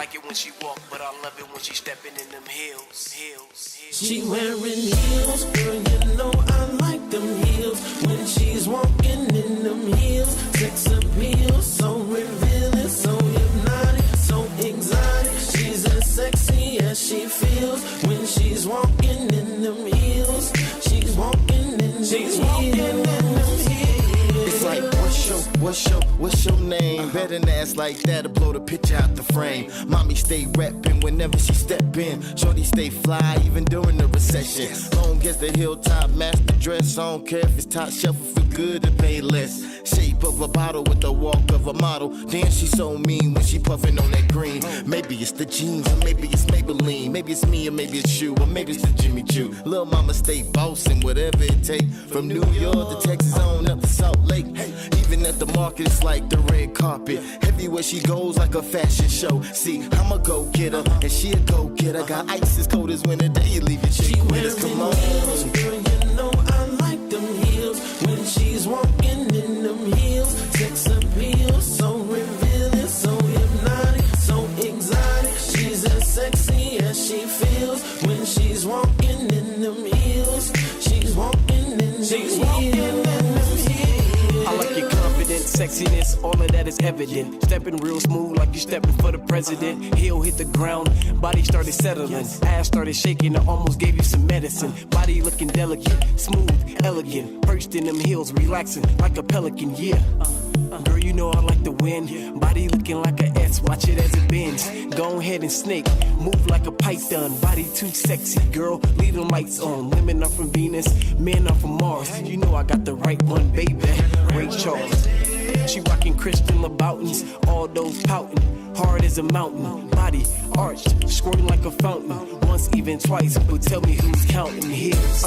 like it when she walk, but I love it when she stepping in them heels. She wearing heels, girl, you know I like them heels. When she's walking in them heels, sex appeal, so revealing, so hypnotic, so exotic. She's as sexy as she feels. When she's walking in them heels, she's walking in them heels. It's like, what's your name? Better than ass like that to blow the picture out the frame. Mommy stay reppin' whenever she step in. Shorty stay fly even during the recession. Long as the hilltop master dress. I don't care if it's top shelf or feel good to pay less. Shape of a bottle with the walk of a model. Damn, she so mean when she puffin' on that green. Maybe it's the jeans or maybe it's Maybelline. Maybe it's me or maybe it's you or maybe it's the Jimmy Choo. Lil' mama stay bossin' whatever it take. From New York to Texas on up to Salt Lake. Even at the market, it's like the red carpet. Everywhere she goes like a fashion show. See, I'm a go-getter and she a go-getter. Got ice as cold as winter day. You leave your chick with us, come on. Heels, girl, you know I like them heels. When she's walking in them heels, sex appeal, so revealing, so hypnotic, so exotic. She's as sexy as she feels. When she's walking in them heels, she's walking in them heels. I like your confidence, sexiness, all of that is evident. Stepping real smooth like you stepping for the president. Heel hit the ground, body started settling. Ass started shaking, I almost gave you some medicine. Body looking delicate, smooth, elegant. Perched in them heels, relaxing like a pelican, yeah. Girl, you know I like to win. Body looking like a S, watch it as it bends. Go ahead and snake, move like a python. Body too sexy, girl, leave them lights on. Women are from Venus, men are from Mars. You know I got the right one, baby. Ray Charles. She rockin' Christian Louboutins, all those poutin', hard as a mountain. Body arched, squirting like a fountain. Once, even twice, but tell me who's counting heels.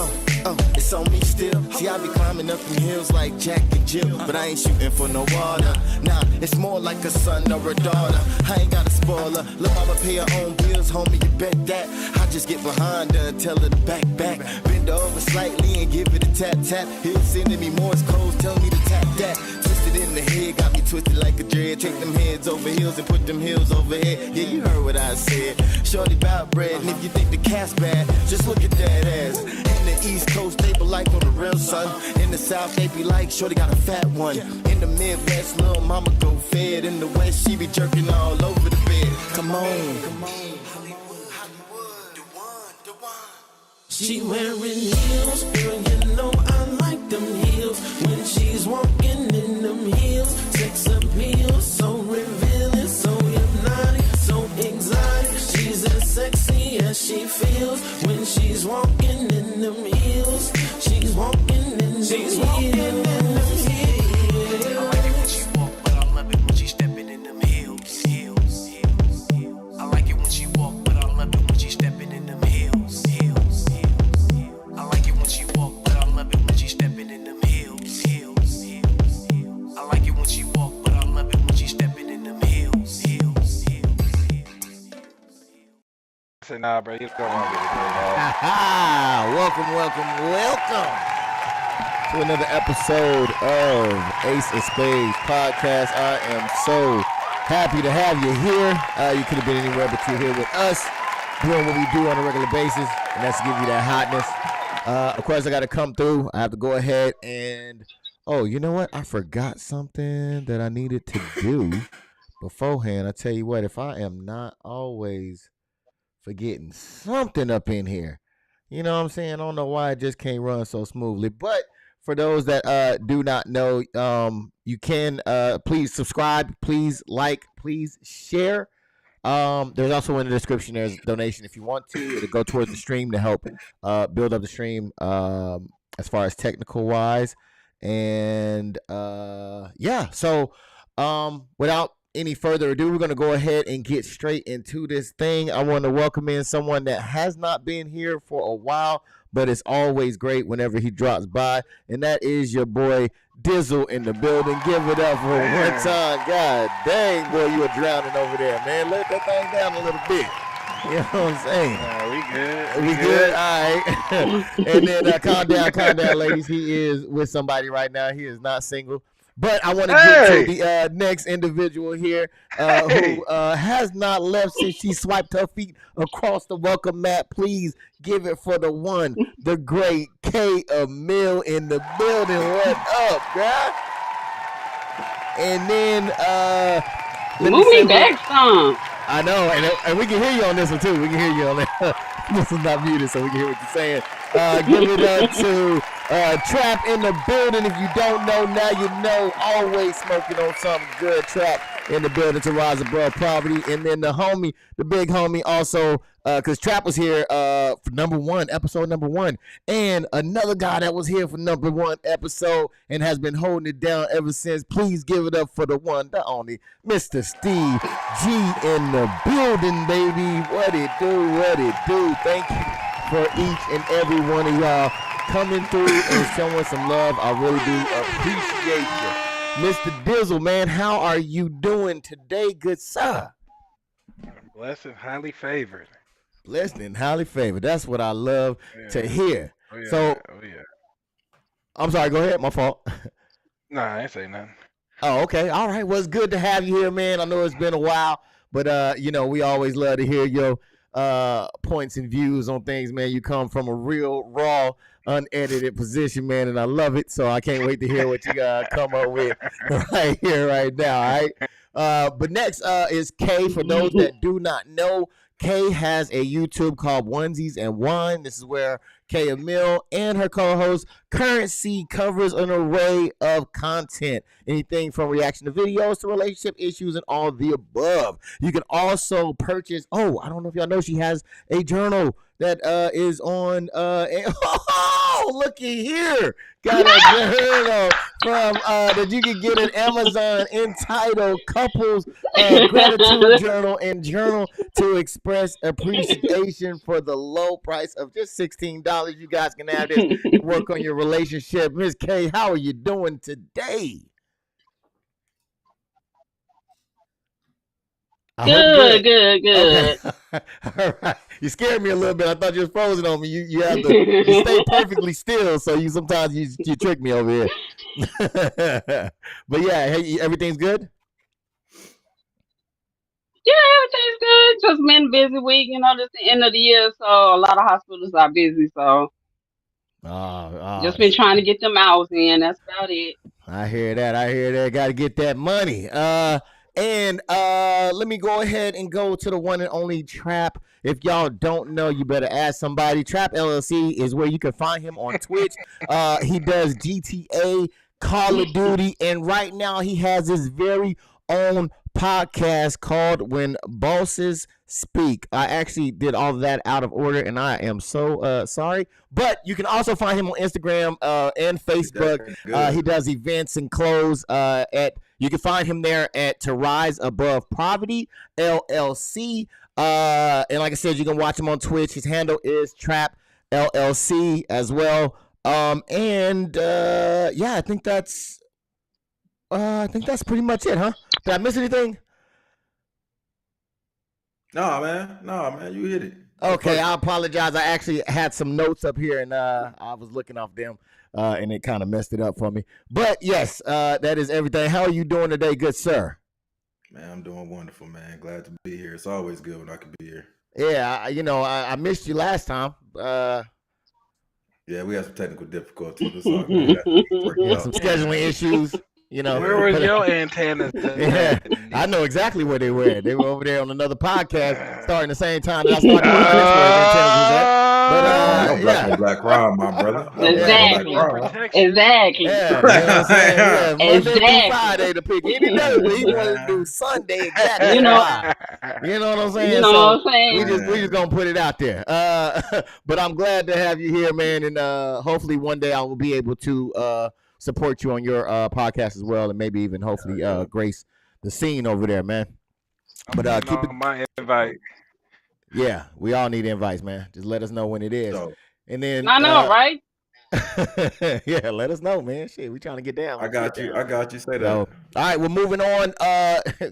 It's on me still. See, I be climbing up them hills like Jack and Jill, but I ain't shooting for no water. Nah, it's more like a son or a daughter. I ain't got a spoiler. Lil' mama pay her own bills, homie, you bet that. I just get behind her and tell her to back. Bend over slightly and give it a tap. He'll sending me Morse codes, tell me to tap that. Twisted in the head, got me twisted like a dread. Take them heads over heels and put them heels over head. Yeah, you heard what I said. Shorty bout bread, and if you think the cat's bad, just look at that ass. In the East Coast, they be like on the real son. In the South, they be like, shorty got a fat one. In the Midwest, lil' mama go fed. In the West, she be jerking all over the bed. Come on. She wearing heels, girl, you know I like them heels. When she's walking in them heels, sex appeal, so revealing, so hypnotic, so exotic. She's as sexy as she feels. When she's walking in them heels, she's walking in them heels. I like it when she walk, but I love it when she stepping in them heels. I like it when she walk, but I love it when she stepping in them heels. I like it when she walk, but I love it when she stepping in them heels. I like it when she walk, but I love it when she stepping in them heels. I said, nah, bro, you don't want to get it. Welcome to another episode of Ace of Spades Podcast. I am so happy to have you here. You could have been anywhere, but you're here with us, doing what we do on a regular basis, and that's to give you that hotness. Of course, I got to come through. I have to go ahead and, oh, you know what? I forgot something that I needed to do beforehand. I tell you what, if I am not always forgetting something up in here, you know what I'm saying? I don't know why it just can't run so smoothly. But for those that do not know, you can please subscribe, please like, please share. There's also in the description, there's a donation if you want to. It'll go towards the stream to help build up the stream as far as technical wise. And yeah, so without any further ado, we're going to go ahead and get straight into this thing. I want to welcome in someone that has not been here for a while, but it's always great whenever he drops by, and that is your boy Dizzle in the building. Give it up for one time. God dang, boy, you are drowning over there, man. Let that thing down a little bit. You know what I'm saying? We good. All right. And then calm down, ladies. He is with somebody right now. He is not single. But I want to get to the next individual here who has not left since she swiped her feet across the welcome mat. Please give it for the one, the great K. Emil in the building. What up, bruh? And then move me back some. I know, and we can hear you on this one too. We can hear you on that. This is not muted, so we can hear what you're saying. Give it up to Trap in the building. If you don't know, now you know. Always smoking on something good. Trap in the building to rise above poverty. And then the homie, the big homie, also, because Trap was here for episode number one. And another guy that was here for number one episode and has been holding it down ever since. Please give it up for the one, the only, Mr. Steve G in the building, baby. What it do, what it do. Thank you for each and every one of y'all coming through and showing some love. I really do appreciate you. Mr. Dizzle, man, how are you doing today, good sir? Blessed and highly favored. Blessed and highly favored. That's what I love to hear. So, I'm sorry, go ahead. My fault. Nah, I ain't say nothing. Oh, okay. All right. Well, it's good to have you here, man. I know it's been a while, but, we always love to hear your points and views on things, man. You come from a real, raw, unedited position, man, and I love it. So I can't wait to hear what you come up with right here, right now, all right? But next is Kay. For those that do not know, Kay has a YouTube called Onesies and Wine. This is where Kay Emil and her co-host Currency covers an array of content. Anything from reaction to videos to relationship issues and all the above. You can also purchase, I don't know if y'all know, she has a journal that is on, looky here. Got a journal from that you can get at Amazon entitled Couples Gratitude Journal and Journal to Express Appreciation for the low price of just $16. You guys can have this and work on your relationship. Miss K, how are you doing today? Good. Okay. All right. You scared me a little bit. I thought you was frozen on me. You have to stay perfectly still, so you sometimes you trick me over here. But yeah, hey, everything's good? Yeah, everything's good. Just been a busy week, this the end of the year, so a lot of hospitals are busy, so just been trying to get them hours in. That's about it. I hear that. Got to get that money. And let me go ahead and go to the one and only Trap. If y'all don't know, you better ask somebody. Trap LLC is where you can find him on Twitch. He does GTA, Call of Duty, and right now he has his very own podcast called When Bosses Speak. I actually did all of that out of order, and I am so sorry. But you can also find him on Instagram and Facebook. He does events and clothes you can find him there at To Rise Above Poverty LLC. And like I said, you can watch him on Twitch. His handle is Trap LLC as well. I think that's pretty much it, huh? Did I miss anything? No, man, you hit it. Okay, I apologize. I actually had some notes up here, and I was looking off them, and it kind of messed it up for me. But yes, that is everything. How are you doing today, good sir? Man, I'm doing wonderful, man. Glad to be here. It's always good when I can be here. Yeah, I missed you last time. Yeah, we had some technical difficulties. It's all good. Some scheduling issues. Where were your antennas? Yeah, I know exactly where they were. They were over there on another podcast, starting the same time that I started. Black Rob, my brother. Exactly. Exactly. Yeah, Monday through Friday to pick any day, but he wanted to do Sunday exactly. You know what I'm saying? We just gonna put it out there. But I'm glad to have you here, man, and hopefully one day I will be able to support you on your podcast as well, and maybe even hopefully grace the scene over there, man. But keep it my invite. Yeah, we all need invites, man. Just let us know when it is. And then I know, right? Yeah, let us know, man. Shit, we trying to get down. I got you. Say that. So, all right, we're moving on.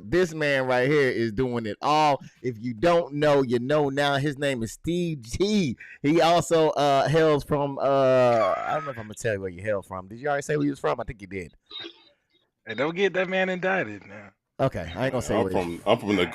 This man right here is doing it all. If you don't know, you know now. His name is Steve G. He also hails from I don't know if I'm gonna tell you where you hail from. Did you already say where you was from? I think you did. Hey, don't get that man indicted now. Okay, I ain't gonna say what I'm from the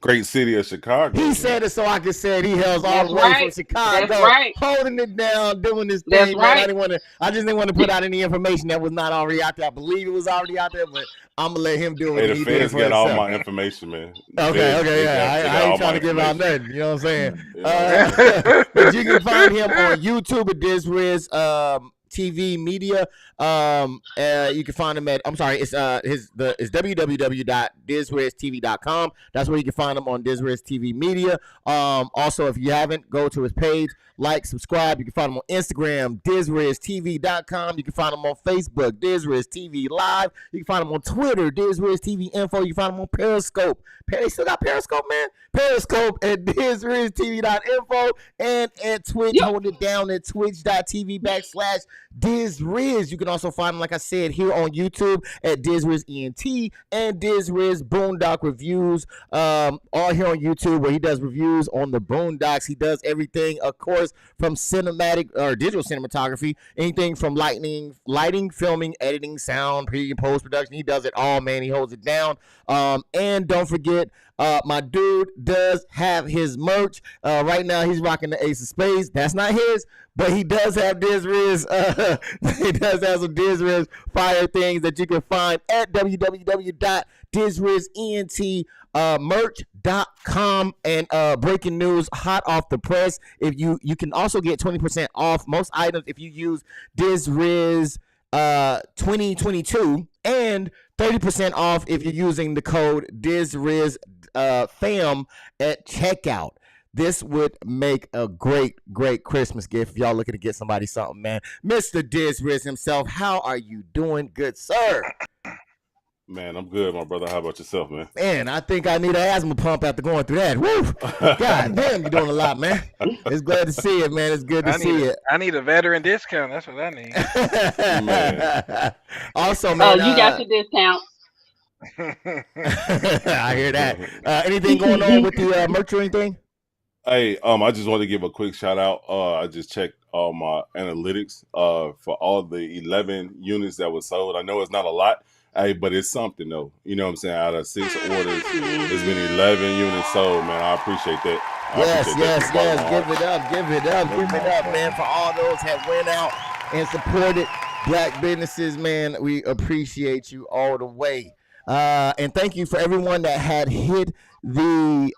great city of Chicago. He said it so I could say it. He hails all That's the way right. from Chicago, That's right. holding it down, doing this That's thing, man. right. I just didn't want to put out any information that was not already out there. I believe it was already out there, but I'm gonna let him do it. Hey, the feds got all my information, man. Okay, yeah. I ain't trying to give out nothing. You know what I'm saying? But you can find him on YouTube at DizRiz TV Media. You can find him at it's www.dizriztv.com. That's where you can find him on DizRiz TV Media. Also, if you haven't, go to his page, like, subscribe. You can find him on Instagram, DizRizTV.com. You can find him on Facebook, DizRiz TV Live. You can find him on Twitter, DizRiz TV Info. You can find him on Periscope. He still got Periscope, man. Periscope at DizRizTV.info and at Twitch. Hold it down at twitch.tv/DizRiz. You can also find him, like I said, here on YouTube at DizRizENT and DizRiz Boondock Reviews. All here on YouTube where he does reviews on the Boondocks. He does everything, of course, from cinematic or digital cinematography, anything from lighting, filming, editing, sound, pre and post production. He does it all, man. He holds it down. And don't forget, my dude does have his merch. Right now, he's rocking the Ace of Spades. That's not his, but he does have DizRiz. He does have some DizRiz fire things that you can find at www.DizRizENT.merch.com. And breaking news, hot off the press. If you can also get 20% off most items if you use DizRiz 2022 and 30% off if you're using the code DizRiz fam at checkout. This would make a great Christmas gift if y'all looking to get somebody something, man. Mr. DizRiz himself, how are you doing, good sir? Man, I'm good, my brother. How about yourself, man? Man, I think I need an asthma pump after going through that. Woo! God damn, you're doing a lot, man. It's glad to see it, man. It's good to see it. I need a veteran discount. That's what I need. Man. Also, man. You got your discount. I hear that. Anything going on with the merch or anything? Hey, I just want to give a quick shout out. I just checked all my analytics for all the 11 units that were sold. I know it's not a lot. Hey, but it's something though. You know what I'm saying? Out of 6 orders, there's been 11 units sold, man. I appreciate that. Yes. Give it up, man, for all those that went out and supported black businesses, man. We appreciate you all the way. And thank you for everyone that had hit the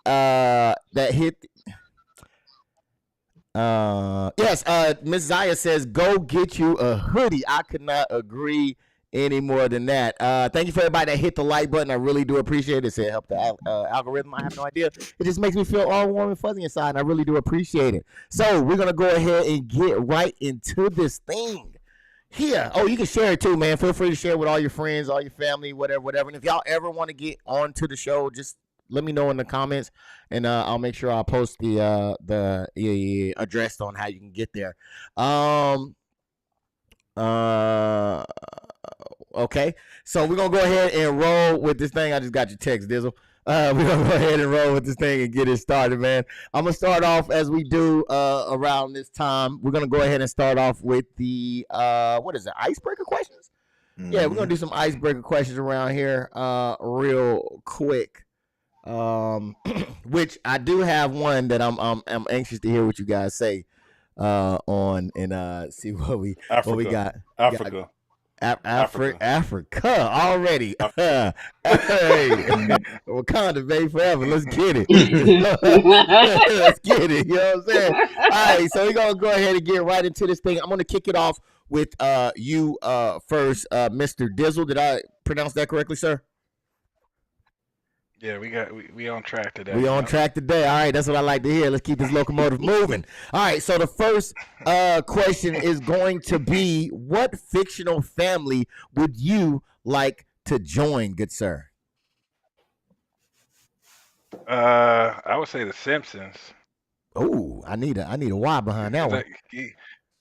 Miss Zaya says, go get you a hoodie. I could not agree any more than that. Thank you for everybody that hit the like button. I really do appreciate it. It helped the algorithm. I have no idea. It just makes me feel all warm and fuzzy inside, and I really do appreciate it. So we're going to go ahead and get right into this thing here. Oh, you can share it too, man. Feel free to share with all your friends, all your family, whatever. And if y'all ever want to get onto the show, just let me know in the comments, and I'll make sure I'll post the address on how you can get there. Okay, so we're gonna go ahead and roll with this thing. I just got your text, Dizzle. We're gonna go ahead and roll with this thing and get it started, man. I'm gonna start off as we do around this time. We're gonna go ahead and start off with the icebreaker questions? Mm-hmm. Yeah, we're gonna do some icebreaker questions around here real quick. Which I do have one that I'm anxious to hear what you guys say on and see what we got. Africa already. Hey, Wakanda, baby, forever. Let's get it. Let's get it. You know what I'm saying? All right, so we're gonna go ahead and get right into this thing. I'm gonna kick it off with you first, Mr. Dizzle. Did I pronounce that correctly, sir? Yeah, we on track today. We on track today. All right, that's what I like to hear. Let's keep this locomotive moving. All right, so the first question is going to be, what fictional family would you like to join, good sir? I would say the Simpsons. Oh, I need a why behind that one.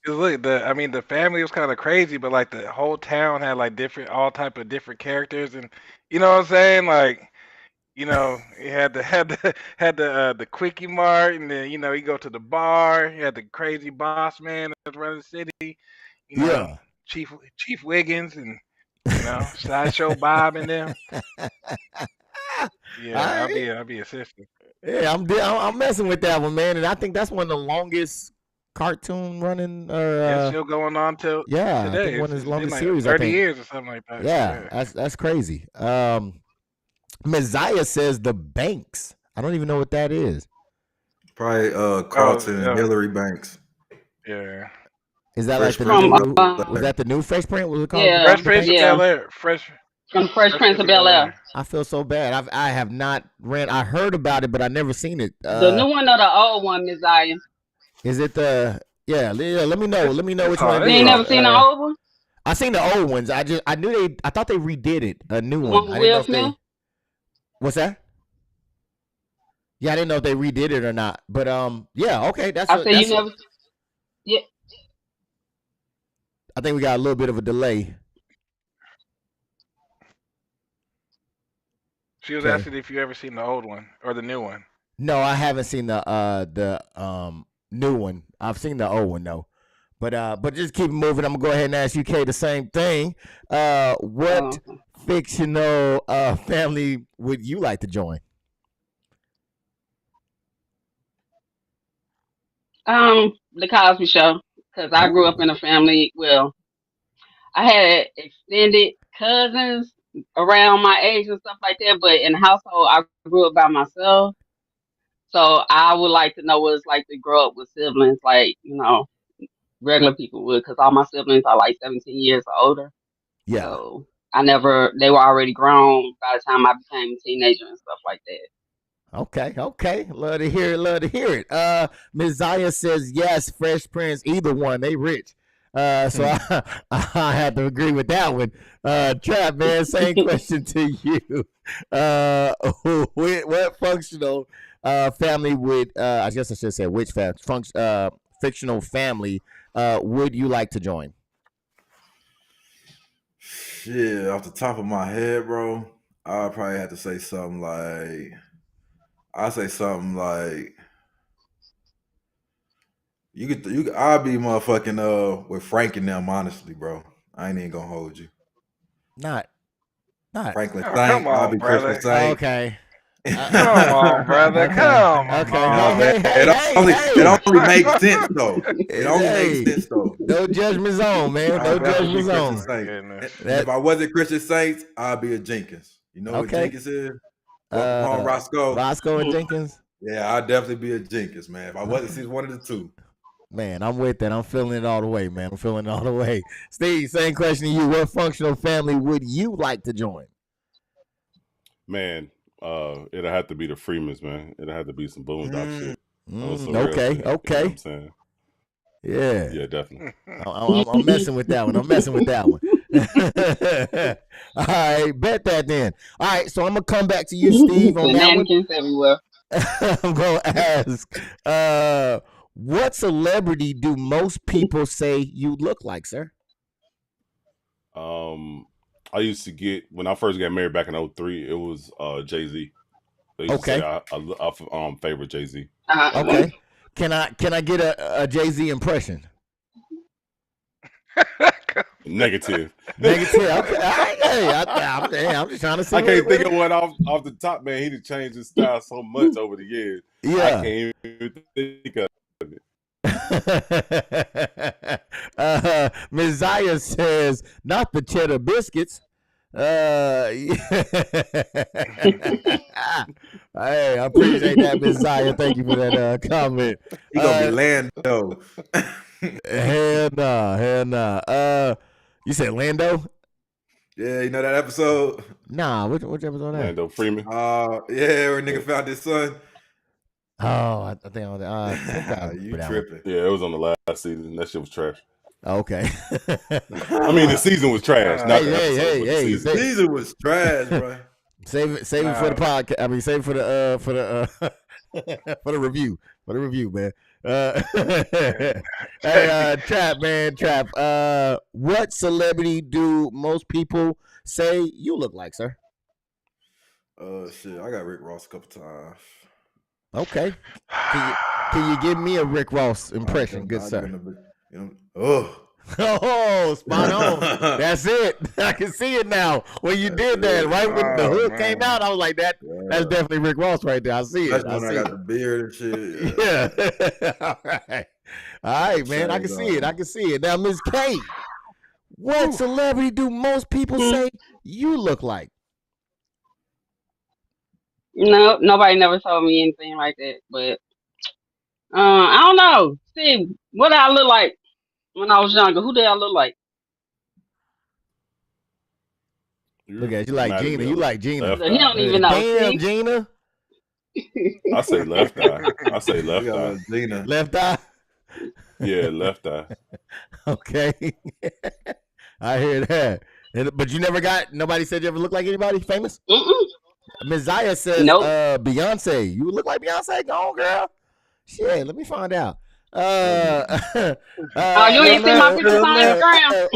Look, the family was kind of crazy, but like the whole town had like all type of different characters, and you know what I'm saying, like. You know, he had the Quickie Mart, and then you go to the bar. He had the crazy boss man that's running the city. You know, Chief Wiggins, and You know, Sideshow Bob and them. Yeah, Right. I'll be assistant. Yeah, I'm messing with that one, man, and I think that's one of the longest cartoon running. It's still going on till Yeah, I think today. one of his It's been longest like series. I 30 think. years or something like that. Yeah, Yeah. that's crazy. Messiah says the Banks. I don't even know what that is. Probably Carlton and yeah. Hillary Banks. Yeah. Is that Fresh like Prince the of new? Bel-Air. Was that the new Fresh Prince? Was it called? Yeah, Fresh The Prince of Banks? Bel Air. From Fresh Prince of Bel-Air. I feel so bad. I have not read. I heard about it, but I never seen it. The new one or the old one, Messiah? Is it the? Yeah, let me know. Let me know which one You it ain't is. never seen the old one? I seen the old ones. I thought they redid it. A new The one. one with I didn't know Will if they. Smith? What's that? Yeah, I didn't know if they redid it or not. But yeah, okay. You never. Yeah. I think we got a little bit of a delay. She was asking if you ever seen the old one or the new one. No, I haven't seen the new one. I've seen the old one though. But just keep moving. I'm gonna go ahead and ask UK the same thing. What fictional family would you like to join? The Cosby Show, because I grew up in a family. Well, I had extended cousins around my age and stuff like that, but in the household, I grew up by myself. So I would like to know what it's like to grow up with siblings, like, regular people would, because all my siblings are like 17 years older. Yeah. So they were already grown by the time I became a teenager and stuff like that. Okay. Love to hear it. Messiah says yes, Fresh Prince, either one. They rich. So I have to agree with that one. Trap, man, same question to you. What functional family would, I guess I should say which fictional family would you like to join? Shit, off the top of my head, bro, I'd probably have to say something like, I'll be motherfucking with Frank and them, honestly, bro. I ain't even gonna hold you. Not Franklin Oh, Saint. come on, I'll be brother. Christmas Saint. Okay. Come on, brother. Come on. It only makes sense though. It only makes sense though. No judgment zone, man. No judgment zone. If I wasn't Christian Saints, I'd be a Jenkins. You know what Jenkins is? Roscoe and Jenkins. Yeah, I'd definitely be a Jenkins, man. If I wasn't, he's one of the two. Man, I'm with that. I'm feeling it all the way, man. I'm feeling it all the way. Steve, same question to you. What functional family would you like to join? Man, it'll have to be the Freemans, man. It'll have to be some boondock shit. Okay. You know what I'm saying? Yeah, definitely. I'm messing with that one. All right, bet that then. All right, so I'm gonna come back to you, Steve, on that one. Everywhere. I'm gonna ask, what celebrity do most people say you look like, sir? I used to get, when I first got married back in 2003, it was Jay-Z. Okay. I favorite Jay-Z. Okay. Can I get a Jay-Z impression? Negative. Okay. Hey, I'm just trying to see. I can't think of one off the top, man. He done changed his style so much over the years. Yeah. I can't even think of it. Messiah says, not the cheddar biscuits. Hey, I appreciate that, Messiah. Thank you for that comment. He gonna be Lando. Hell nah. You said Lando? Yeah, you know that episode? Nah, which episode that? Lando Freeman. Yeah, where nigga found his son. Oh, I think you tripping. Yeah, it was on the last season. That shit was trash. Okay. I mean, the season was trash. The season was trash, bro. Save it for the podcast. I mean, save it for the for the review. For the review, man. Hey, Trap. What celebrity do most people say you look like, sir? Shit, I got Rick Ross a couple times. Okay. Can you give me a Rick Ross impression, good sir? Oh, spot on. That's it. I can see it now. When you did that, right when the hood came out, I was like, that's definitely Rick Ross right there. I see it. That's when I got the beard and shit. Yeah. All right, man. I can see it. I can see it. Now, Ms. K, what celebrity do most people say you look like? No, nobody never told me anything like that. But I don't know. See, what did I look like when I was younger? Who did I look like? Look at you like Gina. You like Gina. He don't even know. Damn, See? Gina. I say left eye. I say left eye. Gina. Left eye. Yeah, left eye. Okay. I hear that. But you never got, nobody said you ever look like anybody famous? Ms. Zaya says, Nope. Beyonce. You look like Beyonce? Go on, girl. Shit, let me find out. You ain't seen my pictures on Instagram.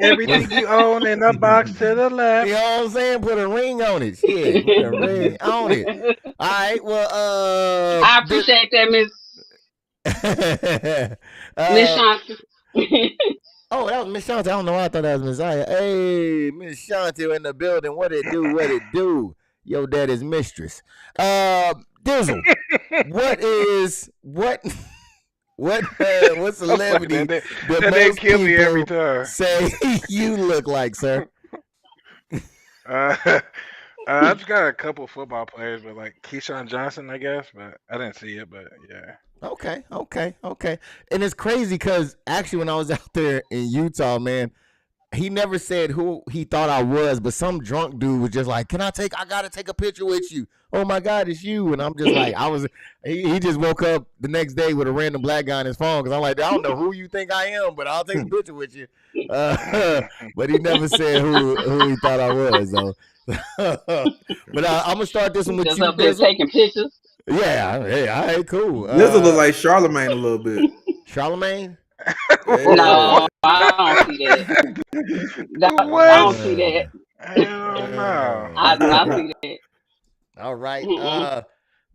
Everything you own in a box to the left. You know what I'm saying? Put a ring on it. Shit, put a ring on it. All right, well, I appreciate that, Miss Shanti. Oh, that was Miss Shanti. I don't know why I thought that was Miss Zaya. Hey, Miss Shanti in the building. What it do? What it do? Yo, daddy's mistress. Dizzle. What celebrity that most kill me every people time. say you look like, sir? I just got a couple football players, but like Keyshawn Johnson, I guess, but I didn't see it, but yeah. Okay. And it's crazy because actually when I was out there in Utah, man, he never said who he thought I was, but some drunk dude was just like, I got to take a picture with you. Oh my God, it's you. And I'm just like, he just woke up the next day with a random black guy on his phone. Cause I'm like, I don't know who you think I am, but I'll take a picture with you. But he never said who he thought I was though. But I'm gonna start this one with Just you. up there taking pictures. Yeah, hey, all right, cool. This look like Charlemagne a little bit. Charlemagne? No, I don't see that. What? I don't see that. Hell no. I do not see that. All right.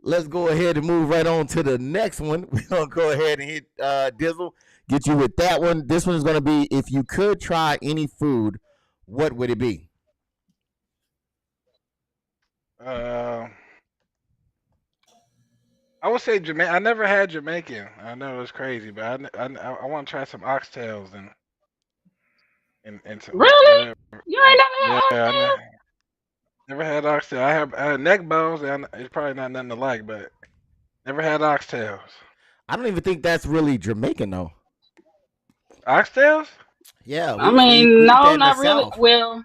Let's go ahead and move right on to the next one. We're going to go ahead and hit Dizzle, get you with that one. This one is going to be, if you could try any food, what would it be? I would say Jamaican. I never had Jamaican. I know it's crazy, but I want to try some oxtails and some. Really? You ain't never had oxtails? Never had oxtail. I had neck bones. And it's probably not nothing to like, but never had oxtails. I don't even think that's really Jamaican though. Oxtails? Yeah. I mean, no, not really. South. Well,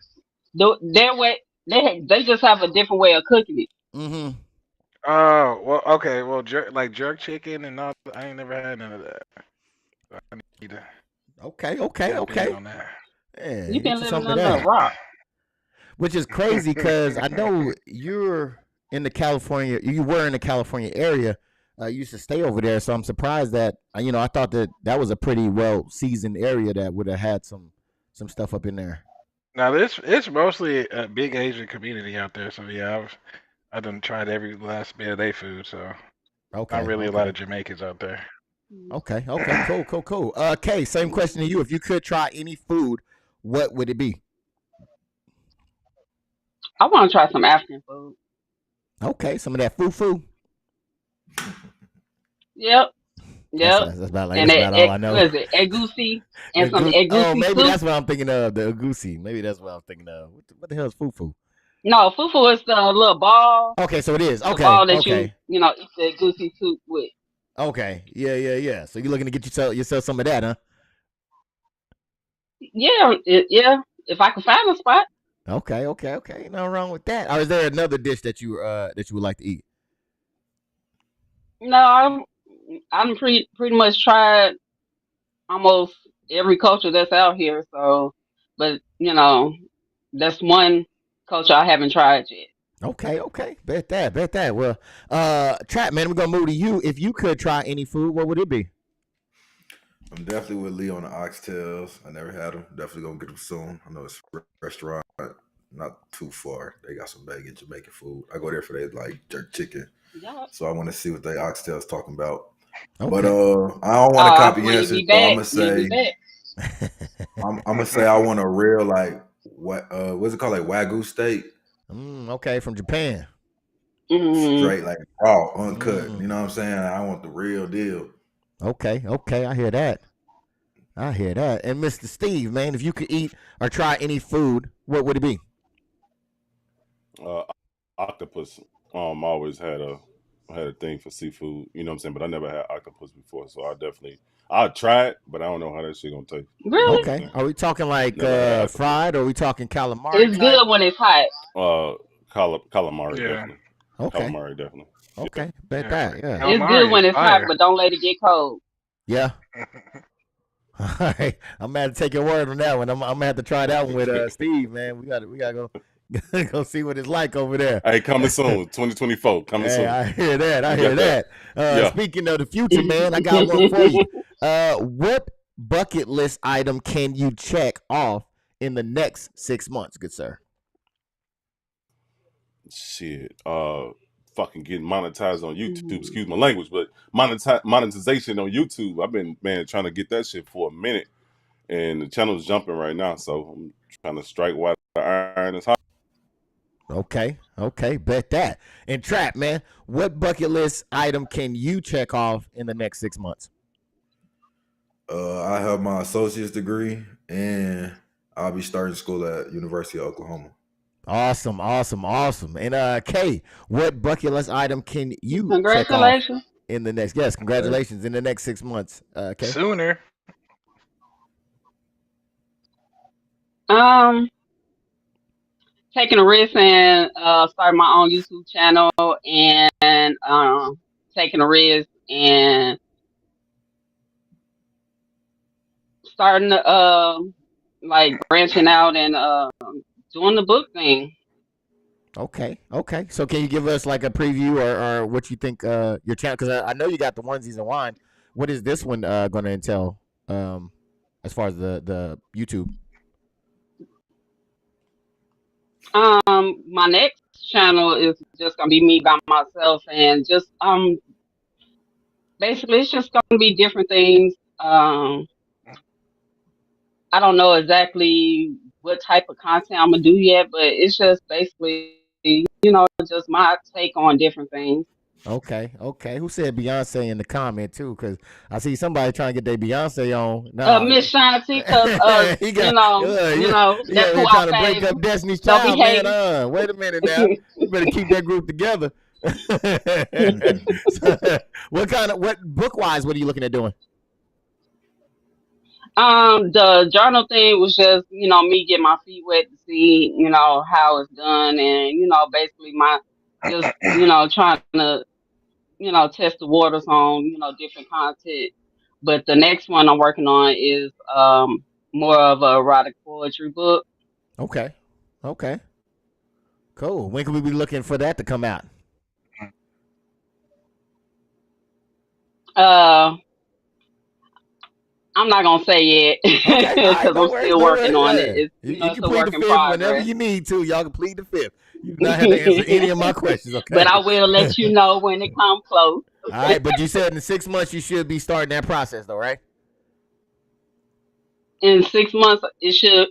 their way they just have a different way of cooking it. Mm-hmm. Oh, well, okay. Well, jerk chicken and all. I ain't never had none of that. So I need to. Okay. On that. Yeah, you can live under a rock. Which is crazy because I know you were in the California area. You used to stay over there, so I'm surprised that I thought that was a pretty well seasoned area that would have had some stuff up in there. Now it's mostly a big Asian community out there, so yeah, I've done tried every last bit of their food, so not really a lot of Jamaicans out there. Okay, cool. Kay, same question to you. If you could try any food, what would it be? I want to try some African food. Okay, some of that fufu. Yep. That's about all I know. What is it? Egusi and some egusi Oh, maybe soup? that's what I'm thinking of. The egusi. Maybe that's what I'm thinking of. What the hell is fufu? No, fufu is the little ball. Okay, so it is. Okay, the ball that okay. you eat the egusi soup with. Okay, yeah. So you're looking to get yourself some of that, huh? Yeah, yeah. If I can find a spot. Okay. Nothing wrong with that. Or is there another dish that you would like to eat? No, I'm pretty much tried almost every culture that's out here. So, but that's one culture I haven't tried yet. Okay. Bet that. Well, Trap man, we're gonna move to you. If you could try any food, what would it be? I'm definitely with Lee on the oxtails. I never had them. Definitely gonna get them soon. I know it's a restaurant not too far. They got some banging Jamaican food. I go there for their jerk chicken. Yeah. So I want to see what they oxtails talking about. Okay. But I don't want to copy answers, so I'm gonna say I'm gonna say I want a real like what's it called, like Wagyu steak, Okay, from Japan. straight like raw, uncut. You know what I'm saying? I want the real deal. Okay, I hear that. And Mr. Steve, man, if you could eat or try any food, what would it be? Octopus. I always had a thing for seafood. You know what I'm saying? But I never had octopus before, so I'll try it, but I don't know how that shit gonna taste. Really? Okay. Are we talking like fried, or are we talking calamari? It's good when it's hot. Calamari, Yeah. definitely. Okay. Calamari, definitely. Okay. Bet that. Yeah. It's good when it's hot, but don't let it get cold. Yeah. All right. I'm gonna have to take your word on that one. I'm gonna have to try that one with Steve, man. We gotta go see what it's like over there. Hey, coming soon, 2024. Coming soon. I hear that. Speaking of the future, man, I got one for you. What bucket list item can you check off in the next 6 months, good sir? Shit. Fucking getting monetized on YouTube. Excuse my language, but monetization on YouTube. I've been trying to get that shit for a minute, and the channel's jumping right now. So I'm trying to strike while the iron is hot. Okay, bet that. And Trap, man, what bucket list item can you check off in the next 6 months? I have my associate's degree, and I'll be starting school at University of Oklahoma. Awesome. And Kay, what bucket list item can you Congratulations. check off in the next? Yes, congratulations in the next 6 months. Kay? Sooner. Taking a risk and starting my own YouTube channel, and taking a risk and starting to like branching out and doing the book thing. Okay. So can you give us like a preview or what you think your channel? Because I know you got the onesies and wine. What is this one going to entail as far as the YouTube? My next channel is just gonna be me by myself, and just basically it's just gonna be different things. I don't know exactly what type of content I'm gonna do yet, but it's just basically, just my take on different things. Okay. Who said Beyonce in the comment too? Because I see somebody trying to get their Beyonce on. Miss Shanty, because that's who trying I to break up Destiny's Child, man. Wait a minute now. You better keep that group together. What book wise? What are you looking at doing? The journal thing was just, me getting my feet wet to see, how it's done, and basically trying to, test the waters on, different content. But the next one I'm working on is more of a erotic poetry book. Okay. Cool. When can we be looking for that to come out? I'm not gonna say yet because I'm still working on it. You can plead the fifth whenever you need to. Y'all can plead the fifth. You do not have to answer any of my questions, okay? But I will let you know when it comes close. All right, but you said in 6 months you should be starting that process, though, right? In 6 months, it should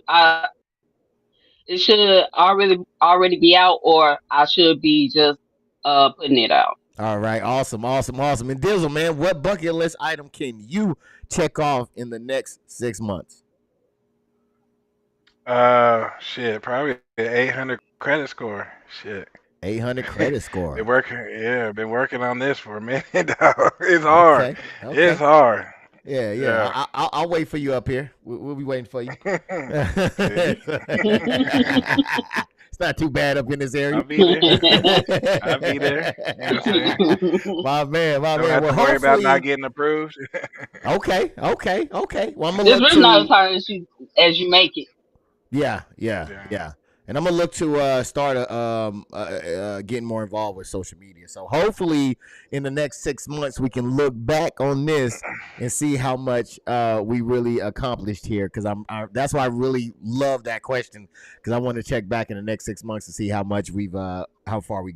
already be out, or I should be just putting it out. All right, awesome. And Dizzle, man, what bucket list item can you check off in the next 6 months? Shit, probably an 800 credit score. Shit. 800 credit score. Been working on this for a minute. It's hard. Okay. It's hard. Yeah. I'll wait for you up here. We'll be waiting for you. It's not too bad up in this area. I'll be there. My man. Don't have to worry about not getting approved. Okay. Well, I'm gonna Just really hard as you make it. Yeah. And I'm gonna look to start getting more involved with social media. So hopefully, in the next 6 months, we can look back on this and see how much we really accomplished here. Because that's why I really love that question. Because I want to check back in the next 6 months to see how much how far we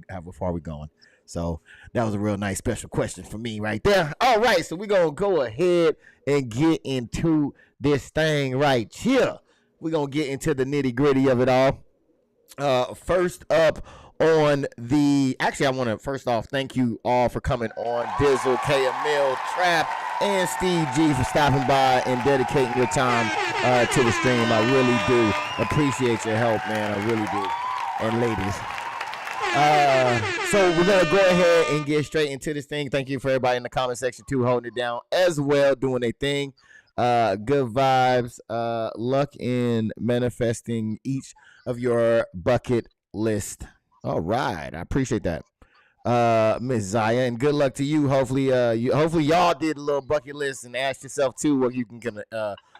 gone. So that was a real nice special question for me right there. All right, so we're going to go ahead and get into this thing right here. We're going to get into the nitty gritty of it all. First up on the, actually, I want to first off thank you all for coming on. Dizzle, KML, Trap, and Steve G for stopping by and dedicating your time to the stream. I really do appreciate your help, man. I really do. And ladies. So we're gonna go ahead and get straight into this thing. Thank you for everybody in the comment section too, holding it down as well, doing their thing. Good vibes, luck in manifesting each of your bucket list. All right, I appreciate that, Miss Zaya, and good luck to you. Hopefully, hopefully y'all did a little bucket list and asked yourself too what you can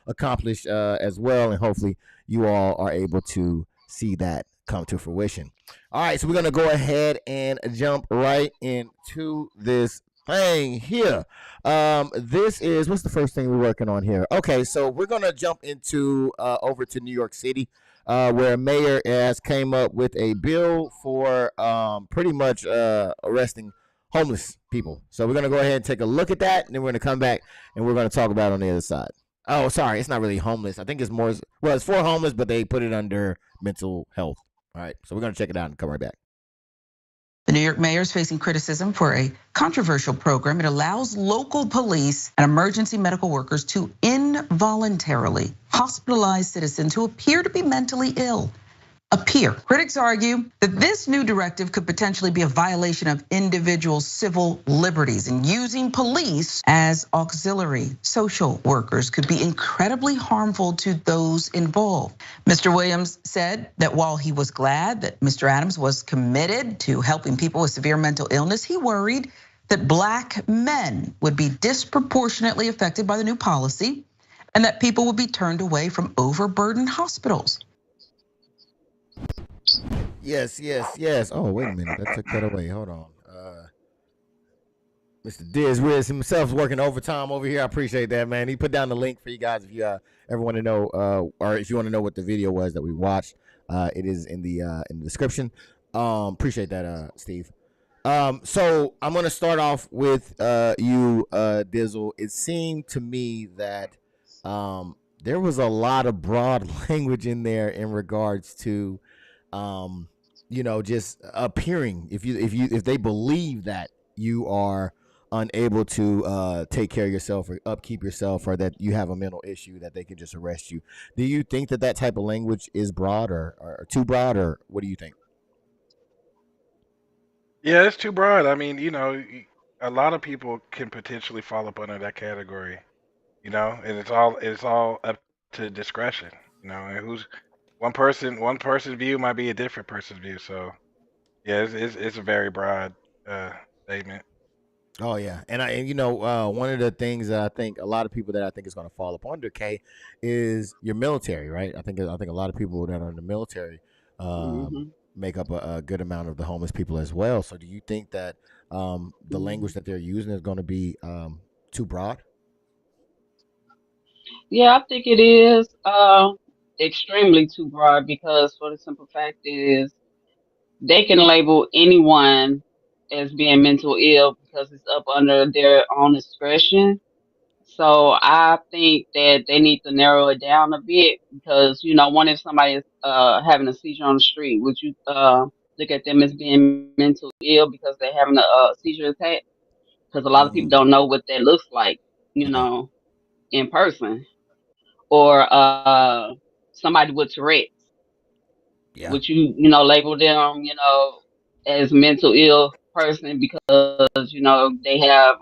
accomplish as well, and hopefully you all are able to see that come to fruition. All right, so we're gonna go ahead and jump right into this thing here. This is, what's the first thing we're working on here? Okay, so we're gonna jump into over to New York City, where mayor has came up with a bill for pretty much arresting homeless people. So we're gonna go ahead and take a look at that, and then we're gonna come back and we're gonna talk about it on the other side. Oh, sorry, it's not really homeless. I think it's more, well, it's for homeless, but they put it under mental health. All right, so we're gonna check it out and come right back. The New York mayor is facing criticism for a controversial program. It allows local police and emergency medical workers to involuntarily hospitalize citizens who appear to be mentally ill. Critics argue that this new directive could potentially be a violation of individual civil liberties, and using police as auxiliary social workers could be incredibly harmful to those involved. Mr. Williams said that while he was glad that Mr. Adams was committed to helping people with severe mental illness, he worried that Black men would be disproportionately affected by the new policy and that people would be turned away from overburdened hospitals. Yes. Oh, wait a minute. That took that away. Hold on. Mr. Diz Riz himself is working overtime over here. I appreciate that, man. He put down the link for you guys if you ever want to know, or if you want to know what the video was that we watched. It is in the description. Appreciate that, Steve. So I'm gonna start off with you, Dizzle. It seemed to me that there was a lot of broad language in there in regards to just appearing, if they believe that you are unable to take care of yourself or upkeep yourself, or that you have a mental issue, that they can just arrest you. Do you think that type of language is broad or too broad, or what do you think? Yeah, it's too broad. I mean, a lot of people can potentially fall up under that category, and it's all up to discretion, and who's one person's view might be a different person's view. So yeah, it's a very broad statement. Oh yeah, and one of the things that I think a lot of people that I think is going to fall up under, K, is your military, right? I think a lot of people that are in the military make up a good amount of the homeless people as well. So do you think that the language that they're using is going to be too broad? Yeah, I think it is extremely too broad, because for the simple fact is they can label anyone as being mental ill because it's up under their own discretion. So I think that they need to narrow it down a bit, because one, if somebody is having a seizure on the street, would you look at them as being mental ill because they're having a seizure attack? Because a lot of people don't know what that looks like, in person. Or somebody with Tourette's. Yeah. Would you label them as mental ill person because they have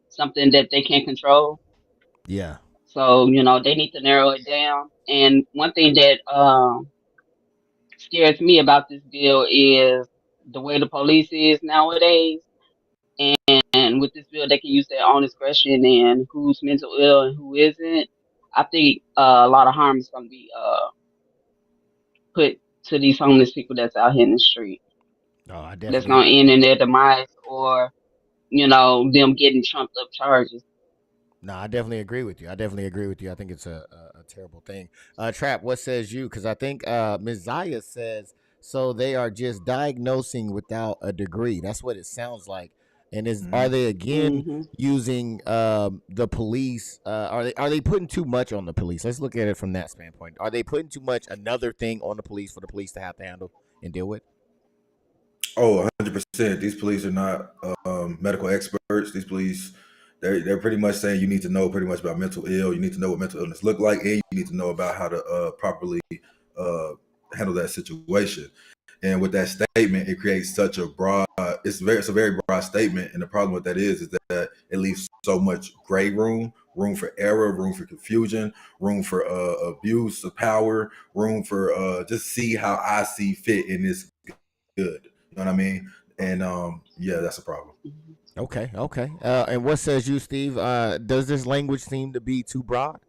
something that they can't control? Yeah. So they need to narrow it down. And one thing that scares me about this bill is the way the police is nowadays. And with this bill, they can use their own discretion and who's mental ill and who isn't. I think a lot of harm is going to be put to these homeless people that's out here in the street. Oh, I That's definitely. going to end in their demise, or them getting trumped up charges. No, I definitely agree with you. I think it's a terrible thing. Trap, what says you? Because I think Ms. Zaya says So they are just diagnosing without a degree. That's what it sounds like. And are Mhm. they again Hmm. using the police? Are they putting too much on the police? Let's look at it from that standpoint. Are they putting too much another thing on the police for the police to have to handle and deal with? Oh, 100%. These police are not medical experts. These police, they're pretty much saying you need to know pretty much about mental ill. You need to know what mental illness look like, and you need to know about how to properly uh, handle that situation. And with that statement, it creates such a broad. It's a very broad statement, and the problem with that is that it leaves so much gray room for error, room for confusion, room for abuse of power, room for just see how I see fit in this good. You know what I mean? And yeah, that's a problem. Okay, okay. And what says you, Steve? Does this language seem to be too broad?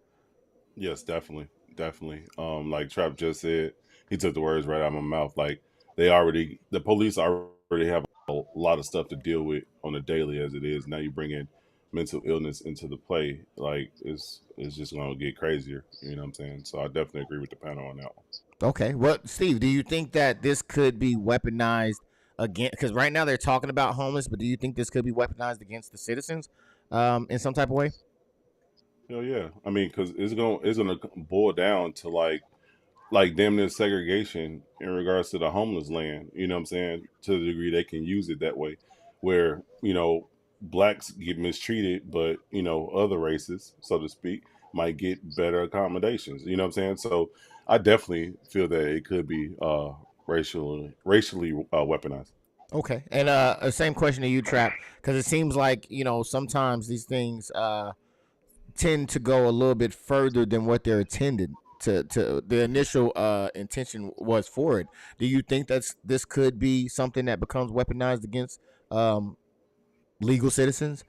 Yes, definitely, definitely. Like Trap just said, he took the words right out of my mouth. Like the police already have a lot of stuff to deal with on a daily as it is. Now you bring in mental illness into the play, like it's just gonna get crazier. You know what I'm saying? So I definitely agree with the panel on that one. Okay. Well, Steve, do you think that this could be weaponized again? Because right now they're talking about homeless, but do you think this could be weaponized against the citizens in some type of way? Hell yeah. I mean, because it's gonna boil down to like damn near segregation in regards to the homeless land. You know what I'm saying? To the degree they can use it that way, where blacks get mistreated, but other races, so to speak, might get better accommodations. You know what I'm saying? So I definitely feel that it could be racially weaponized. Okay. And same question to you, Trap, because it seems like sometimes these things tend to go a little bit further than what they're intended to the initial intention was for it. Do you think this could be something that becomes weaponized against um, legal citizens?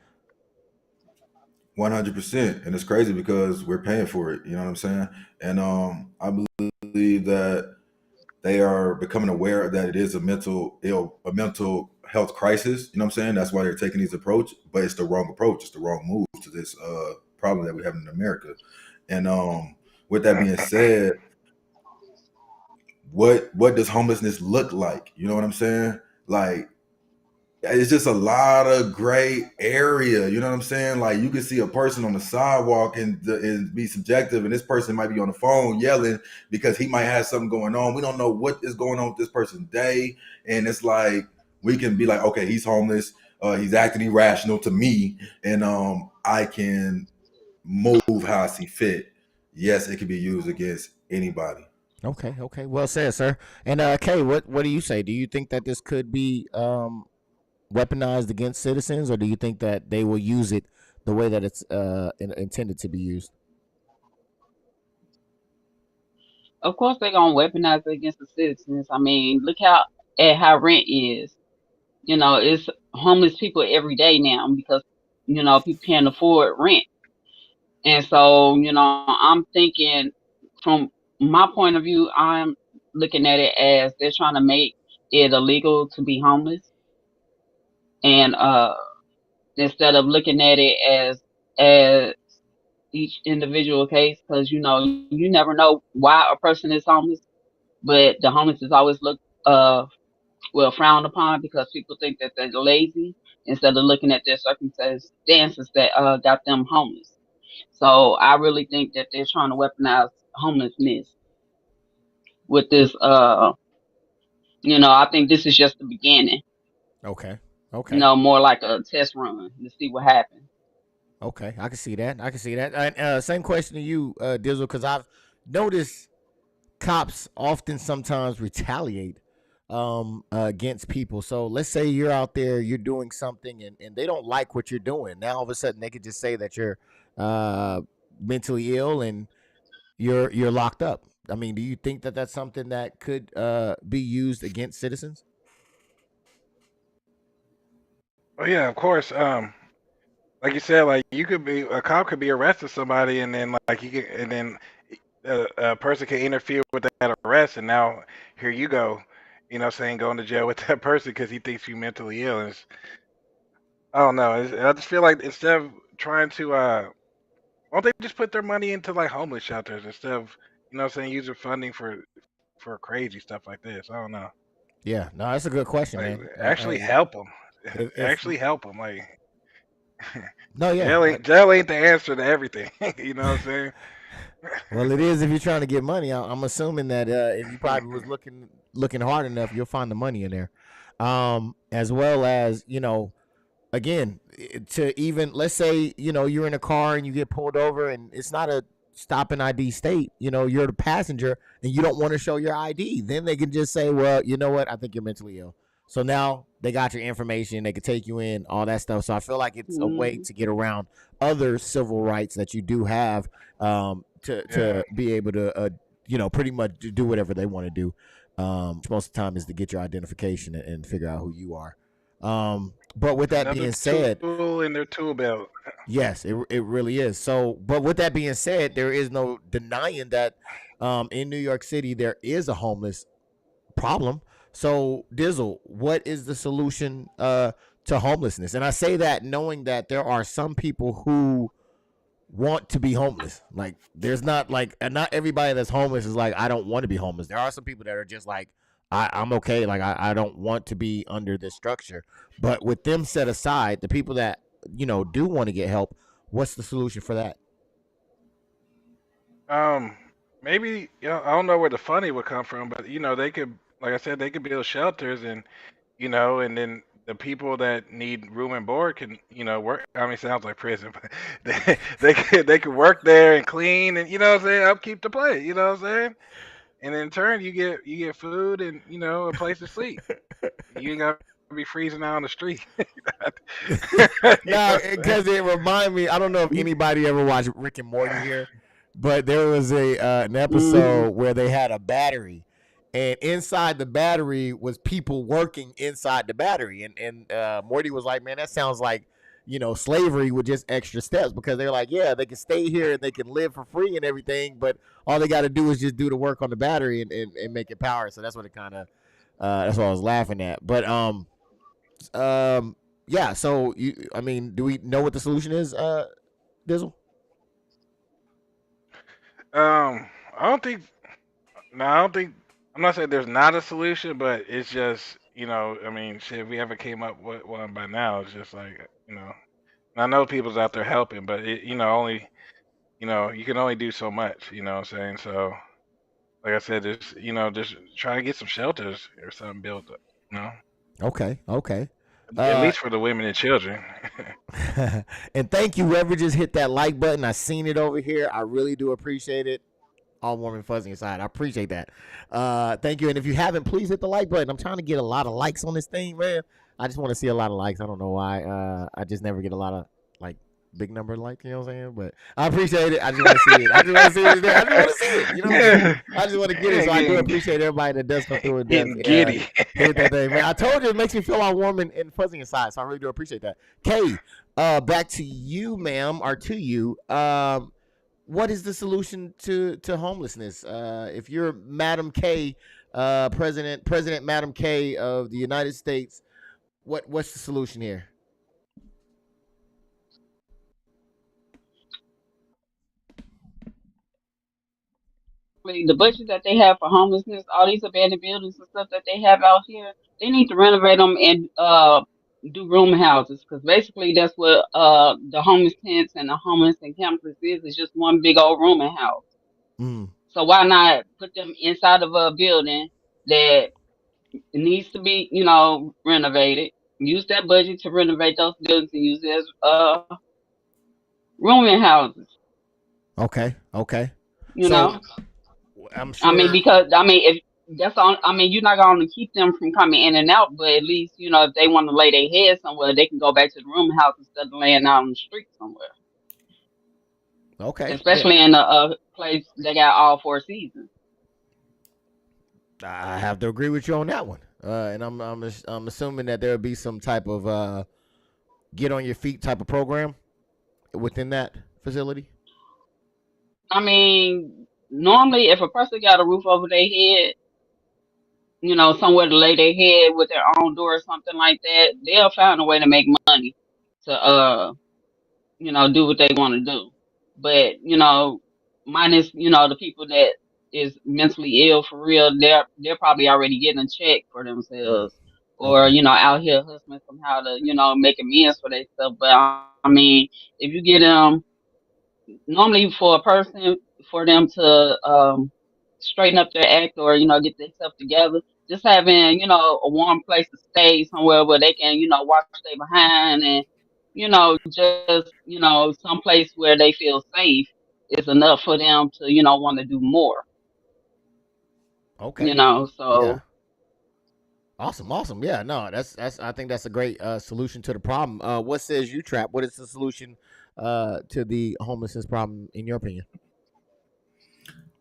100%. And it's crazy because we're paying for it. You know what I'm saying? And I believe that they are becoming aware that it is a mental health crisis. You know what I'm saying? That's why they're taking these approach, but it's the wrong approach. It's the wrong move to this problem that we have in America. And with that being said, what does homelessness look like? You know what I'm saying? Like it's just a lot of gray area. You know what I'm saying? Like you can see a person on the sidewalk and be subjective, and this person might be on the phone yelling because he might have something going on. We don't know what is going on with this person's day, and it's like we can be like, okay, he's homeless. He's acting irrational to me, and I can move how I see fit. Yes, it can be used against anybody. Okay, okay. Well said, sir. And Kay, what do you say? Do you think that this could be weaponized against citizens, or do you think that they will use it the way that it's intended to be used? Of course, they're gonna weaponize it against the citizens. I mean, look how rent is. It's homeless people every day now because people can't afford rent. And so, I'm thinking from my point of view, I'm looking at it as they're trying to make it illegal to be homeless. And instead of looking at it as each individual case, because you never know why a person is homeless, but the homeless is always looked frowned upon because people think that they're lazy instead of looking at their circumstances that got them homeless. So I really think that they're trying to weaponize homelessness with this. I think this is just the beginning. Okay, okay, More like a test run to see what happens. okay. I can see that. I can see that. And same question to you, Dizzle, because I've noticed cops often sometimes retaliate against people. So let's say you're out there, you're doing something, and they don't like what you're doing. Now all of a sudden they could just say that you're mentally ill and you're locked up. I mean, do you think that that's something that could be used against citizens? Oh yeah, of course. Like you said, like a cop could be arresting somebody, and then like you can, and then a person can interfere with that arrest, and now here you go, saying going to jail with that person because he thinks you mentally ill. And I don't know. I just feel like instead of trying to, why don't they just put their money into like homeless shelters instead of, using funding for for crazy stuff like this. I don't know. Yeah, no, that's a good question, Like man. actually help them. If Actually help them. Like no, yeah, jail ain't the answer to everything. You know what I'm saying? well, it is if you're trying to get money. I'm assuming that if you probably was looking hard enough, you'll find the money in there, as well as again, to even let's say you're in a car and you get pulled over and it's not a stop and ID state. You're the passenger and you don't want to show your ID. Then they can just say, well, you know what? I think you're mentally ill. So now they got your information. They can take you in, all that stuff. So I feel like it's a way to get around other civil rights that you do have, to be able to, pretty much do whatever they want to do. Most of the time is to get your identification and figure out who you are. But with that being said, tool in their tool belt. Yes, it really is. So, but with that being said, there is no denying that in New York City there is a homeless problem. So, Dizzle, what is the solution to homelessness? And I say that knowing that there are some people who want to be homeless. Like, there's not not everybody that's homeless is like, I don't want to be homeless. There are some people that are just like, I'm okay. Like, I don't want to be under this structure. But with them set aside, the people that, do want to get help, what's the solution for that? Maybe, I don't know where the funding would come from, but, they could, like I said, they could build shelters and, and then the people that need room and board can, work. I mean, it sounds like prison, but they could work there and clean and, upkeep the place, you know what I'm saying? And in turn, you get food and a place to sleep. You ain't got to be freezing out on the street. No, because it remind me. I don't know if anybody ever watched Rick and Morty here, but there was an episode where they had a battery, and inside the battery was people working inside the battery, and Morty was like, "Man, that sounds like." Slavery with just extra steps, because they're like, yeah, they can stay here and they can live for free and everything, but all they got to do is just do the work on the battery and make it power. So that's what it kind of, that's what I was laughing at. But, yeah. So do we know what the solution is, Dizzle? I don't think. No, I don't think. I'm not saying there's not a solution, but it's just, shit. If we ever came up with one by now, it's just like, I know people's out there helping, but it, only, you can only do so much. You know what I'm saying? So, like I said, just try to get some shelters or something built up. Okay. At least for the women and children. And thank you, whoever just hit that like button. I seen it over here. I really do appreciate it. All warm and fuzzy inside. I appreciate that. Thank you. And if you haven't, please hit the like button. I'm trying to get a lot of likes on this thing, man. I just want to see a lot of likes. I don't know why. I just never get a lot of big number of likes, you know what I'm saying? But I appreciate it. I just want to see it. I just want to see it. I just want to see it. You know what I'm saying? I just want to get it. So I do appreciate everybody that does come through and does giddy. Hit that thing, man. I told you it makes me feel all warm and fuzzy inside. So I really do appreciate that. Kay, back to you, ma'am, or to you. What is the solution to homelessness? If you're Madam K, President Madam K of the United States, what's the solution here? The budget that they have for homelessness, all these abandoned buildings and stuff that they have out here, they need to renovate them and do room houses, because basically that's what the homeless tents and the homeless encampments is just one big old rooming house. So why not put them inside of a building that needs to be, renovated? Use that budget to renovate those buildings and use it as rooming houses. Okay. I'm sure. Because if that's on, you're not going to keep them from coming in and out, but at least, if they want to lay their head somewhere, they can go back to the room house instead of laying out on the street somewhere. Okay. Especially in a place that got all four seasons. I have to agree with you on that one. And I'm assuming that there'll be some type of get on your feet type of program within that facility. Normally, if a person got a roof over their head, somewhere to lay their head with their own door or something like that, they'll find a way to make money to, do what they want to do. But, minus, the people that is mentally ill for real, they're probably already getting a check for themselves, or Okay. out here hustling somehow to make amends for themselves. But I mean, if you get normally for a person, for them to straighten up their act, or get themselves together, just having a warm place to stay somewhere where they can wash their behind, and just some place where they feel safe is enough for them to want to do more. Okay. Yeah. So Awesome. Awesome. Yeah. No, that's. I think that's a great solution to the problem. What says you, Trap? What is the solution to the homelessness problem in your opinion?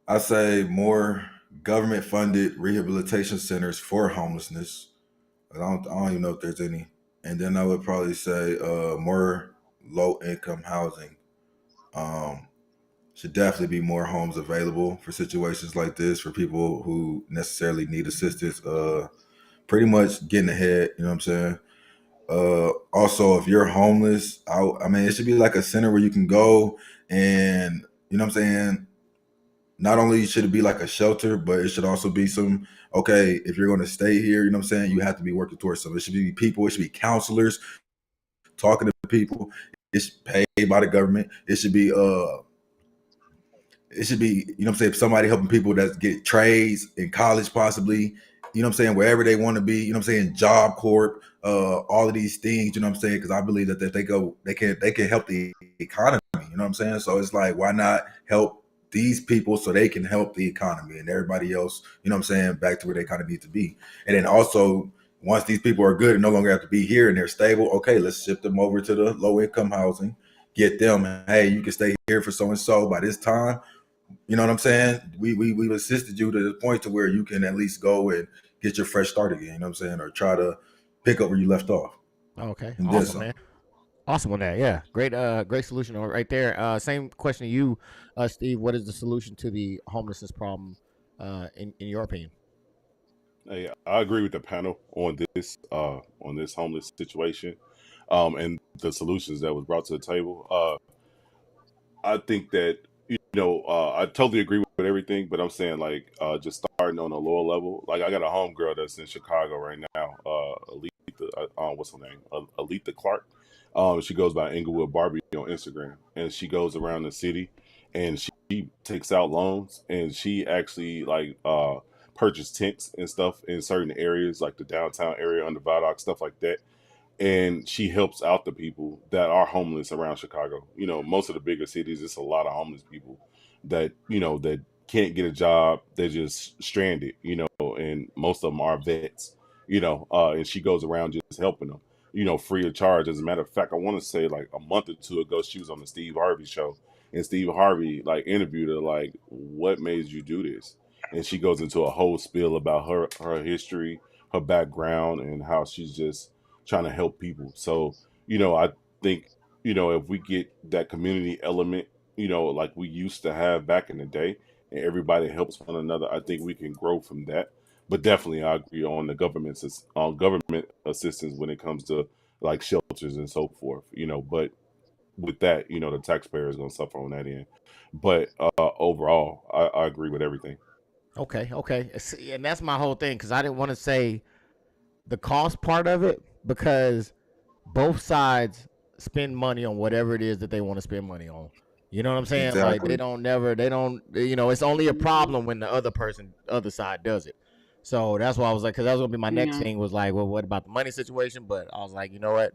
I say more government funded rehabilitation centers for homelessness. I don't even know if there's any. And then I would probably say more low income housing. Um, should definitely be more homes available for situations like this for people who necessarily need assistance. Pretty much getting ahead. You know what I'm saying? Also, if you're homeless, I mean, it should be like a center where you can go and you know what I'm saying. Not only should it be like a shelter, but it should also be some, okay, if you're going to stay here, you know what I'm saying, you have to be working towards something. It should be people, it should be counselors talking to people. It's paid by the government. It should be, you know what I'm saying, somebody helping people that get trades in college possibly, you know what I'm saying, wherever they want to be, you know what I'm saying, Job Corp, all of these things, you know what I'm saying, because I believe that if they go, they can help the economy, you know what I'm saying? So it's like, why not help these people so they can help the economy and everybody else, you know what I'm saying, back to where they kind of need to be. And then also, once these people are good and no longer have to be here and they're stable, okay, let's ship them over to the low income housing, get them, hey, you can stay here for so and so by this time. You know what I'm saying? We've assisted you to the point to where you can at least go and get your fresh start again. You know what I'm saying? Or try to pick up where you left off. Okay. And then Awesome, some. man. Awesome on that. Yeah. Great solution right there. Same question to you, Steve. What is the solution to the homelessness problem in your opinion? Hey, I agree with the panel on this homeless situation, and the solutions that was brought to the table. I think that I totally agree with everything, but I'm saying like just starting on a lower level. Like I got a homegirl that's in Chicago right now. What's her name? Alita Clark. She goes by Inglewood Barbie on Instagram, and she goes around the city, and she takes out loans, and she actually purchased tents and stuff in certain areas, like the downtown area, under Viaduct, stuff like that. And she helps out the people that are homeless around Chicago. Most of the bigger cities, it's a lot of homeless people that can't get a job. They're just stranded, and most of them are vets, and she goes around just helping them, free of charge. As a matter of fact, I want to say like a month or two ago, she was on the Steve Harvey show, and Steve Harvey interviewed her, like, what made you do this? And she goes into a whole spiel about her history, her background, and how she's just trying to help people. So, I think, if we get that community element, like we used to have back in the day, and everybody helps one another, I think we can grow from that. But definitely, I agree on the government assistance when it comes to like shelters and so forth. But with that, the taxpayer is going to suffer on that end. But overall, I agree with everything. Okay. See, and that's my whole thing because I didn't want to say the cost part of it because both sides spend money on whatever it is that they want to spend money on. You know what I'm saying? Like Exactly. it's only a problem when the other side does it. So that's why I was like, because that was gonna be my next yeah. thing was like, well, what about the money situation? But I was like, you know what?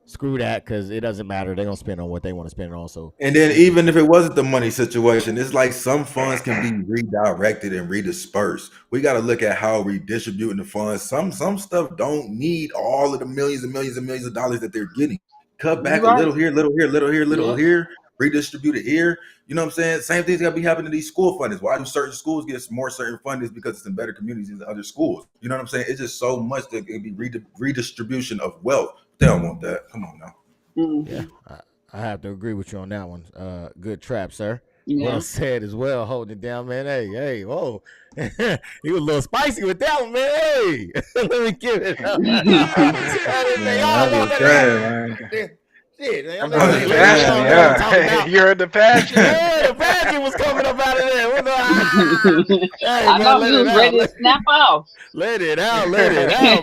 Screw that, because it doesn't matter. They're gonna spend on what they want to spend on. So And then even if it wasn't the money situation, it's like some funds can be redirected and redispersed. We got to look at how redistributing the funds. Some stuff don't need all of the millions and millions and millions of dollars that they're getting. Cut You back a right. little here, little here, little here, little Yeah. here, redistribute it here. You know what I'm saying? Same thing's got to be happening to these school fundings. Why do certain schools get more certain fundings? Because it's in better communities than other schools. You know what I'm saying? It's just so much that it can be redistribution of wealth. They don't want that. Come on now. yeah, Hmm. I have to agree with you on that one. Good trap, sir. Well Yeah. said as well. Holding it down, man. Hey, whoa. He was a little spicy with that one, man. Hey, let me give it up. They Man, all that want was that. sad, man. Shit, man, I'm listen, the listen, passion, y'all know what I'm talking yeah. about. You're the passion. Yeah, the passion was coming up out of there. Hey, I man, know let you it was out. ready to snap off. Let it out,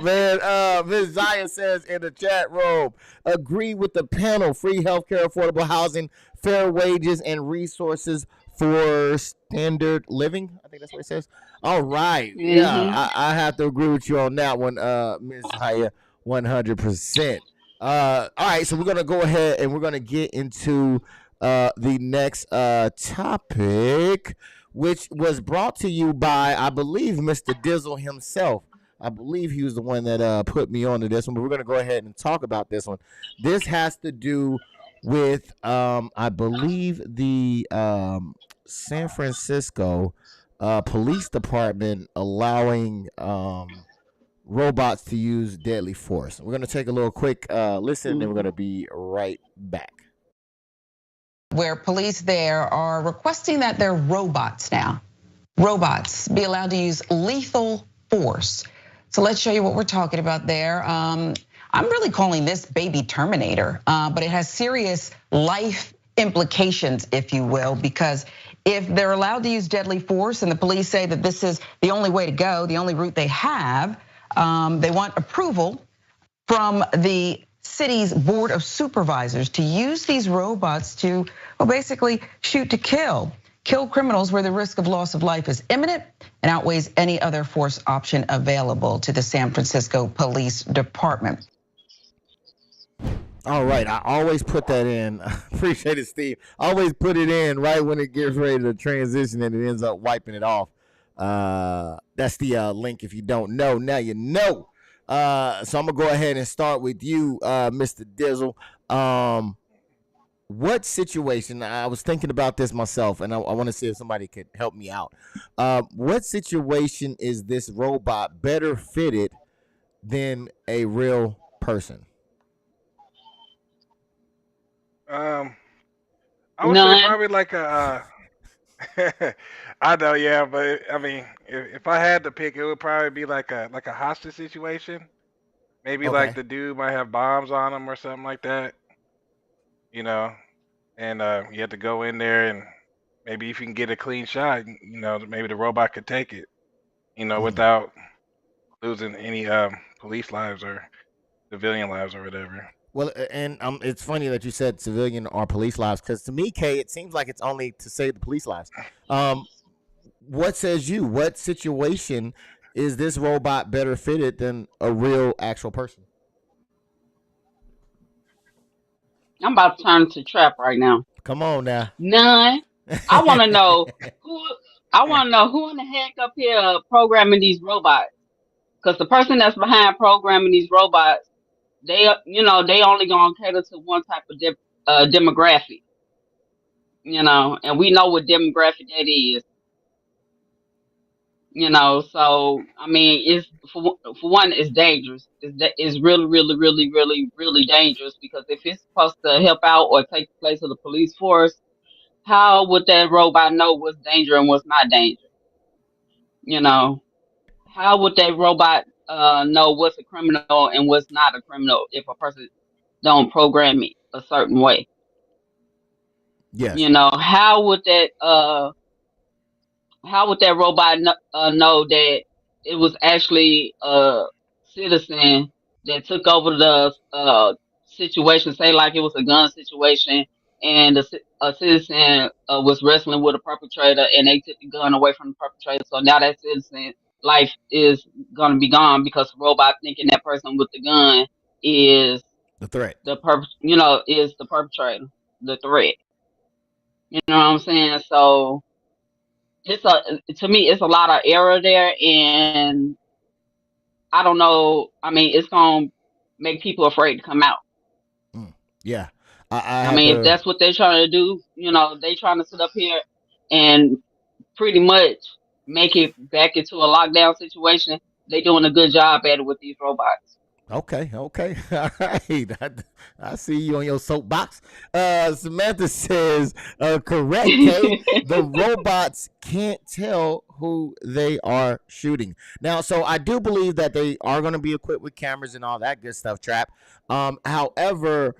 man. Ms. Zaya says in the chat room, agree with the panel. Free healthcare, affordable housing, fair wages, and resources for standard living. I think that's what it says. All right. Yeah, I have to agree with you on that one, Ms. Zaya, 100%. All right, so we're going to go ahead and we're going to get into the next topic, which was brought to you by, I believe, Mr. Dizzle himself. I believe he was the one that put me on to this one, but we're going to go ahead and talk about this one. This has to do with, I believe, the San Francisco police department allowing robots to use deadly force. We're going to take a little quick listen, and we're going to be right back. Where police there are requesting that their robots be allowed to use lethal force. So let's show you what we're talking about there. I'm really calling this baby Terminator, but it has serious life implications, if you will, because if they're allowed to use deadly force and the police say that this is the only way to go, the only route they have, they want approval from the city's board of supervisors to use these robots to, well, basically shoot to kill criminals where the risk of loss of life is imminent and outweighs any other force option available to the San Francisco Police Department. All right, I always put that in. Appreciate it, Steve. I always put it in right when it gets ready to transition and it ends up wiping it off. That's the link if you don't know. Now you know. So I'm gonna go ahead and start with you, Mr. Dizzle. What situation? I was thinking about this myself, and I want to see if somebody could help me out. What situation is this robot better fitted than a real person? I would say probably like a. I know, yeah, but I mean, if I had to pick, it would probably be like a hostage situation. Maybe like the dude might have bombs on him or something like that, you know, and you have to go in there and maybe if you can get a clean shot, you know, maybe the robot could take it, you know, without losing any police lives or civilian lives or whatever. Well, and it's funny that you said civilian or police lives, because to me, Kay, it seems like it's only to save the police lives. What says you? What situation is this robot better fitted than a real actual person? I'm about to turn to trap right now. Come on now. None. I want to know who. I want to know who in the heck up here programming these robots. Because the person that's behind programming these robots, they only gonna cater to one type of demographic. You know, and we know what demographic that is. You know, so I mean, it's for one, it's dangerous. It's really, really, really, really, really dangerous because if it's supposed to help out or take the place of the police force, how would that robot know what's danger and what's not danger? You know, how would that robot know what's a criminal and what's not a criminal if a person don't program it a certain way? Yes. You know, how would that robot know that it was actually a citizen that took over the situation? Say like it was a gun situation, and a citizen was wrestling with a perpetrator, and they took the gun away from the perpetrator. So now that citizen life is gonna be gone because the robot thinking that person with the gun is the threat. Is the perpetrator, the threat. You know what I'm saying? So to me, it's a lot of error there, and I don't know. I mean, it's gonna make people afraid to come out. Yeah, I mean, if that's what they're trying to do, they trying to sit up here and pretty much make it back into a lockdown situation. They doing a good job at it with these robots. Okay. All right. I see you on your soapbox. Samantha says, correct, Kay. The robots can't tell who they are shooting. Now, so I do believe that they are going to be equipped with cameras and all that good stuff, Trap. However,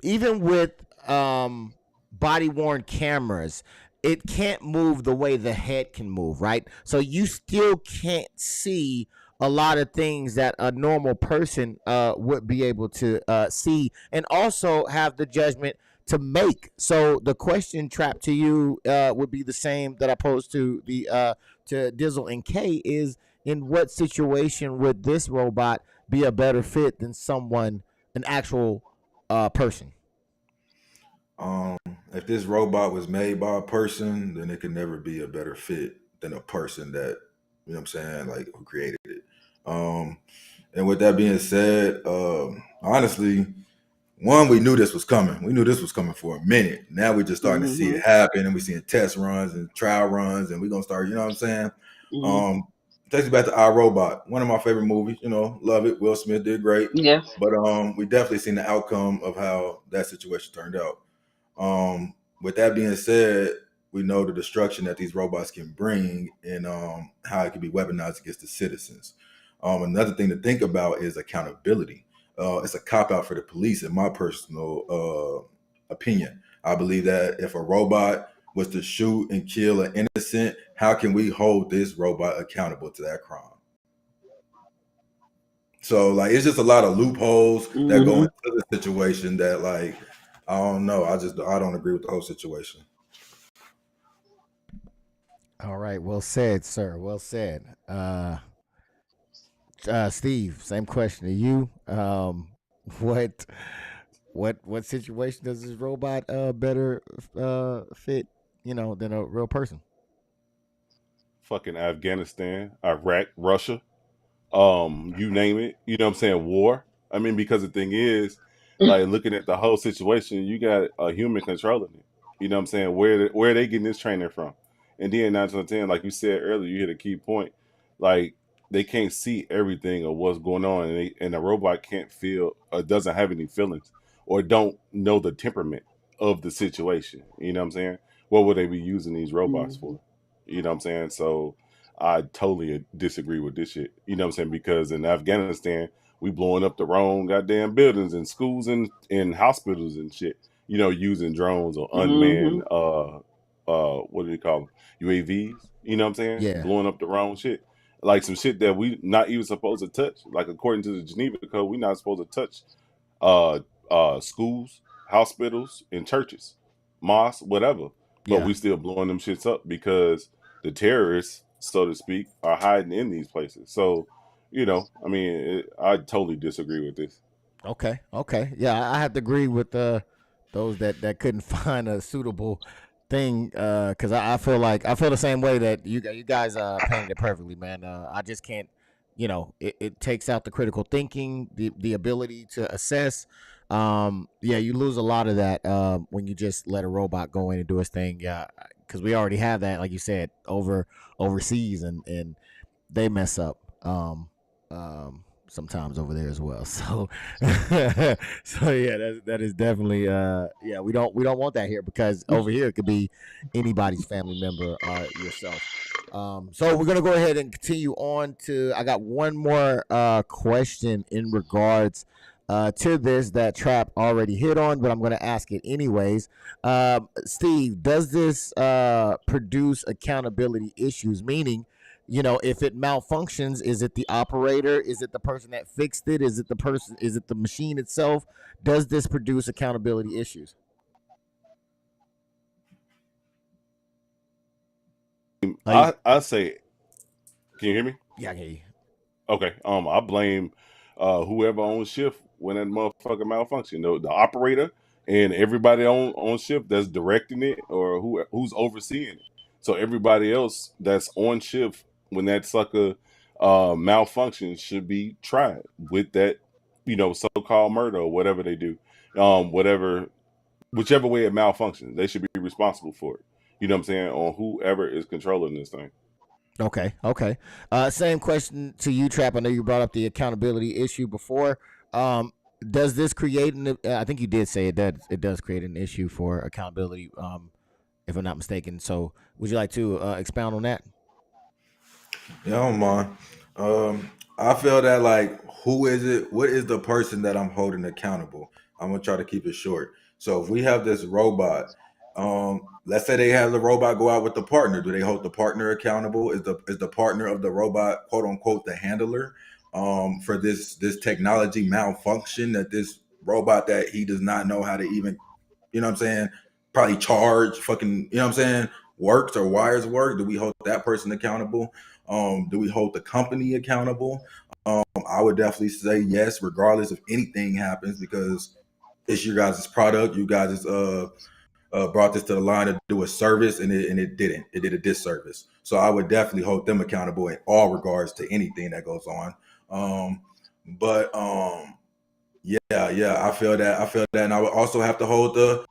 even with body worn cameras, it can't move the way the head can move, right? So you still can't see a lot of things that a normal person would be able to see, and also have the judgment to make. So the question trap to you would be the same that I posed to the to Dizzle and K is, in what situation would this robot be a better fit than someone, an actual person? Um, if this robot was made by a person, then it could never be a better fit than a person that, you know what I'm saying, like who created it. Um, and with that being said, honestly, one, we knew this was coming. We knew this was coming for a minute. Now we're just starting to see it happen, and we're seeing test runs and trial runs, and we're gonna start, you know what I'm saying? Takes me back to Our Robot, one of my favorite movies, love it. Will Smith did great. Yes. But we definitely seen the outcome of how that situation turned out. With that being said, we know the destruction that these robots can bring, and how it can be weaponized against the citizens. Another thing to think about is accountability. It's a cop out for the police, in my personal opinion. I believe that if a robot was to shoot and kill an innocent, how can we hold this robot accountable to that crime? So, like, it's just a lot of loopholes that go into the situation that, like, I don't know. I don't agree with the whole situation. All right, well said, sir. Well said. Steve, same question to you. What what situation does this robot better fit, than a real person? Fucking Afghanistan, Iraq, Russia, you name it. You know what I'm saying? War. I mean, because the thing is, like looking at the whole situation, you got a human controlling it. You know what I'm saying? Where are they getting this training from? And then 9 to 10, like you said earlier, you hit a key point. Like they can't see everything of what's going on, and the robot can't feel or doesn't have any feelings or don't know the temperament of the situation. You know what I'm saying? What would they be using these robots for? You know what I'm saying? So I totally disagree with this shit. You know what I'm saying? Because in Afghanistan, we blowing up the wrong goddamn buildings and schools and hospitals and shit. You know, using drones or unmanned what do they call them? UAVs. You know what I'm saying? Yeah. Blowing up the wrong shit. Like some shit that we not even supposed to touch. Like according to the Geneva Code, we're not supposed to touch schools, hospitals, and churches, mosques, whatever. But Yeah. we still blowing them shits up because the terrorists, so to speak, are hiding in these places. So, I mean, I totally disagree with this. Okay. Yeah, I have to agree with those that couldn't find a suitable thing, because I feel like I feel the same way that you guys painted it perfectly, man. I just can't, it takes out the critical thinking, the ability to assess. Yeah, you lose a lot of that when you just let a robot go in and do its thing. Yeah, because we already have that, like you said, overseas, and they mess up. Sometimes over there as well. So, so yeah, that is definitely yeah. We don't want that here, because over here it could be anybody's family member or yourself. So we're gonna go ahead and continue on to. I got one more question in regards to this that Trap already hit on, but I'm gonna ask it anyways. Steve, does this produce accountability issues? Meaning, if it malfunctions, is it the operator? Is it the person that fixed it? Is it the person? Is it the machine itself? Does this produce accountability issues? I say, can you hear me? Yeah, I hear you. Okay. I blame whoever on shift when that motherfucker malfunction. The operator and everybody on shift that's directing it, or who's overseeing it. So everybody else that's on shift when that sucker malfunctions should be tried with that, so-called murder or whatever they do. Whichever way it malfunctions, they should be responsible for it. You know what I'm saying? On whoever is controlling this thing. Okay. Same question to you, Trap. I know you brought up the accountability issue before. Does this create I think you did say it does create an issue for accountability, if I'm not mistaken. So would you like to expound on that? Yeah, I don't mind. I feel that, like, who is it? What is the person that I'm holding accountable? I'm gonna try to keep it short. So if we have this robot, let's say they have the robot go out with the partner. Do they hold the partner accountable? Is the partner of the robot, quote unquote, the handler for this technology malfunction that this robot that he does not know how to even, you know what I'm saying, probably charge fucking, you know what I'm saying, works or wires work? Do we hold that person accountable? Do we hold the company accountable? I would definitely say yes, regardless if anything happens, because it's your guys' product. You guys brought this to the line to do a service, and it didn't. It did a disservice. So I would definitely hold them accountable in all regards to anything that goes on. But yeah, I feel that, and I would also have to hold the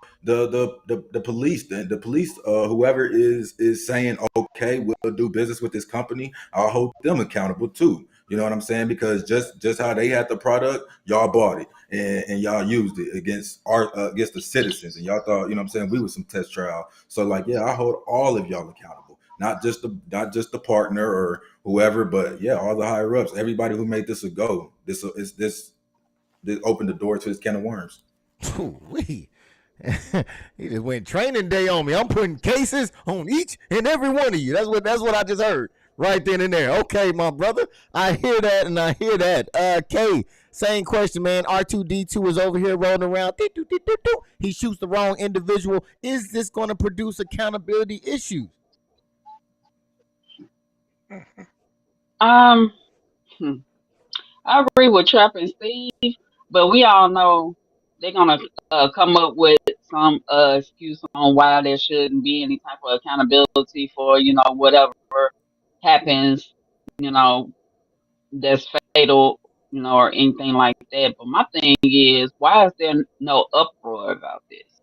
police. The police, whoever is saying okay, we'll do business with this company, I'll hold them accountable too. You know what I'm saying? Because just how they had the product, y'all bought it and y'all used it against against the citizens, and y'all thought, you know what I'm saying, we was some test trial. So like, yeah, I hold all of y'all accountable, not just the partner or whoever, but yeah, all the higher ups, everybody who made this a go. This opened the door to this can of worms. Ooh-wee. He just went training day on me. I'm putting cases on each and every one of you. That's what I just heard right then and there. Okay, my brother, I hear that and I hear that. K, same question, man. R2D2 is over here rolling around. He shoots the wrong individual. Is this going to produce accountability issues? I agree with Trap and Steve, but we all know they're gonna come up with some excuse on why there shouldn't be any type of accountability for whatever happens, you know that's fatal, or anything like that. But my thing is, why is there no uproar about this?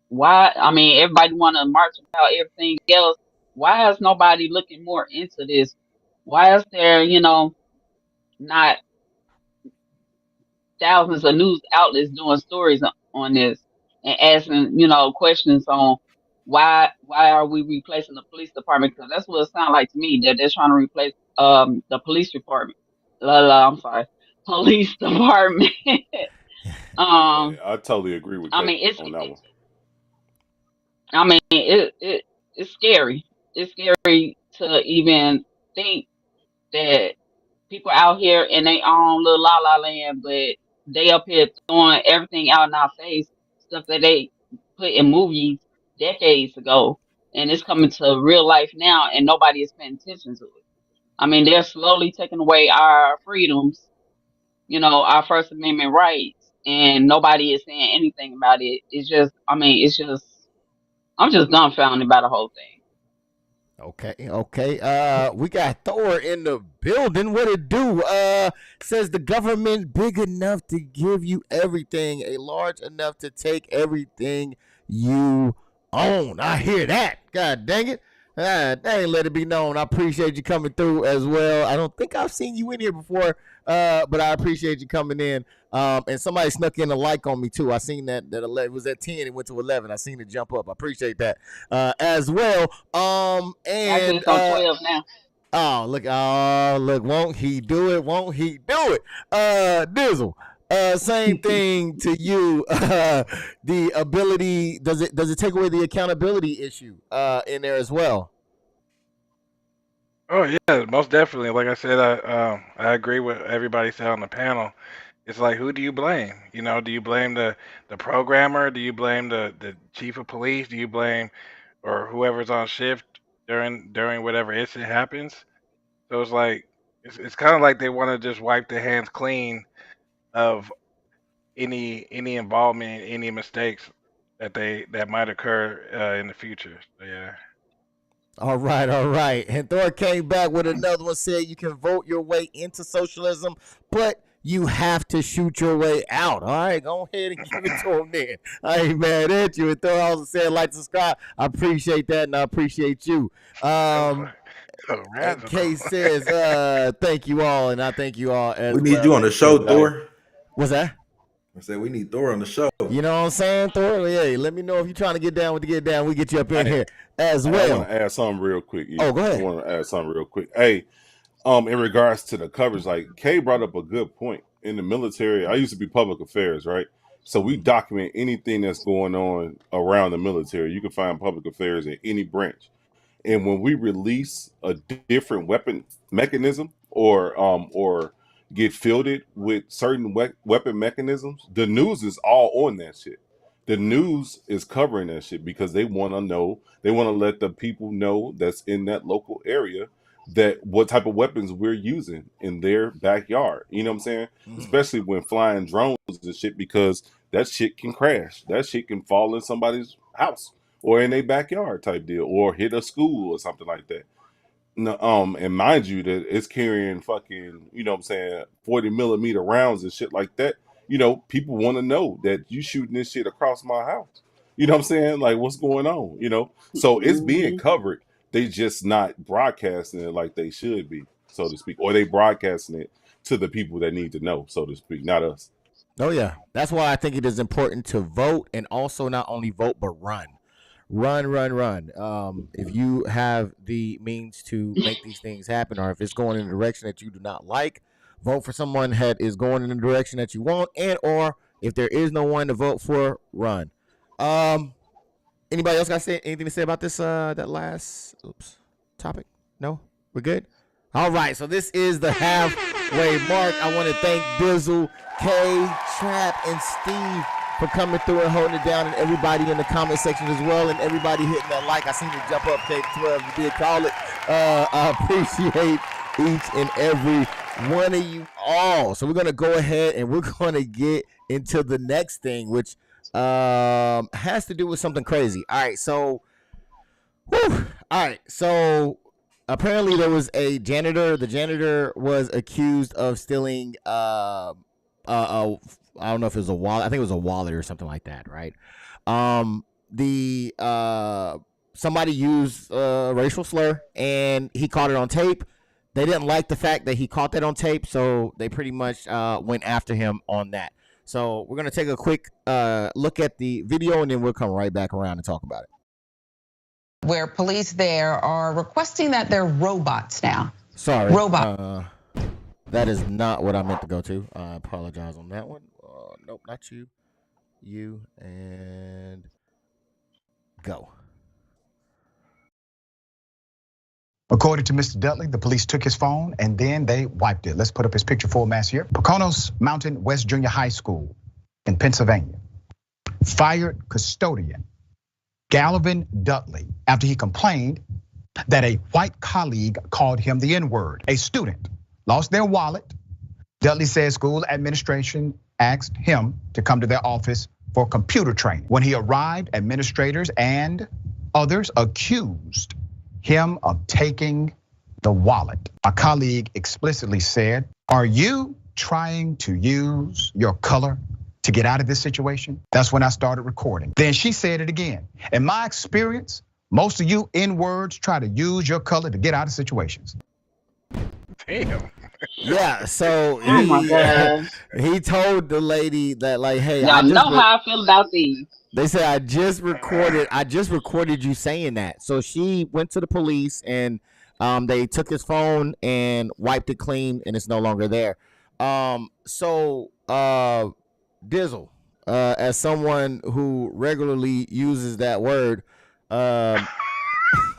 Why? I mean, everybody want to march about everything else. Why is nobody looking more into this? Why is there, not thousands of news outlets doing stories on this and asking, questions on why are we replacing the police department? Because that's what it sounds like to me, that they're trying to replace the police department. I'm sorry, police department. I totally agree with I Kate mean, it's on that one. I mean, it's scary. It's scary to even think that people out here in their own little la la land, but they up here throwing everything out in our face, stuff that they put in movies decades ago, and it's coming to real life now, and nobody is paying attention to it. I mean, they're slowly taking away our freedoms, our First Amendment rights, and nobody is saying anything about it. It's just, I'm just dumbfounded by the whole thing. Okay. We got Thor in the building. What it do? Says the government big enough to give you everything, a large enough to take everything you own. I hear that. God dang it. Dang, let it be known. I appreciate you coming through as well. I don't think I've seen you in here before, but I appreciate you coming in. And somebody snuck in a like on me too. I seen that 11 was at 10. It went to 11. I seen it jump up. I appreciate that as well. Actually, it's on 12 now. Look, won't he do it? Won't he do it? Dizzle. Same thing to you. The ability, does it take away the accountability issue in there as well? Oh yeah, most definitely. Like I said, I agree with everybody said on the panel. It's like, who do you blame? Do you blame the programmer? Do you blame the chief of police? Do you blame or whoever's on shift during whatever incident happens? So it's like it's kind of like they want to just wipe their hands clean of any involvement, any mistakes that might occur in the future. So yeah. All right. And Thor came back with another one, said you can vote your way into socialism, but you have to shoot your way out. All right, go ahead and give it to him then. I ain't mad at you. And Thor also said, like, subscribe. I appreciate that, and I appreciate you. And Kay says, thank you all, and I thank you all as well. We need you on the show, Thor. What's that? I said we need Thor on the show. You know what I'm saying, Thor? Hey, let me know if you're trying to get down with the get down. We get you up in here as well. I want to add something real quick. Oh, go ahead. I want to add something real quick. Hey, in regards to the coverage, like Kay brought up a good point. In the military, I used to be public affairs, right? So we document anything that's going on around the military. You can find public affairs in any branch. And when we release a different weapon mechanism or get fielded with certain weapon mechanisms, the news is all on that shit. The news is covering that shit because they want to know, they want to let the people know that's in that local area that what type of weapons we're using in their backyard. You know what I'm saying? Especially when flying drones and shit, because that shit can crash. That shit can fall in somebody's house or in a backyard type deal, or hit a school or something like that. No, and mind you that it's carrying fucking, you know what I'm saying, 40 millimeter rounds and shit like that. You know, people want to know that you shooting this shit across my house. You know what I'm saying? Like, what's going on? You know, so it's being covered. They just not broadcasting it like they should be, so to speak, or they broadcasting it to the people that need to know, so to speak, not us. Oh yeah, that's why I think it is important to vote, and also not only vote but run. If you have the means to make these things happen, or if it's going in a direction that you do not like, vote for someone that is going in the direction that you want, and or if there is no one to vote for, run. Anybody else got anything to say about this that last topic? No, we're good. All right, so this is the halfway mark. I want to thank Dizzle, K, Trap, and Steve for coming through and holding it down, and everybody in the comment section as well, and everybody hitting that like. I seen you jump up, K12, you did call it. I appreciate each and every one of you all. So we're going to go ahead and we're going to get into the next thing, which has to do with something crazy. All right, so apparently there was a janitor. The janitor was accused of stealing I don't know if it was a wallet. I think it was a wallet or something like that, right? Somebody used a racial slur, and he caught it on tape. They didn't like the fact that he caught that on tape, so they pretty much went after him on that. So we're going to take a quick look at the video, and then we'll come right back around and talk about it. Where police there are requesting that they're robots now. Sorry. That is not what I meant to go to. I apologize on that one. Nope, not you. You, and go. According to Mr. Dudley, the police took his phone and then they wiped it. Let's put up his picture full mass here. Poconos Mountain West Junior High School in Pennsylvania fired custodian Galvin Dudley after he complained that a white colleague called him the N-word. A student lost their wallet. Dudley says school administration asked him to come to their office for computer training. When he arrived, administrators and others accused him of taking the wallet. A colleague explicitly said, "Are you trying to use your color to get out of this situation?" That's when I started recording. Then she said it again. In my experience, most of you N-words try to use your color to get out of situations. Damn. Yeah, so my God. he told the lady that, like, hey, Y'all know how I feel about these. They said I just recorded you saying that. So she went to the police and they took his phone and wiped it clean, and it's no longer there. Dizzle, as someone who regularly uses that word,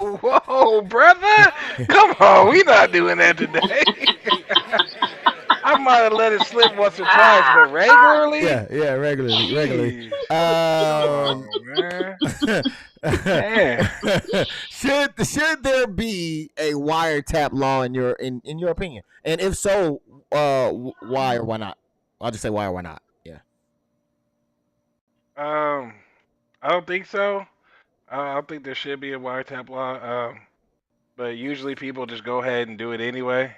whoa, brother! Come on, we not doing that today. I might have let it slip once or twice, but regularly? Yeah, regularly. Man. Should there be a wiretap law in your opinion? And if so, why or why not? I'll just say why or why not. Yeah. I don't think so. I don't think there should be a wiretap law. But usually people just go ahead and do it anyway.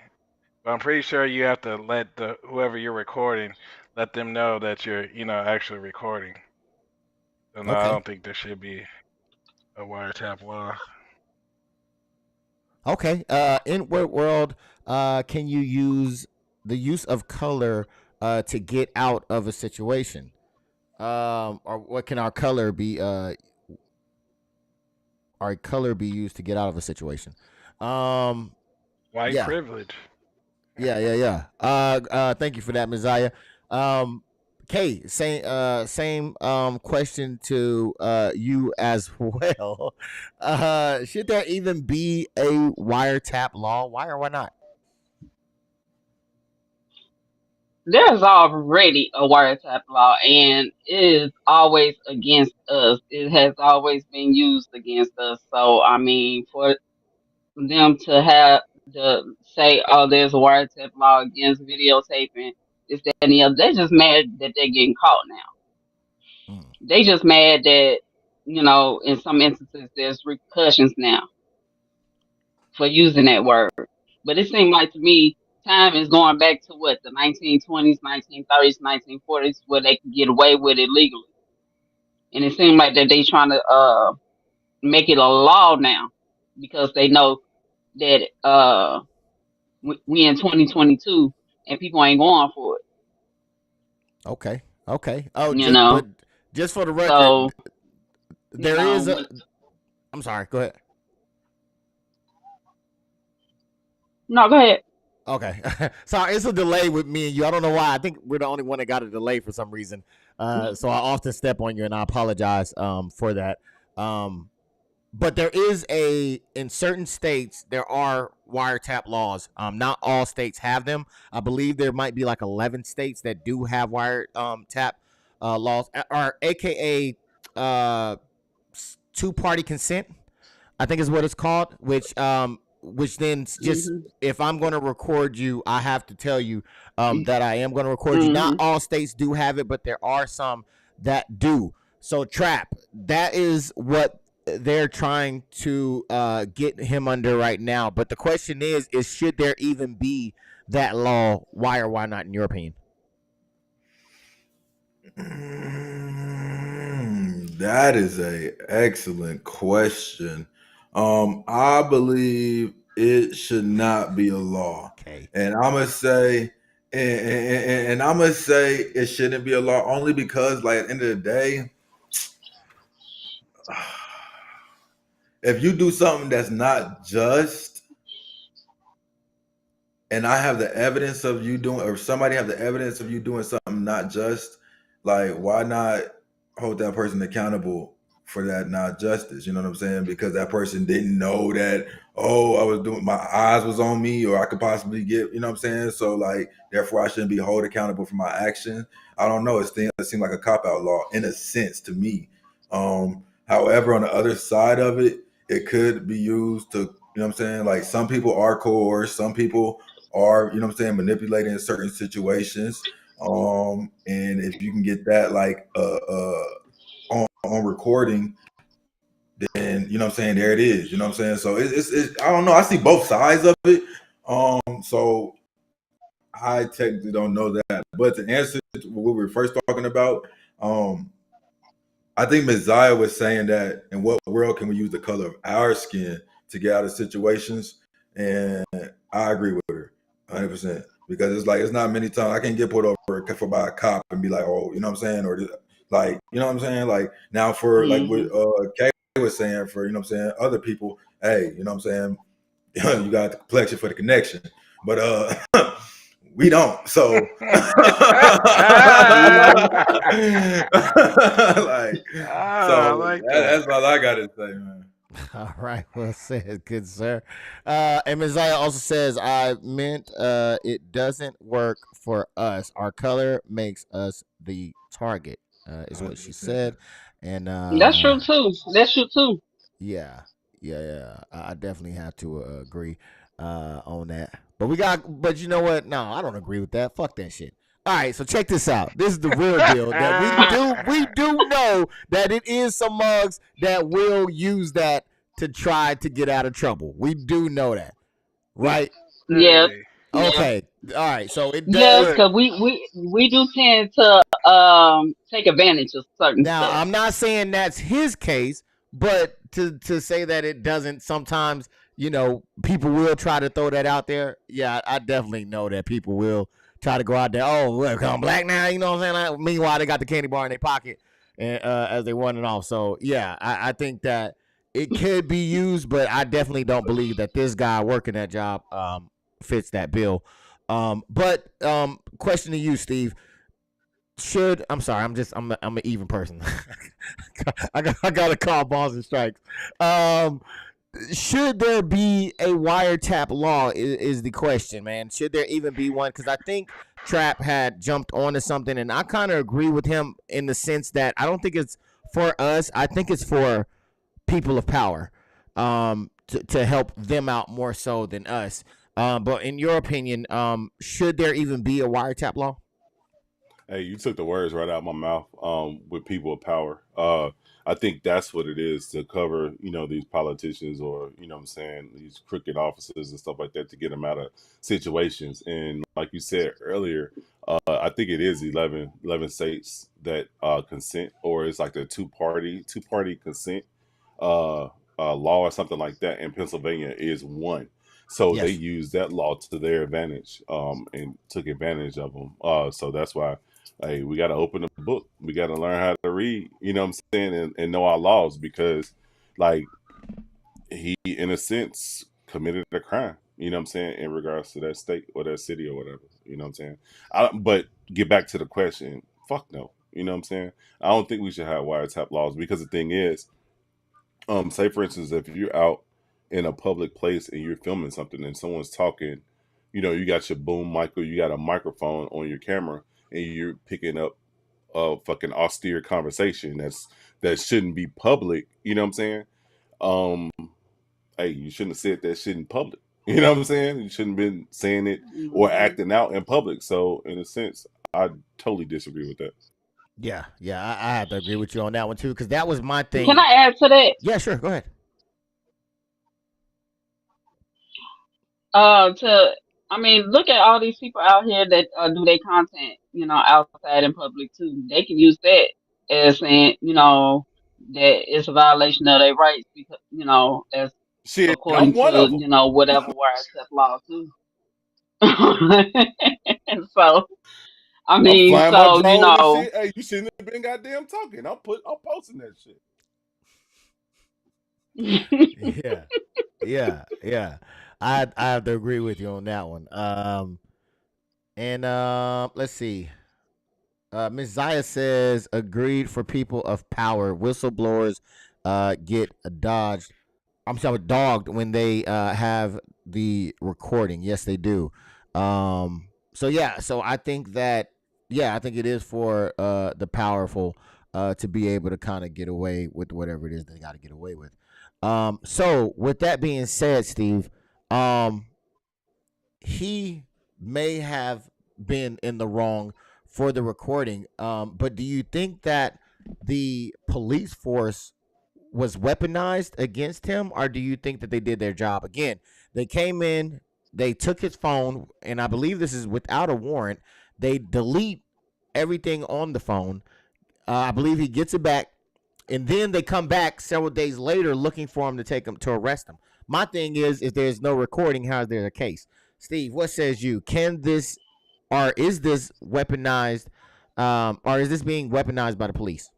But I'm pretty sure you have to let whoever you're recording, let them know that you're, actually recording. So no, okay. I don't think there should be a wiretap law. Okay. In what world can you use the use of color to get out of a situation? Or what can our color be used to get out of a situation? White privilege. Yeah. Thank you for that, Messiah. Kate, same question to you as well. Should there even be a wiretap law? Why or why not? There's already a wiretap law, and it is always against us. It has always been used against us. So, I mean, for them to have to say, "Oh, there's a wiretap law against videotaping," this, that, and the other, they're just mad that they're getting caught now. Mm. They just mad that in some instances, there's repercussions now for using that word. But it seemed like to me, time is going back to what, the 1920s, 1930s, 1940s, where they could get away with it legally. And it seemed like that they trying to make it a law now because they know that we in 2022 and people ain't going for it. Okay. Oh, You know, just for the so record, there is a. I'm sorry. Go ahead. No, go ahead. Okay. Sorry, it's a delay with me and you. I don't know why. I think we're the only one that got a delay for some reason. So I often step on you, and I apologize for that. But there is in certain states, there are wiretap laws. Not all states have them. I believe there might be like 11 states that do have wiretap laws, or AKA two-party consent, I think is what it's called, which then just, if I'm going to record you, I have to tell you that I am going to record you. Not all states do have it, but there are some that do. So Trap, that is what they're trying to get him under right now. But the question is should there even be that law? Why or why not, in your opinion? That is a excellent question. I believe it should not be a law. Okay. And I'm gonna say, and I'm gonna say it shouldn't be a law only because, like, at the end of the day, if you do something that's not just, and I have the evidence of you doing, or somebody have the evidence of you doing something not just, like, why not hold that person accountable for that not justice? You know what I'm saying? Because that person didn't know that, oh, I was doing, my eyes was on me, or I could possibly get, you know what I'm saying? So, like, therefore I shouldn't be held accountable for my action. I don't know. It seems like a cop-out law in a sense to me. However, on the other side of it, it could be used to, you know what I'm saying? Like, some people are coerced, some people are, you know what I'm saying, manipulated in certain situations. And if you can get that, like, on recording, then, you know what I'm saying, there it is. You know what I'm saying? So it's I don't know. I see both sides of it. So I technically don't know that. But to answer what we were first talking about, I think Ms. Zaya was saying that in what world can we use the color of our skin to get out of situations? And I agree with her 100%. Because it's like, it's not many times I can get pulled over by a cop and be like, oh, you know what I'm saying? Or like, you know what I'm saying? Like, now for like what Kay was saying, for, you know what I'm saying, other people, hey, you know what I'm saying? You got the complexion for the connection. But we don't. So like, I like that's all I gotta say, man. All right, well said, good sir. And Ms. Zaya also says, I meant it doesn't work for us. Our color makes us the target, is what she said. And That's true too. Yeah. I definitely have to agree on that. But you know what? No, I don't agree with that. Fuck that shit. All right, so check this out. This is the real deal. That we do know that it is some mugs that will use that to try to get out of trouble. We do know that, right? Yeah. Okay. All right. So it does. Yes, because we do tend to take advantage of certain Now, stuff. I'm not saying that's his case, but to say that it doesn't, sometimes, people will try to throw that out there. Yeah, I definitely know that people will try to go out there. Oh, look, I'm black now. You know what I'm saying? Meanwhile, they got the candy bar in their pocket and, as they running off. So, yeah, I think that it could be used, but I definitely don't believe that this guy working that job fits that bill. But question to you, Steve. I'm sorry, I'm an even person. I gotta call balls and strikes. Should there be a wiretap law is the question, man. Should there even be one? Because I think Trap had jumped onto something, and I kind of agree with him in the sense that I don't think it's for us. I think it's for people of power, to help them out more so than us. But in your opinion, should there even be a wiretap law? Hey, you took the words right out of my mouth. With people of power, I think that's what it is, to cover, these politicians, or what I'm saying, these crooked officers and stuff like that, to get them out of situations. And like you said earlier, I think it is 11 states that consent, or it's like the two-party consent law or something like that. And Pennsylvania is one. So they Yes. used that law to their advantage, and took advantage of them. So that's why, hey, we got to open the book. We got to learn how to read, you know what I'm saying, and know our laws, because, like, he, in a sense, committed a crime, you know what I'm saying, in regards to that state or that city or whatever, you know what I'm saying. But get back to the question, fuck no, you know what I'm saying. I don't think we should have wiretap laws, because the thing is, say for instance, if you're out in a public place and you're filming something and someone's talking, you got your boom mic, or you got a microphone on your camera, and you're picking up a fucking austere conversation that shouldn't be public, you know what I'm saying? Um, hey, you shouldn't have said that shit in public. You know what I'm saying? You shouldn't have been saying it or acting out in public. So in a sense, I totally disagree with that. Yeah, I have to agree with you on that one too, because that was my thing. Can I add to that? Yeah, sure, go ahead. Look at all these people out here that do their content, outside in public too. They can use that as saying, that it's a violation of their rights, because, as Shit, I'm according one to, of them. whatever wiretap law too. And so, I'm flying my so, drone and shit. Hey, you shouldn't have been goddamn talking. I'm posting that shit. Yeah. I have to agree with you on that one. Let's see. Ms. Zaya says, agreed for people of power. Whistleblowers get dogged when they have the recording. Yes, they do. So I think that, I think it is for the powerful to be able to kind of get away with whatever it is they got to get away with. So with that being said, Steve, he may have been in the wrong for the recording. But do you think that the police force was weaponized against him, or do you think that they did their job? Again, they came in, they took his phone, and I believe this is without a warrant. They delete everything on the phone. I believe he gets it back, and then they come back several days later looking for him to arrest him. My thing is, if there's no recording, how is there a case? Steve, what says you? Can this, or is this weaponized, or is this being weaponized by the police?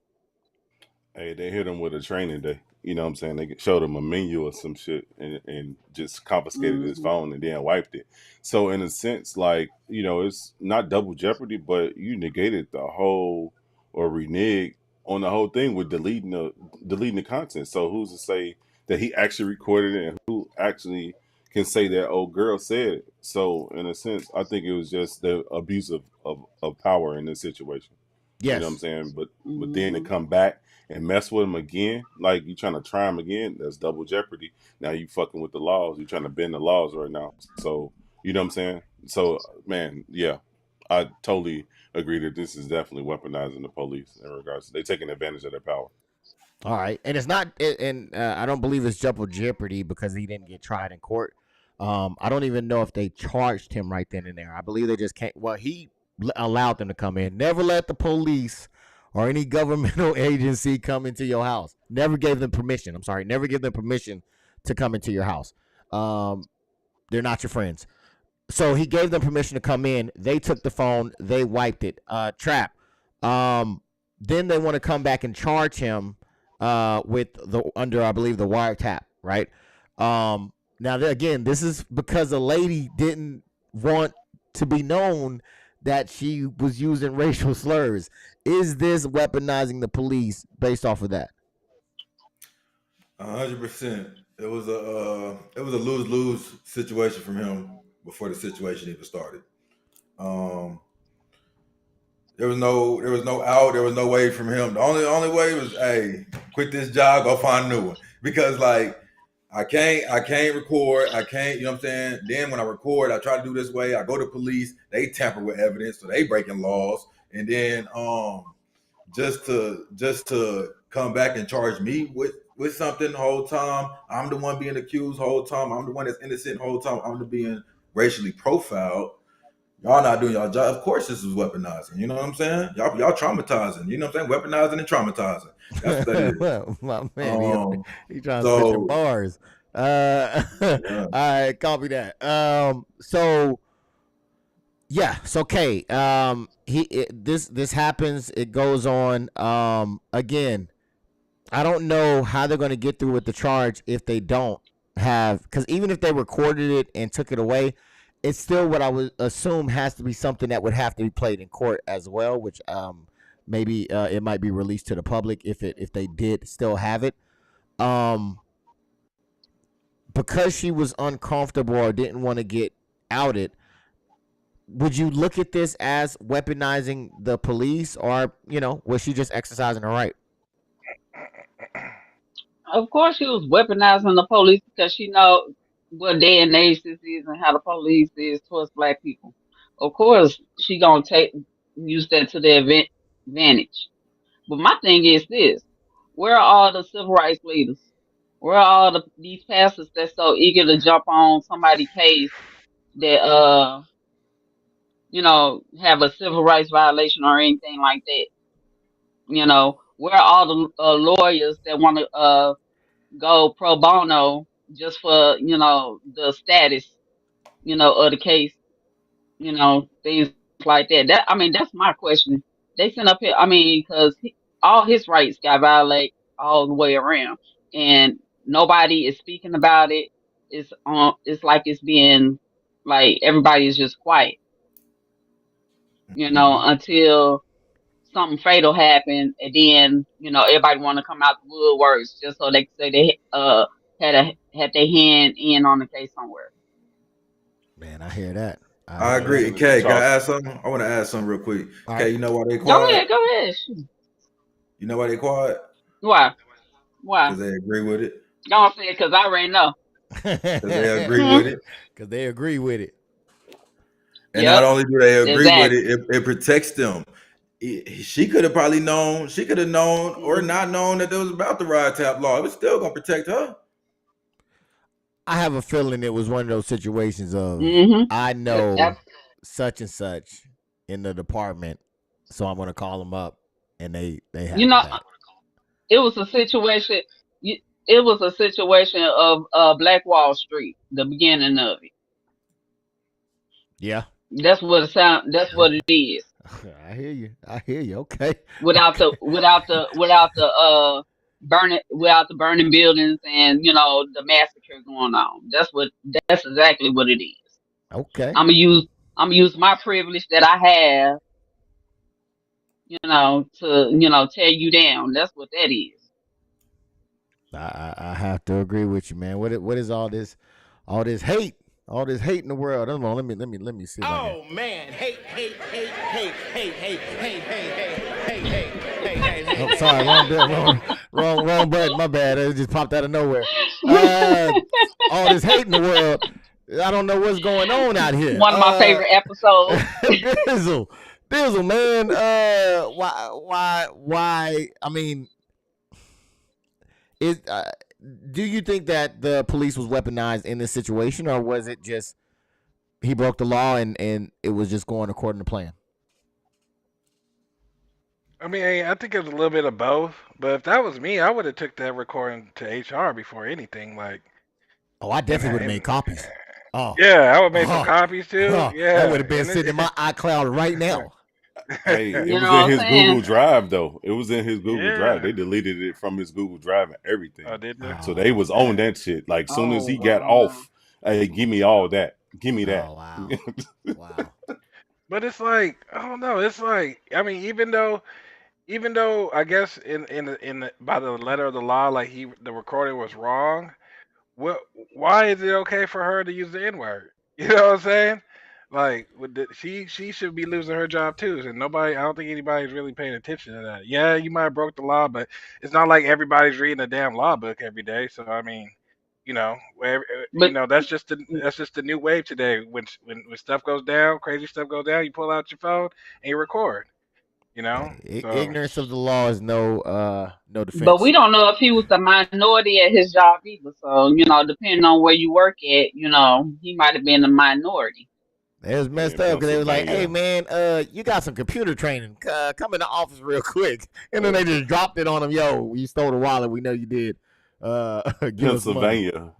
Hey, they hit him with a training day. You know what I'm saying? They showed him a menu or some shit, and just confiscated his phone and then wiped it. So in a sense, like, it's not double jeopardy, but you negated the whole, or reneged on the whole thing with deleting the content. So who's to say that he actually recorded it, and who actually can say that old girl said it? So in a sense, I think it was just the abuse of power in this situation. Yes. You know what I'm saying? But then to come back and mess with him again, like you trying to try him again, that's double jeopardy. Now you fucking with the laws. You're trying to bend the laws right now. So, you know what I'm saying? So, man, yeah, I totally agree that this is definitely weaponizing the police in regards to, they taking advantage of their power. All right. And it's not, and I don't believe it's double jeopardy because he didn't get tried in court. I don't even know if they charged him right then and there. I believe they just can't. Well, he allowed them to come in. Never let the police or any governmental agency come into your house. Never gave them permission. I'm sorry. Never give them permission to come into your house. They're not your friends. So he gave them permission to come in. They took the phone. They wiped it. Trap. Then they want to come back and charge him with under, I believe, the wiretap, right? Now, again, this is because the lady didn't want to be known that she was using racial slurs. Is this weaponizing the police based off of that? 100%. It was a lose-lose situation from him before the situation even started. There was no out. There was no way from him. The only way was, hey, quit this job, go find a new one. Because like I can't record. I can't, you know what I'm saying? Then when I record, I try to do this way. I go to police. They tamper with evidence, so they breaking laws. And then just to come back and charge me with something the whole time. I'm the one being accused the whole time. I'm the one that's innocent the whole time. I'm the being racially profiled. Y'all not doing y'all job. Of course, this is weaponizing. You know what I'm saying? Y'all traumatizing. You know what I'm saying? Weaponizing and traumatizing. That's what that is. Well, my man, he trying to spit the bars. Yeah. All right, copy that. So okay. This happens. It goes on. Again, I don't know how they're going to get through with the charge if they don't have, because even if they recorded it and took it away, it's still what I would assume has to be something that would have to be played in court as well, which maybe it might be released to the public if they did still have it. Because she was uncomfortable or didn't want to get outed, would you look at this as weaponizing the police, or was she just exercising her right? Of course, she was weaponizing the police because she know what day and age this is and how the police is towards black people. Of course, she gonna use that to their advantage. But my thing is this: where are all the civil rights leaders? Where are all these pastors that's so eager to jump on somebody's case that have a civil rights violation or anything like that? Where are all the lawyers that want to go pro bono just for the status of the case, things like that. That's my question. They sent up here, because all his rights got violated all the way around, and nobody is speaking about it. It's like it's being like everybody is just quiet, until something fatal happened, and then everybody want to come out the woodworks just so they can say they had their hand in on the case somewhere. Man, I hear that. I agree. Okay, can I add something? I want to add something real quick. All okay, right. You know why they quiet? Go ahead. You know why they quiet? Why? Because they agree with it. Don't say it, because I already know. Because they agree with it. Because they agree with it. And not only do they agree with it, it protects them. She could have probably known, or not known that it was about the wiretap law. It was still going to protect her. I have a feeling it was one of those situations of, I know such and such in the department, so I'm going to call them up, and they have that. It was a situation. It was a situation of Black Wall Street, the beginning of it. Yeah, that's what it sound. That's what it is. I hear you. Okay. Without the burning buildings and the massacre going on. That's exactly what it is. Okay. I'm gonna use my privilege that I have, to tear you down. That's what that is. I have to agree with you, man. What is all this hate? All this hate in the world. Hold on, let me see. Man, hate. Oh, sorry, wrong button. My bad. It just popped out of nowhere. All this hate in the world. I don't know what's going on out here. One of my favorite episodes. Bizzle, man. Why? I mean, do you think that the police was weaponized in this situation, or was it just he broke the law and it was just going according to plan? I mean, I think it was a little bit of both. But if that was me, I would have took that recording to HR before anything. Like, I definitely would have made copies. Oh, yeah, I would have made some copies too. Yeah, that would have been sitting in my iCloud right now. Hey, it was in his Google Drive though. It was in his Google Drive. They deleted it from his Google Drive and everything. Oh, did they? So they was on that shit. Like soon as he got off, hey, give me all that. Give me that. Oh, wow. Wow. But it's like I don't know. It's like I mean, even though I guess by the letter of the law, like the recording was wrong. What? Why is it okay for her to use the N word? You know what I'm saying? Like, she should be losing her job too. And nobody, I don't think anybody's really paying attention to that. Yeah, you might have broke the law, but it's not like everybody's reading a damn law book every day. So I mean, But that's just the new wave today. When stuff goes down, crazy stuff goes down, you pull out your phone and you record. You know, Hey, so ignorance of the law is no but we defense. don't know if he was the minority at his job either. So, depending on where you work at, he might have been the minority. It was Yeah, messed up because they was like, "Hey Pennsylvania. man, you got some computer training. Come in the office real quick." And then they just dropped it on him. Yo, you stole the wallet. We know you did. Give us money. Pennsylvania. Yeah,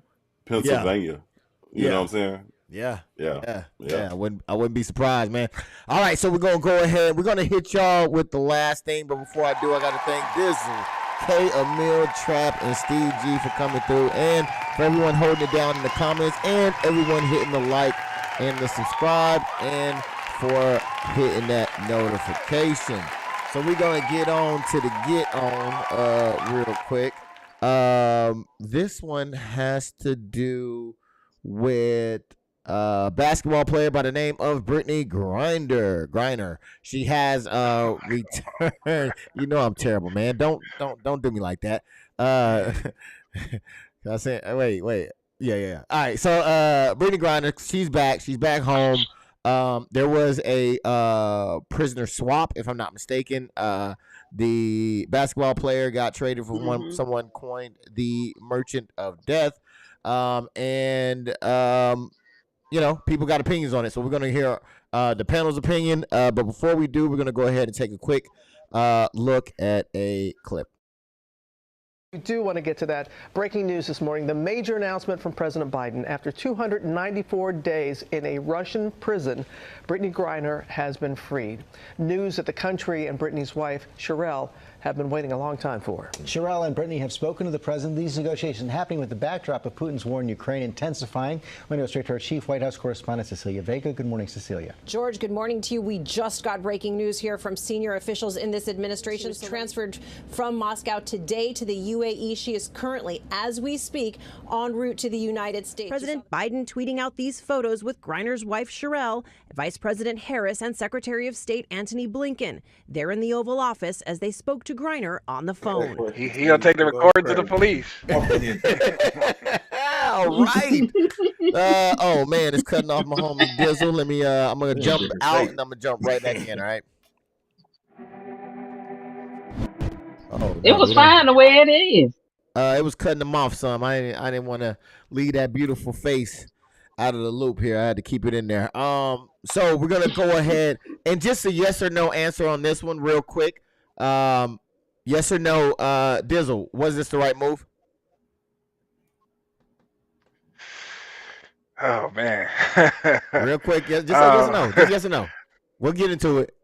Pennsylvania. You know yeah, what I'm saying? yeah, Yeah. yeah, Yeah. yeah. I wouldn't be surprised, man. All right, so we're gonna go ahead. We're gonna hit y'all with the last thing, but before I do, I gotta thank Dizzle, K, Emil, Trap, and Steve G for coming through, and for everyone holding it down in the comments, and everyone hitting the like and the subscribe, and for hitting that notification. So we're gonna get on to the get on real quick. This one has to do with basketball player by the name of Brittney Griner. She has returned. You know I'm terrible, man. Don't do me like that. I said, wait. Yeah. All right. So Brittney Griner, she's back. She's back home. There was a prisoner swap, if I'm not mistaken. The basketball player got traded for someone coined the Merchant of Death. People got opinions on it. So we're going to hear the panel's opinion. But before we do, we're going to go ahead and take a quick look at a clip. We do want to get to that. Breaking news this morning, the major announcement from President Biden. After 294 days in a Russian prison, Brittney Griner has been freed. News that the country and Brittney's wife, Sherelle, have been waiting a long time for. Sherelle and Brittney have spoken to the president. These negotiations happening with the backdrop of Putin's war in Ukraine intensifying. We're going to go straight to our chief White House correspondent, Cecilia Vega. Good morning, Cecilia. George, good morning to you. We just got breaking news here from senior officials in this administration. She was transferred from Moscow today to the UAE. She is currently, as we speak, en route to the United States. President Biden tweeting out these photos with Griner's wife, Sherelle, Vice President Harris, and Secretary of State Antony Blinken. They're in the Oval Office as they spoke to Griner on the phone. He gonna take the recording to the police. All right. Oh man, it's cutting off my homie Dizzle. Let me. I'm gonna jump out and I'm gonna jump right back in. All right. Oh, It was fine the way it is. It was cutting them off some. I didn't want to leave that beautiful face out of the loop here. I had to keep it in there. So we're gonna go ahead and just a yes or no answer on this one real quick. Yes or no, Dizzle, was this the right move? Oh man. Real quick, just say yes or no. Just yes or no. We'll get into it.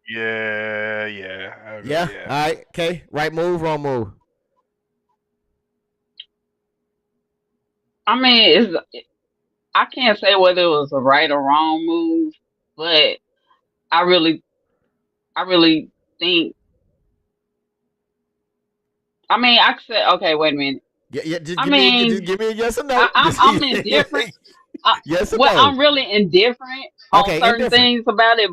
Yeah. Yeah. All right. Okay. Right move, wrong move. I mean, I can't say whether it was a right or wrong move, but I really think. I mean, I said, okay, wait a minute. Yeah. Just give me a yes or no. I'm indifferent. Yes or no. no. I'm really indifferent on certain things about it,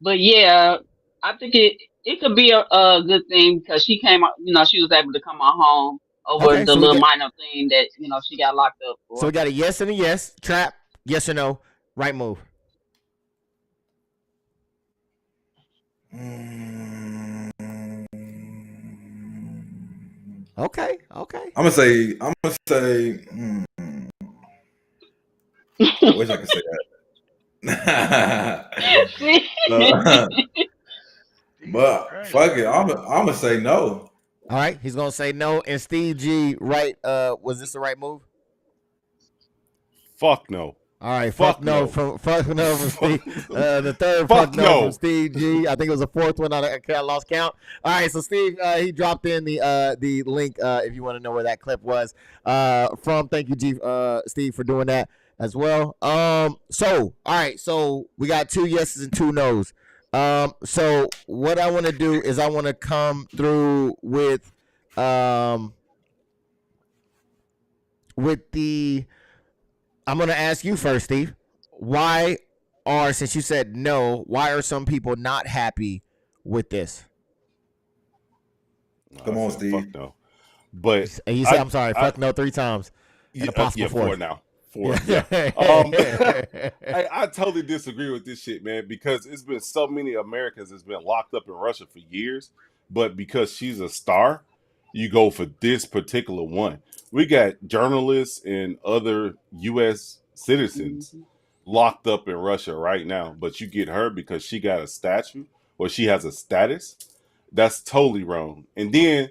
but yeah, I think it could be a good thing because she came, she was able to come on home over the little minor thing that she got locked up for. So we got a yes and a yes. Trap, yes or no, right move. Okay. I'm gonna say. I wish I could say that. But fuck it, I'm gonna say no. All right, he's gonna say no. And Steve G, right? Was this the right move? Fuck no. All right, fuck no from Steve. The third fuck no from Steve G. I think it was the fourth one. I lost count. All right, so Steve, he dropped in the link if you want to know where that clip was from. Thank you, G, Steve, for doing that. as well. So all right, so we got 2 yeses and 2 nos. So what I want to do is I want to come through with the. I'm gonna ask you first, Steve. Why since you said no, why are some people not happy with this? Come on, Steve. Fuck no. But And you said, I'm sorry, fuck no 3 times. And a possible 4th. 4 now. 4. Yeah. I totally disagree with this shit, man, because it's been so many Americans that's been locked up in Russia for years, but because she's a star, you go for this particular one. We got journalists and other U.S. citizens locked up in Russia right now, but you get her because she got a statue or she has a status. That's totally wrong. And then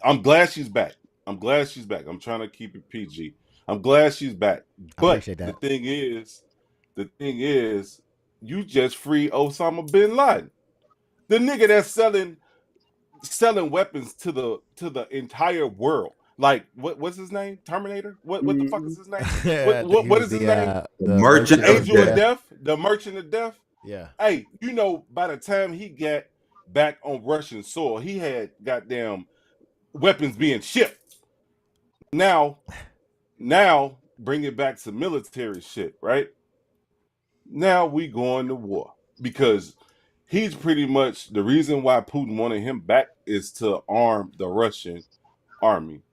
I'm glad she's back. I'm trying to keep it PG. I'm glad she's back. But the thing is, you just free Osama bin Laden, the nigga that's selling weapons to the entire world. Like what's his name? Terminator? What the fuck is his name? What is his name? The Merchant of Angel of Death. The Merchant of Death. Yeah. Hey, by the time he got back on Russian soil, he had goddamn weapons being shipped. Now bring it back to military shit, right? Now we going to war because he's pretty much the reason why Putin wanted him back is to arm the Russian army,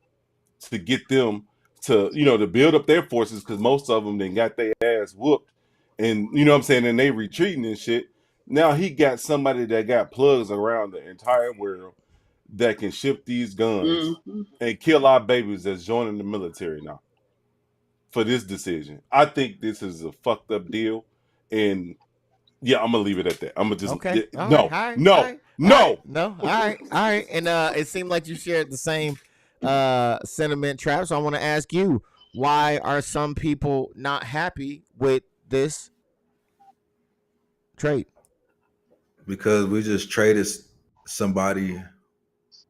to get them to build up their forces, because most of them then got their ass whooped, and and they retreating and shit. Now he got somebody that got plugs around the entire world that can ship these guns and kill our babies that's joining the military now for this decision. I think this is a fucked up deal, and yeah, I'm gonna leave it at that. I'm gonna just no. All right. And it seemed like you shared the same sentiment, Trav. So I want to ask you, why are some people not happy with this trade? Because we just traded somebody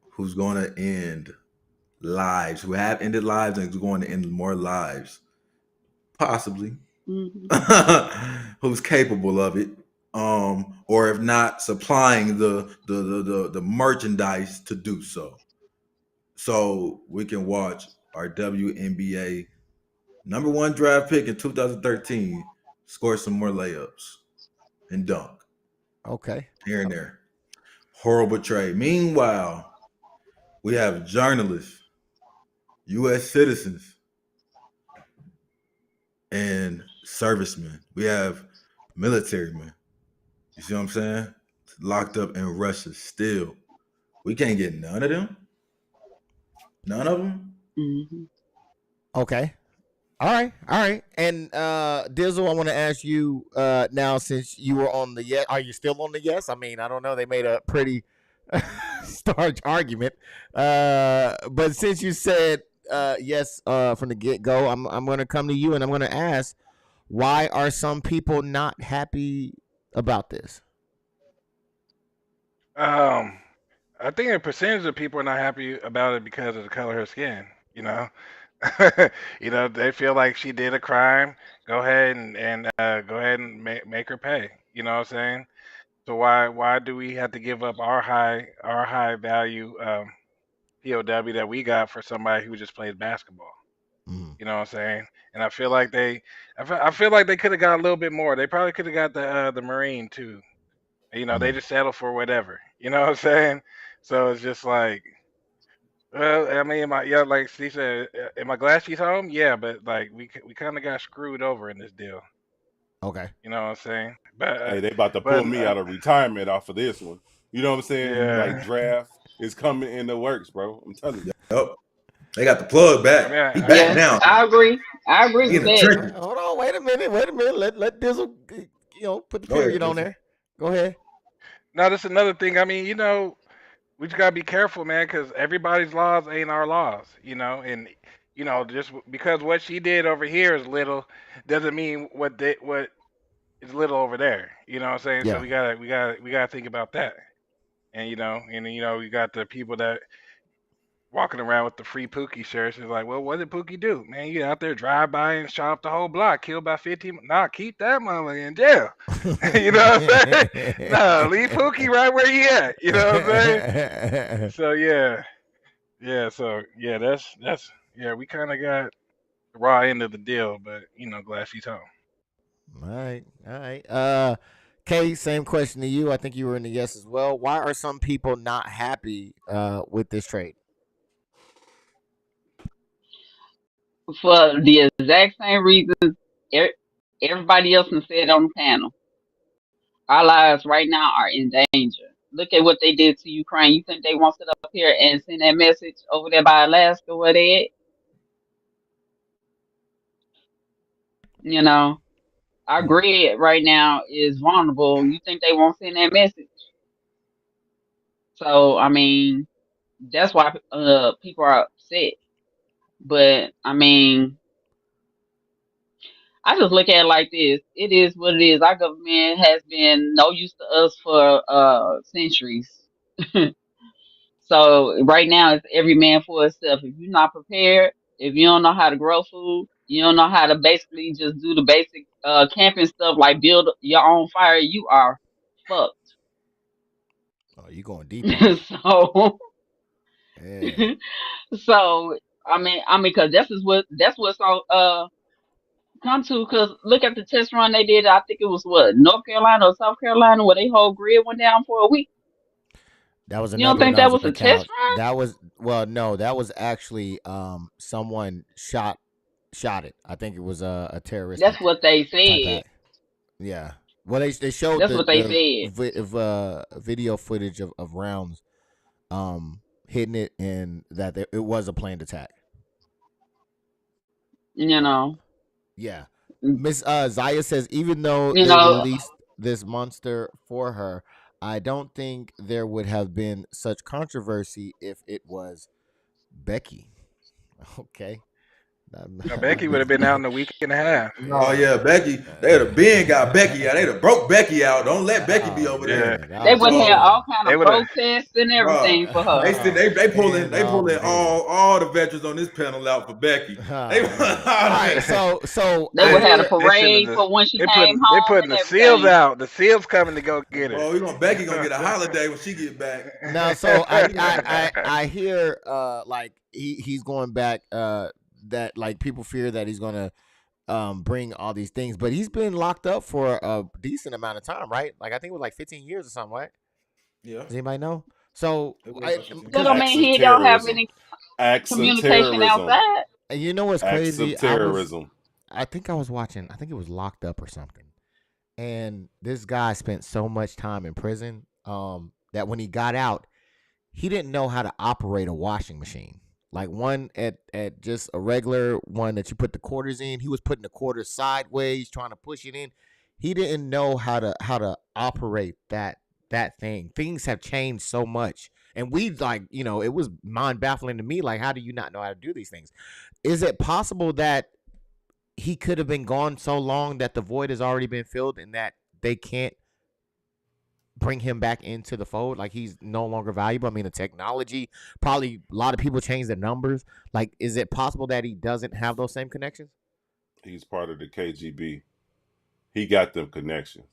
who's going to end lives, who have ended lives and is going to end more lives, possibly, who's capable of it, or if not, supplying the merchandise to do so. So we can watch our WNBA #1 draft pick in 2013 score some more layups and dunk. Okay. Here and there. Horrible trade. Meanwhile, we have journalists, U.S. citizens, and servicemen. We have military men. You see what I'm saying? Locked up in Russia still. We can't get none of them. None of them. Okay. All right. And Dizzle, I want to ask you now, since you were on the yes. Are you still on the yes? I mean, I don't know. They made a pretty starch argument, but since you said yes from the get go, I'm going to come to you and I'm going to ask, why are some people not happy about this? I think a percentage of people are not happy about it because of the color of her skin. They feel like she did a crime. Go ahead and make her pay. You know what I'm saying? So why do we have to give up our high value POW that we got for somebody who just plays basketball? You know what I'm saying? And I feel like they could have got a little bit more. They probably could have got the Marine too. They just settle for whatever. You know what I'm saying? So it's just like, well, I mean, like Steve said, am I glad she's home? Yeah, but like we kind of got screwed over in this deal. Okay. You know what I'm saying? But hey, they about to pull me out of retirement off of this one. You know what I'm saying? Yeah. Like draft is coming in the works, bro. I'm telling you. Yep. They got the plug back. He back now. I agree with that. Hold on, wait a minute. Let Dizzle, put the period on there. Go ahead. Now, that's another thing. I mean, we just gotta be careful, man, because everybody's laws ain't our laws, and just because what she did over here is little doesn't mean what is little over there. You know what I'm saying? Yeah. So we gotta think about that. And we got the people that walking around with the free Pookie shirts. It's like, well, what did Pookie do? Man, you out there drive by and shot up the whole block, killed by 15. Nah, keep that motherfucker in jail. You know what I'm saying? No, leave Pookie right where he at. You know what I'm saying? So yeah. So yeah, that's yeah, we kind of got the raw end of the deal, but glad she's home. All right. Kay, same question to you. I think you were in the yes as well. Why are some people not happy with this trade? For the exact same reasons everybody else has said on the panel. Our lives right now are in danger. Look at what they did to Ukraine. You think they want to sit up here and send that message over there by Alaska where they at? Our grid right now is vulnerable. You think they won't send that message? So, I mean, that's why people are upset. But, I mean, I just look at it like this. It is what it is. Our government has been no use to us for centuries. So right now it's every man for himself. If you're not prepared, if you don't know how to grow food, you don't know how to basically just do the basic camping stuff like build your own fire, you are fucked. Oh, you going deep on it. So Yeah. so because that's what's on come to, because look at the test run they did. I think it was North Carolina or South Carolina, where they whole grid went down for a week. That was You don't another think that was a account. test run? That was no, that was actually someone shot it. I think it was a terrorist. That's what they said. Yeah. Well, they showed that's what they said. Video footage of rounds hitting it, and that it was a planned attack. Yeah. Miss Zaya says, even though they released this monster for her, I don't think there would have been such controversy if it was Becky. Okay. Becky would have been out in a week and a half. Oh yeah, Becky. They'd have been got Becky out. They'd have broke Becky out. Don't let Becky be over there. They would have all kind of protests and everything for her. They pulling all the veterans on this panel out for Becky. All right, so they would have a parade for when she came home. They putting the SEALs out. The SEALs coming to go get her. Oh, Becky gonna get a holiday when she get back. Now, so I hear like he's going back. That like people fear that he's gonna bring all these things, but he's been locked up for a decent amount of time, right? Like I think it was like 15 years or something, right? Yeah. Does anybody know? So he don't have any communication outside. And you know what's crazy? Terrorism. I think I was watching. I think it was Locked Up or something. And this guy spent so much time in prison that when he got out, he didn't know how to operate a washing machine. Like one at just a regular one that you put the quarters in. He was putting the quarters sideways, trying to push it in. He didn't know how to operate that thing. Things have changed so much. And we it was mind baffling to me. Like, how do you not know how to do these things? Is it possible that he could have been gone so long that the void has already been filled and that they can't bring him back into the fold? Like, he's no longer valuable. I mean, the technology, probably a lot of people change their numbers. Like, is it possible that he doesn't have those same connections? He's part of the KGB. He got them connections.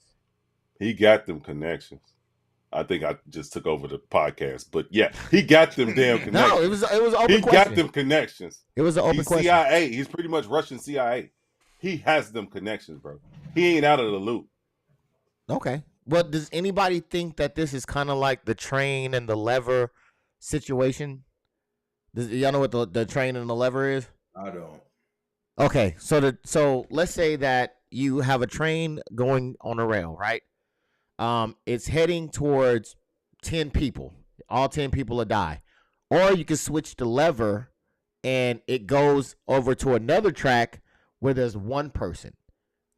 I think I just took over the podcast, but yeah, he got them damn connections. No, it was an open question. He got them connections. It was an open question. CIA. He's pretty much Russian CIA. He has them connections, bro. He ain't out of the loop. Okay. Well, does anybody think that this is kind of like the train and the lever situation? Y'all know what the train and the lever is? I don't. Okay, so let's say that you have a train going on a rail, right? It's heading towards 10 people. All 10 people will die. Or you can switch the lever and it goes over to another track where there's one person.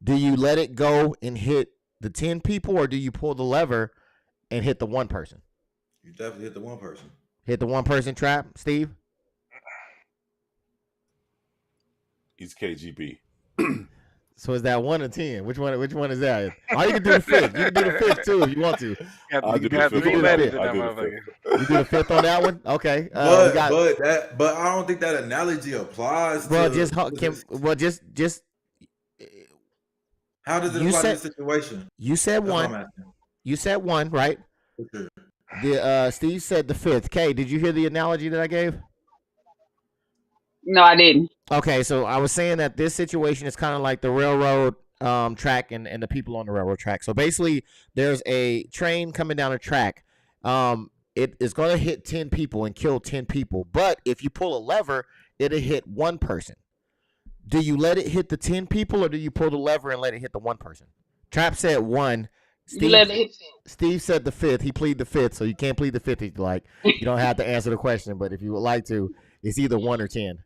Do you let it go and hit the 10 people, or do you pull the lever and hit the one person? You definitely hit the one person. Hit the one person trap, Steve? He's KGB. So is that 1 or 10? Which one? Which one is that? Or you can do the 5th. You can do the 5th too if you want to. I do the got 5th. 3 on letters that. in I that do the 5th. motherfucker. You do the 5th on that one. Okay. But I don't think that analogy applies Well, to. just. How does it You apply to said- the situation? You said That's what I'm 1. asking. You said 1, right? Okay. The Steve said the 5th. Kay, did you hear the analogy that I gave? No, I didn't. Okay, so I was saying that this situation is kind of like the railroad track and the people on the railroad track. So basically, there's a train coming down a track. It is going to hit 10 people and kill 10 people. But if you pull a lever, it'll hit 1 person. Do you let it hit the 10 people or do you pull the lever and let it hit the 1 person? Trap said 1. Steve said the 5th. He pleaded the 5th, so you can't plead the 5th if you like. You don't have to answer the question, but if you would like to, it's either 1 or 10.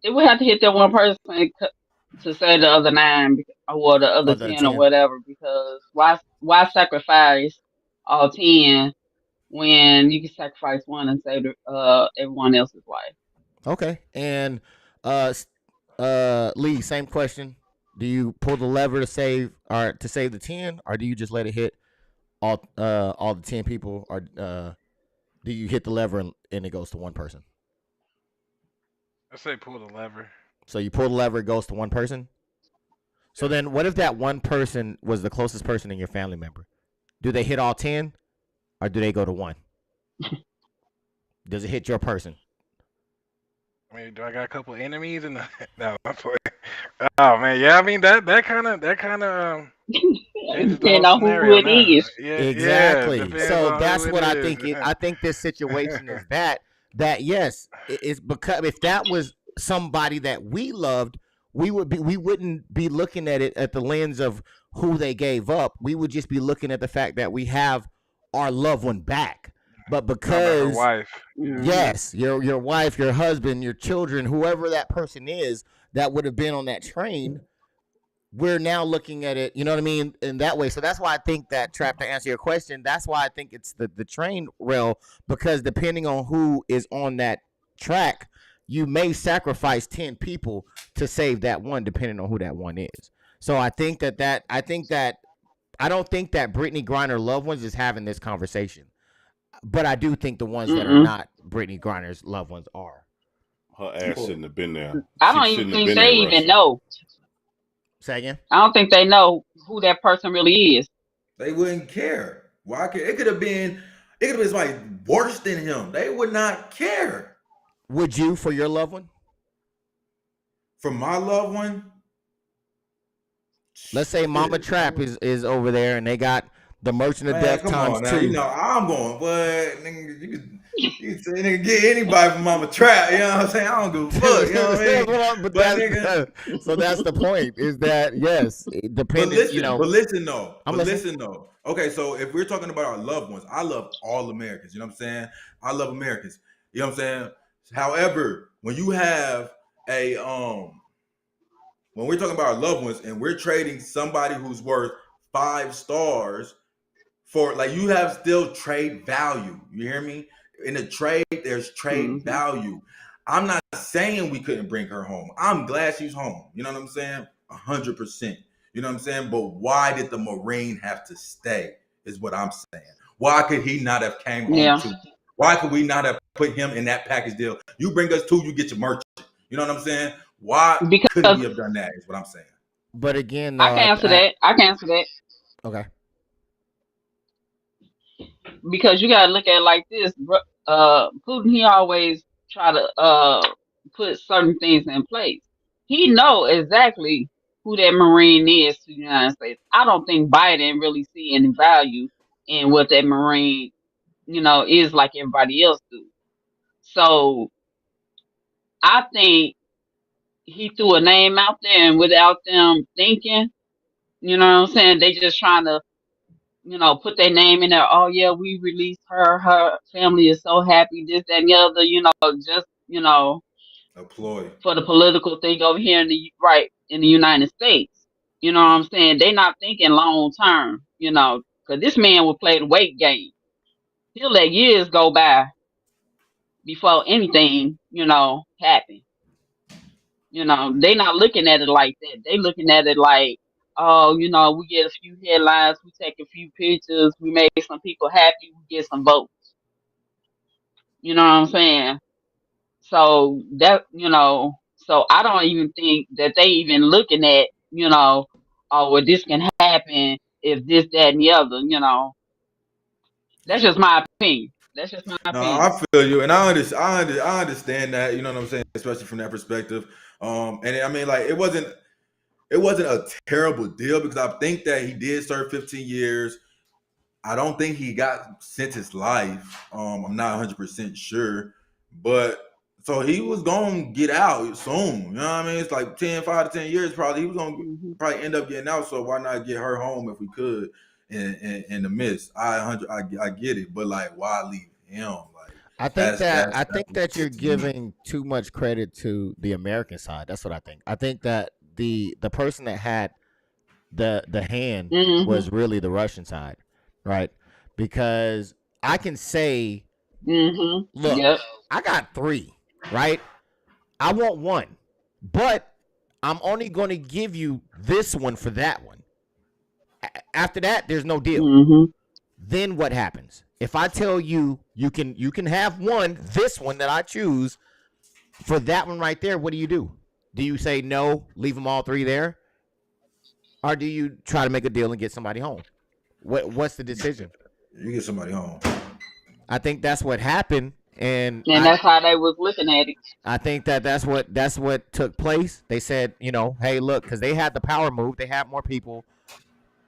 It would have to hit that 1 person to say the other 9 or the other 10 or whatever. Because why sacrifice all 10 when you can sacrifice 1 and save everyone else's life? Okay, and Lee, same question. Do you pull the lever to save the 10, or do you just let it hit all the 10 people, or do you hit the lever and it goes to 1 person? I say pull the lever. So you pull the lever, it goes to 1 person. So then, what if that 1 person was the closest person in your family member? Do they hit all 10, or do they go to 1? Does it hit your person? I mean, do I got a couple enemies in the? No, I'm playing. Oh man, yeah. I mean that kind of Depending on who it is. Yeah, Exactly. Yeah, so that's what I think. I think this situation is that yes, it's because if that was somebody that we loved, we wouldn't be looking at it at the lens of who they gave up. We would just be looking at the fact that we have our loved one back. But because wife. Yes, your wife, your husband, your children, whoever that person is that would have been on that train, we're now looking at it, you know what I mean, in that way. So that's why I think that, Trap, to answer your question, that's why I think it's the train rail, because depending on who is on that track, you may sacrifice 10 people to save that 1, depending on who that 1 is. So I don't think that Brittney Griner loved ones is having this conversation. But I do think the ones that are not Brittney Griner's loved ones are. Her ass shouldn't have been there. I don't even think they even know. Say again? I don't think they know who that person really is. They wouldn't care. Why? It could have been somebody worse than him. They would not care. Would you for your loved one? For my loved one? Let's say Mama Trap is over there and they got the Merchant of Death times 2. You know, I'm going, but nigga, you can say nigga get anybody from Mama Trap, you know what I'm saying? I don't give a fuck, you know what I mean? But so that's the point, is that yes, depending, But listen though. Okay, so if we're talking about our loved ones, I love all Americans, you know what I'm saying? I love Americans. You know what I'm saying? However, when you have a when we're talking about our loved ones and we're trading somebody who's worth 5 stars for, like, you have still trade value. You hear me? In a trade, there's trade value. I'm not saying we couldn't bring her home. I'm glad she's home. You know what I'm saying? 100%. You know what I'm saying? But why did the Marine have to stay is what I'm saying. Why could he not have came home too? Why could we not have put him in that package deal? You bring us 2, you get your merchant. You know what I'm saying? Why couldn't we have done that is what I'm saying. But again, I can answer that. Okay. Because you gotta look at it like this. Putin, he always try to put certain things in place. He know exactly who that Marine is to the United States. I don't think Biden really see any value in what that Marine, is like everybody else do. So I think he threw a name out there, and without them thinking, you know what I'm saying, they just trying to, put their name in there. Oh yeah, we released her. Her family is so happy. This, that, and the other. Just a ploy for the political thing over here in the United States. You know what I'm saying? They not thinking long term. Because this man will play the weight game. He'll let years go by before anything, happen. You know, they not looking at it like that. They looking at it like, oh, you know, we get a few headlines, we take a few pictures, we make some people happy, we get some votes. You know what I'm saying? So that, you know, so I don't even think that they even looking at, you know, oh, well, this can happen if this, that, and the other, you know. That's just my opinion. That's just my No, opinion. I feel you, and I understand that. You know what I'm saying, especially from that perspective. And I mean, like, it wasn't a terrible deal because I think that he did serve 15 years. I don't think he got sentenced life. I'm not 100% sure, but so he was gonna get out soon. You know what I mean? It's like 5 to 10 years probably. He was gonna Hmm. probably end up getting out. So why not get her home if we could in the midst? I get it, but like, why leave him? Like, I think that you're giving too much credit to the American side. That's what I think. I think that the person that had the hand Hmm. was really the Russian side, right? Because I can say, Hmm. look, Yep. I got 3, right? I want 1, but I'm only going to give you this one for that one. After that, there's no deal. Hmm. Then what happens? If I tell you you can have this one that I choose for that one right there, what do you do? Do you say no, leave them all 3 there? Or do you try to make a deal and get somebody home? What's the decision? You get somebody home. I think that's what happened, and that's how they was looking at it. I think that's what took place. They said, you know, hey, look, because they had the power move, they had more people.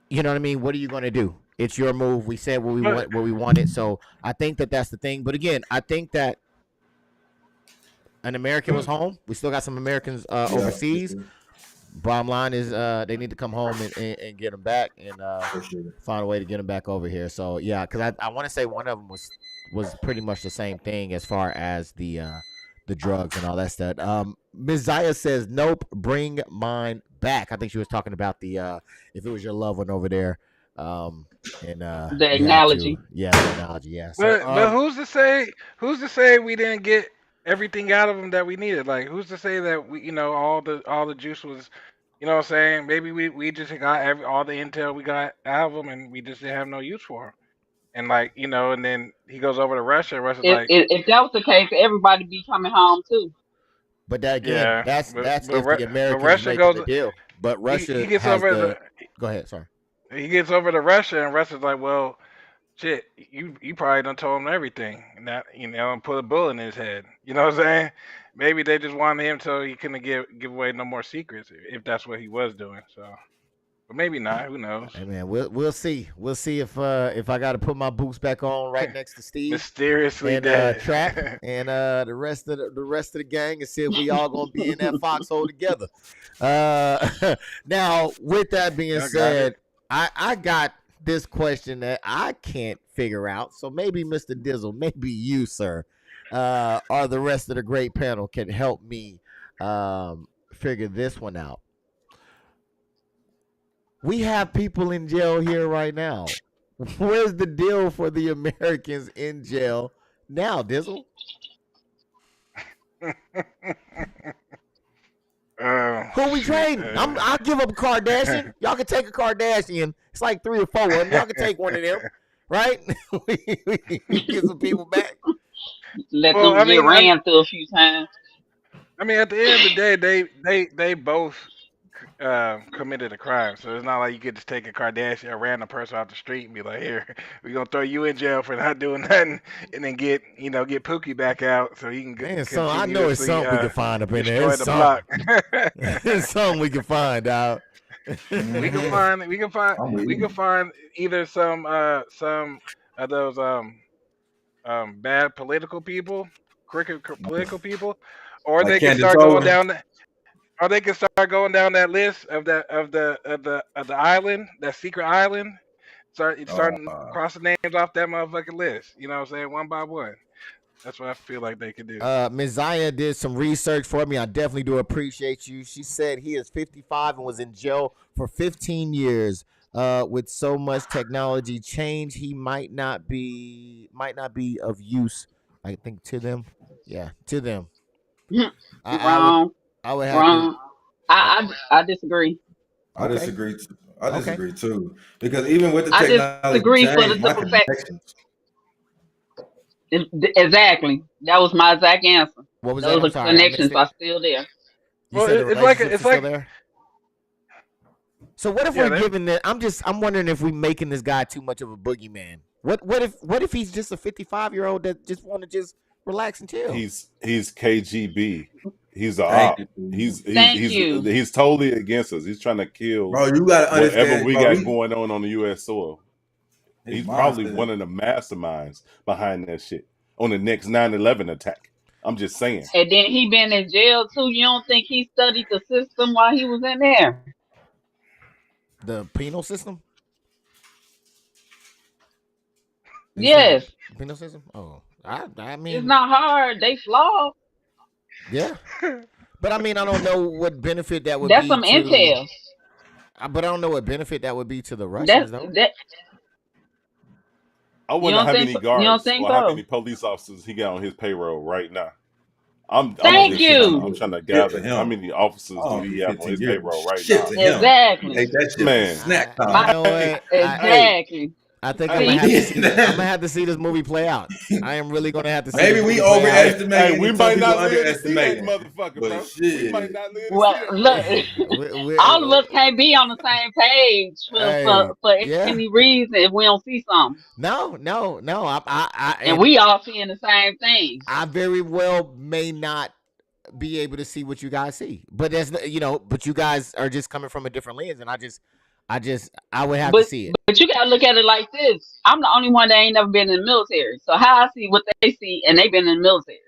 You know what I mean? What are you going to do? It's your move. We said what we wanted. So I think that's the thing. But again, I think that an American was home. We still got some Americans overseas. Bottom line is they need to come home and get them back and find a way to get them back over here. So yeah, because I want to say one of them was pretty much the same thing as far as the drugs and all that stuff. Ms. Zaya says, nope, bring mine back. I think she was talking about the if it was your loved one over there. And The analogy. The analogy, yeah. So, but who's to say we didn't get everything out of them that we needed? Like, who's to say that we, you know, all the juice was, you know what I'm saying? Maybe we just got all the intel we got out of them, and we just didn't have no use for him. And like, you know, and then he goes over to Russia. And Russia's like, If that was the case, everybody be coming home too. But that, again, yeah, that's but if the Americans Russia making goes, the deal. But Russia he gets has over the. Go ahead, sorry. He gets over to Russia, and Russia's like, well, shit, you probably done told him everything, and that, you know, and put a bullet in his head. You know what I'm saying? Maybe they just wanted him so he couldn't give away no more secrets, if that's what he was doing. So, but maybe not. Who knows? Hey man, we'll see. We'll see if I got to put my boots back on right next to Steve, Mysteriously and dead. Trap, and the rest of the gang, and see if we all gonna be in that foxhole together. Now, with that being said, I got this question that I can't figure out. So maybe Mr. Dizzle, maybe you, sir, or the rest of the great panel can help me figure this one out. We have people in jail here right now. Where's the deal for the Americans in jail now, Dizzle? Who we trading? I'll give up a Kardashian. Y'all can take a Kardashian. It's like 3 or 4 of them. Y'all can take one of them, right? we get some people back. Let them get ran through a few times. I mean, at the end of the day, they both committed a crime, so it's not like you could just take a Kardashian, a random person off the street, and be like, "Here, we're gonna throw you in jail for not doing nothing," and then get Pookie back out so he can I know it's something we can find up in there. It's block. It's something we can find out. We can find either some of those bad political people, crooked political people, or Like they can Candace start going Owens. down. Or they can start going down that list of the island, that secret island. Starting crossing names off that motherfucking list. You know what I'm saying? One by one. That's what I feel like they could do. Ms. Zaya did some research for me. I definitely do appreciate you. She said he is 55 and was in jail for 15 years. With so much technology change, he might not be of use, I think, to them. Yeah, to them. I would Wrong. I would have to. Wrong. I disagree. I Okay. disagree. I Okay. disagree too. Because even with the I technology disagree for the change, my simple fact. connections. Exactly. That was my exact answer. What was that? Those I'm are sorry, I missed connections it. are still there. You Well, said the it's like relationships it's are still like there. So what if yeah, we're giving that? I'm wondering if we making this guy too much of a boogeyman. What if he's just a 55-year-old that just want to just relax and chill? He's KGB. He's a Thank op. you. Thank you. He's totally against us. He's trying to kill Bro, you gotta whatever understand, we bro. got going on the U.S. soil. His He's probably mindset. one of the masterminds behind that shit on the next 9/11 attack. I'm just saying. And then he been in jail too. You don't think he studied the system while he was in there? The penal system? Are you saying the Yes. penal system? Oh, I It's mean, not hard. They flawed. yeah. But I mean, I don't know what benefit that would That's be some to. intel. But I don't know what benefit that would be to the Russians, That's though. that. I You wonder don't how think many so? You don't guards think or how so? many police officers he got on his payroll right now. I'm Thank just trying you. I'm trying to Shit to gather how him. many officers do Oh, he have on 15 his years. payroll right Shit now. to him. Exactly. Take that shit Man. for snack You time. know what? Exactly. I think I'm See? gonna have to see. I'm gonna have to see this movie play out. I am really gonna have to see. Maybe this we movie play out. overestimating we and some might people not live to see that underestimating. motherfucker, But bro. We shit. might not live to Well, see that look, motherfucker. all of us can't be on the same page Hey, for yeah. any reason if we don't see something. No. And we all seeing the same things. I very well may not be able to see what you guys see, but that's but you guys are just coming from a different lens, and I would have to see it. But you gotta look at it like this. I'm the only one that ain't never been in the military. So how I see what they see and they been in the military.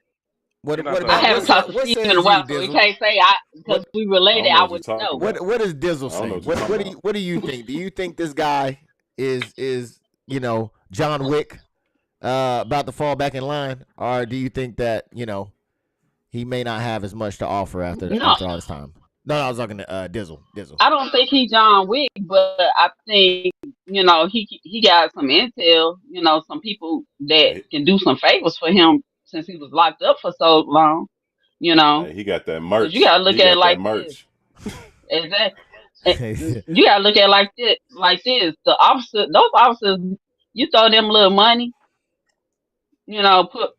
What You're not the I about only haven't one. talked to what Steve in a says you, while, so he Dizzle? can't say because we I related, don't know I what you're wouldn't talking know. about. What does Dizzle I don't know say? what you're talking about. What do you think? Do you think this guy is John Wick about to fall back in line, or do you think that he may not have as much to offer after No, all this time? No, I was talking to Dizzle. I don't think he John Wick, but I think he got some intel. Some people that Hey, can do some favors for him since he was locked up for so long. hey, he got that Because you merch. gotta look He at it got that like this. merch. Exactly. You gotta look at it like this. The those officers, you throw them a little money,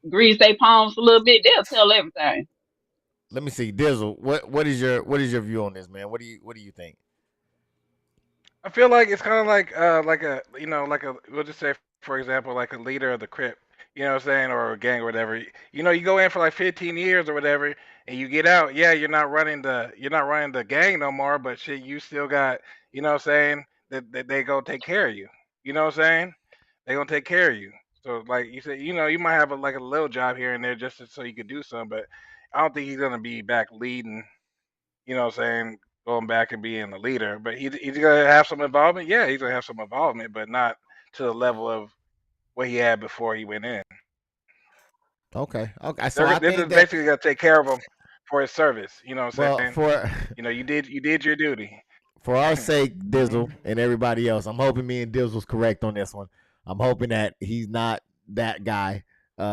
grease their palms a little bit, they'll tell everything. Let me see, Dizzle. What is your view on this, man? What do you think? I feel like it's kind of like a we'll just say for example like a leader of the Crip, you know what I'm saying, or a gang or whatever. You go in for like 15 years or whatever, and you get out. Yeah, you're not running the gang no more, but shit, you still got what I'm saying that they go take care of you. You know what I'm saying? They gonna take care of you. So like you said, you might have like a little job here and there just so you could do something, but I don't think he's gonna be back leading. You know what I'm saying? Going back and being the leader. But he's going to have some involvement. Yeah, he's going to have some involvement, but not to the level of what he had before he went in. Okay. So I This is think that basically going to take care of him for his service. You know what I'm well saying? for You did your duty. for our sake, Dizzle and everybody else, I'm hoping me and Dizzle's correct on this one. I'm hoping that he's not that guy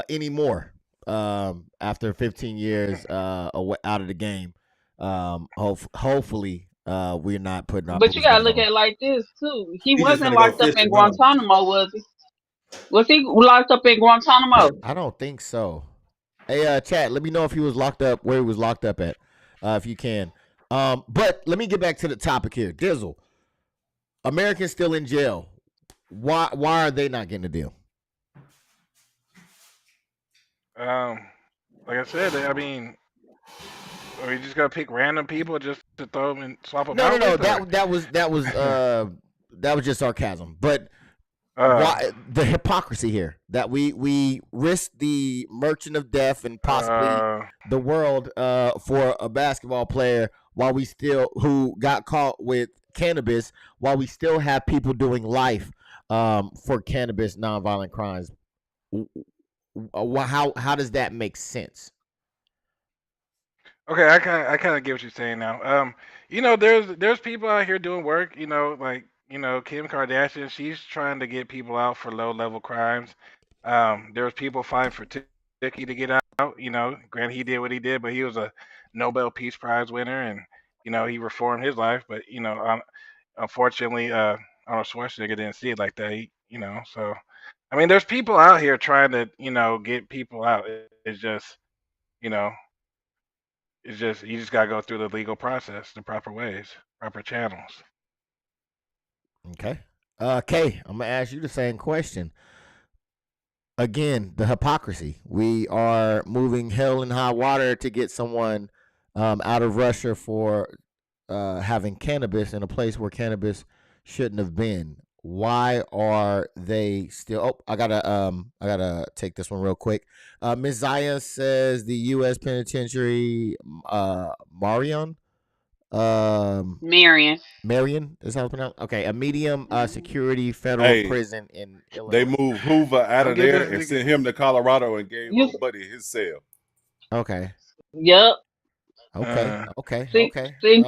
anymore. After 15 years out of the game, hopefully we're not putting our. But you police gotta back look on. at it like this too. He He just wasn't gonna go locked up in fishing, huh? Guantanamo, was he? Was he locked up in Guantanamo? I don't think so. Hey, chat. Let me know if he was locked up, where he was locked up at, if you can. But let me get back to the topic here. Dizzle, Americans still in jail. Why are they not getting a deal? Like I said, I mean, are you just gonna pick random people just to throw them and swap them No. out with? That was just sarcasm. But why the hypocrisy here that we risk the merchant of death and possibly the world for a basketball player while we still who got caught with cannabis while we still have people doing life for cannabis nonviolent crimes. How does that make sense? Okay, I kind of get what you're saying now. There's people out here doing work. Like Kim Kardashian. She's trying to get people out for low level crimes. There's people fighting for Tookie to get out. Granted he did what he did, but he was a Nobel Peace Prize winner, and he reformed his life. But unfortunately, Arnold Schwarzenegger didn't see it like that. So I mean, there's people out here trying to get people out. You know, it's just you just gotta go through the legal process, the proper ways, proper channels. Okay. Kay, I'm gonna ask you the same question. Again, the hypocrisy. We are moving hell and high water to get someone out of Russia for having cannabis in a place where cannabis shouldn't have been. Why are they still? Oh, I gotta take this one real quick. Ms. Zaya says the U.S. penitentiary, Marion, Marion is how it's pronounced. Okay, a medium security federal prison in Illinois. They moved Hoover out of there and sent him to Colorado and gave old buddy his cell. Okay. Yep. Okay. See?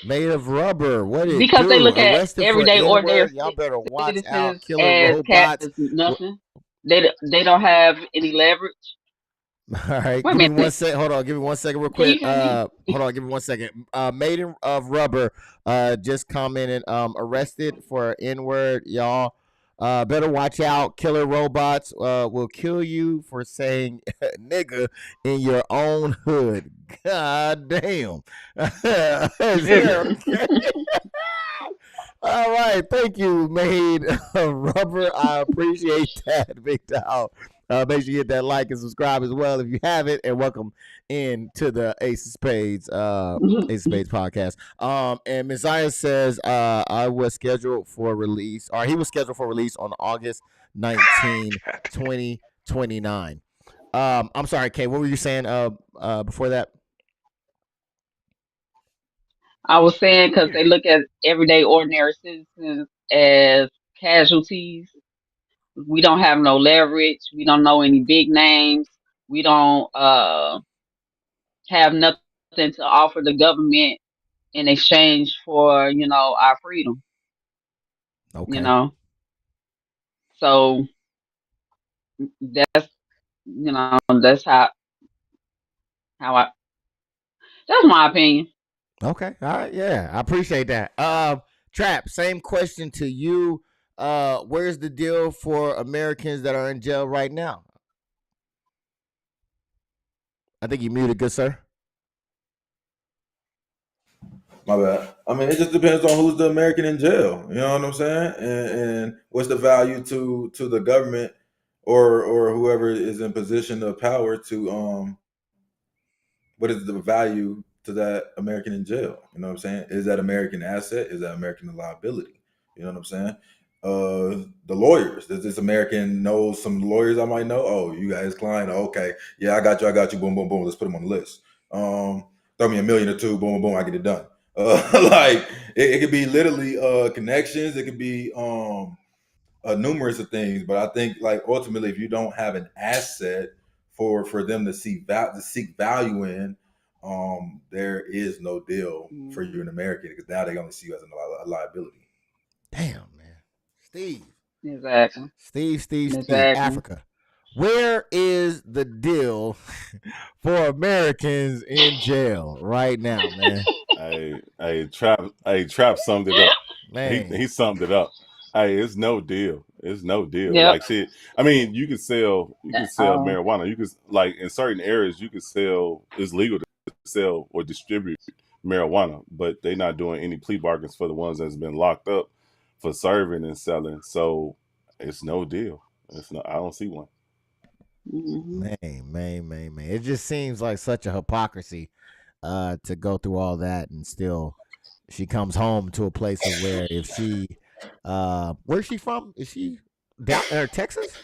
Made of rubber. What is because they look at everyday ordinary y'all better watch out. citizens Killer as robots. as nothing. They don't have any leverage. All right, Wait a give me minute. 1 second. Hold on, give me 1 second, real quick. Hold on, give me 1 second. Made of rubber. Just commented. Arrested for N-word, y'all. Better watch out. Killer robots will kill you for saying nigga in your own hood. God damn. All right, thank you, Made of Rubber. I appreciate that, Big Dog. Make sure you hit that like and subscribe as well if you haven't, and welcome into the Ace of Spades podcast. And Messiah says I was scheduled for release, or he was scheduled for release on August 19, 2029. I'm sorry, Kay, what were you saying before that? I was saying because they look at everyday ordinary citizens as casualties. We don't have no leverage. We don't know any big names. We don't have nothing to offer the government in exchange for, our freedom. Okay. So that's, that's how that's my opinion. Okay. All right. Yeah, I appreciate that. Trap, same question to you. Where's the deal for Americans that are in jail right now? I think you muted, good sir. My bad. I mean, it just depends on who's the American in jail. You know what I'm saying? And what's the value to the government or whoever is in position of power to what is the value to that American in jail? You know what I'm saying? Is that American asset? Is that American liability? You know what I'm saying? The lawyers. Does this American know some lawyers I might know? Oh, you got his client. Oh, okay. Yeah, I got you. Boom, boom, boom. Let's put him on the list. Throw me $1 million or $2 million. Boom, boom, boom. I get it done. Like it could be literally connections. It could be numerous of things. But I think like ultimately, if you don't have an asset for them to seek value in, there is no deal for you in America because now they only see you as a liability. Damn, man. Steve. Exactly. Steve. Africa. Where is the deal for Americans in jail right now, man? Trap summed it up. Man. He summed it up. Hey, it's no deal. It's no deal. Yep. Like shit. I mean, you can sell marijuana. You could like in certain areas you could sell. It's legal to sell or distribute marijuana, but they're not doing any plea bargains for the ones that's been locked up for serving and selling. So it's no deal. It's not. I don't see one. Man. It just seems like such a hypocrisy to go through all that and still she comes home to a place of where if she where's she from? Is she down there, Texas?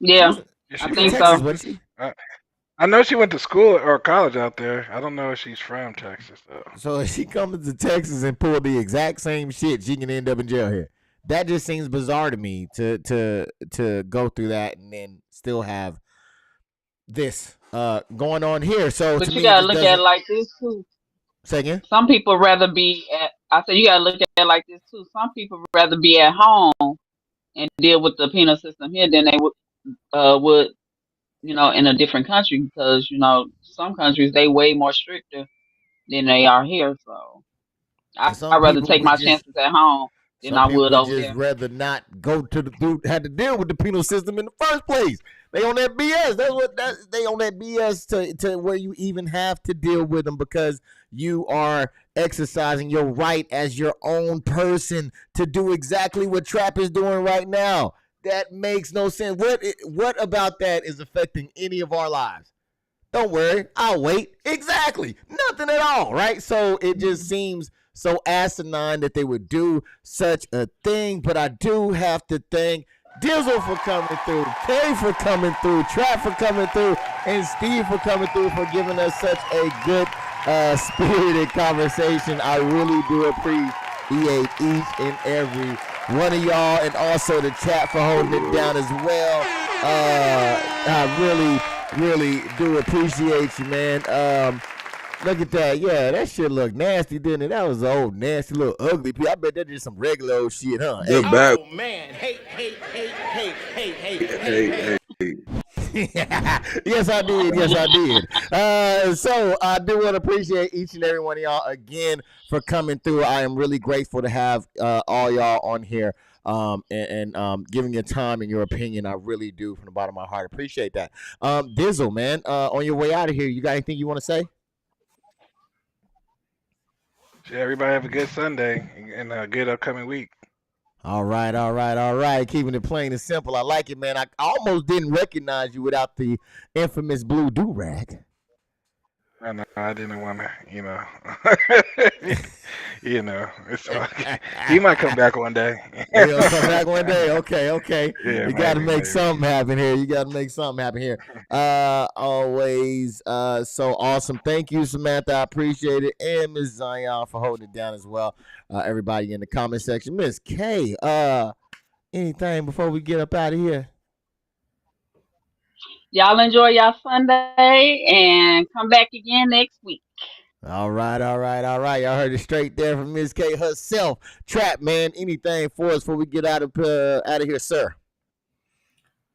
Yeah, I think so. Wasn't she? I know she went to school or college out there. I don't know if she's from Texas though. So if she comes to Texas and pull the exact same shit, she can end up in jail here. That just seems bizarre to me to go through that and then still have this going on here. So but you gotta look at it like this too. Say again? Some people rather be at. I said you gotta look at it like this too. Some people rather be at home and deal with the penal system here than they would would, in a different country, because, some countries, they way more stricter than they are here. So And I'd some rather people take would my just chances at home than some I people would would over just there. rather not go to had to deal with the penal system in the first place. They on that BS. They on that BS to where you even have to deal with them because you are exercising your right as your own person to do exactly what Trap is doing right now. That makes no sense. What about that is affecting any of our lives? Don't worry, I'll wait. Exactly. Nothing at all, right? So it just seems so asinine that they would do such a thing. But I do have to thank Dizzle for coming through, Kay for coming through, Trap for coming through, and Steve for coming through for giving us such a good spirited conversation. I really do appreciate each and every one of y'all, and also the chat for holding it down as well. I really do appreciate you, man. Look at that. Yeah, that shit look nasty, didn't it? That was an old, nasty, little ugly piece. I bet that is some regular old shit, huh? Good Hey. back. Oh, man. Hey. Yes, I did. So I do want to appreciate each and every one of y'all again for coming through. I am really grateful to have all y'all on here and giving your time and your opinion. I really do from the bottom of my heart. Appreciate that. Dizzle, man, on your way out of here, you got anything you want to say? Yeah, everybody have a good Sunday and a good upcoming week. All right. Keeping it plain and simple. I like it, man. I almost didn't recognize you without the infamous blue do-rag. I know, I didn't want to, it's okay. He might come back one day. He'll come back one day. Okay. Yeah, You got to make maybe. something happen here. Always so awesome. Thank you, Samantha. I appreciate it. And Ms. Zion for holding it down as well. Everybody in the comment section. Miss K, anything before we get up out of here? Y'all enjoy y'all Sunday and come back again next week. All right. Y'all heard it straight there from Ms. K herself. Trap, man, anything for us before we get out of here, sir?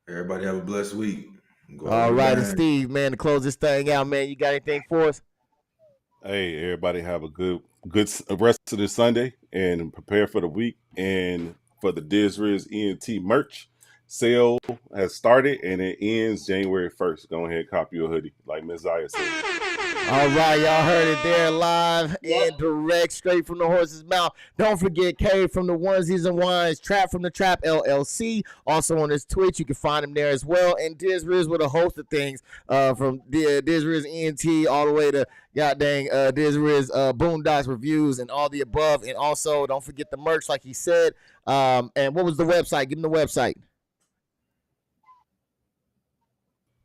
Everybody have a blessed week. All right, and Steve, man, to close this thing out, man, you got anything for us? Hey, everybody have a good rest of this Sunday and prepare for the week. And for the Dizriz ENT merch, sale has started and it ends January 1st. Go ahead and copy your hoodie, like Ms. Zaya said. All right, y'all heard it there live and direct, straight from the horse's mouth. Don't forget Kay from the Onesies and Wines, Trap from the Trap LLC. Also on his Twitch, you can find him there as well. And Dizriz with a host of things from Dizriz ENT all the way to goddamn Dizriz Boondocks reviews and all the above. And also, don't forget the merch, like he said. And what was the website? Give him the website.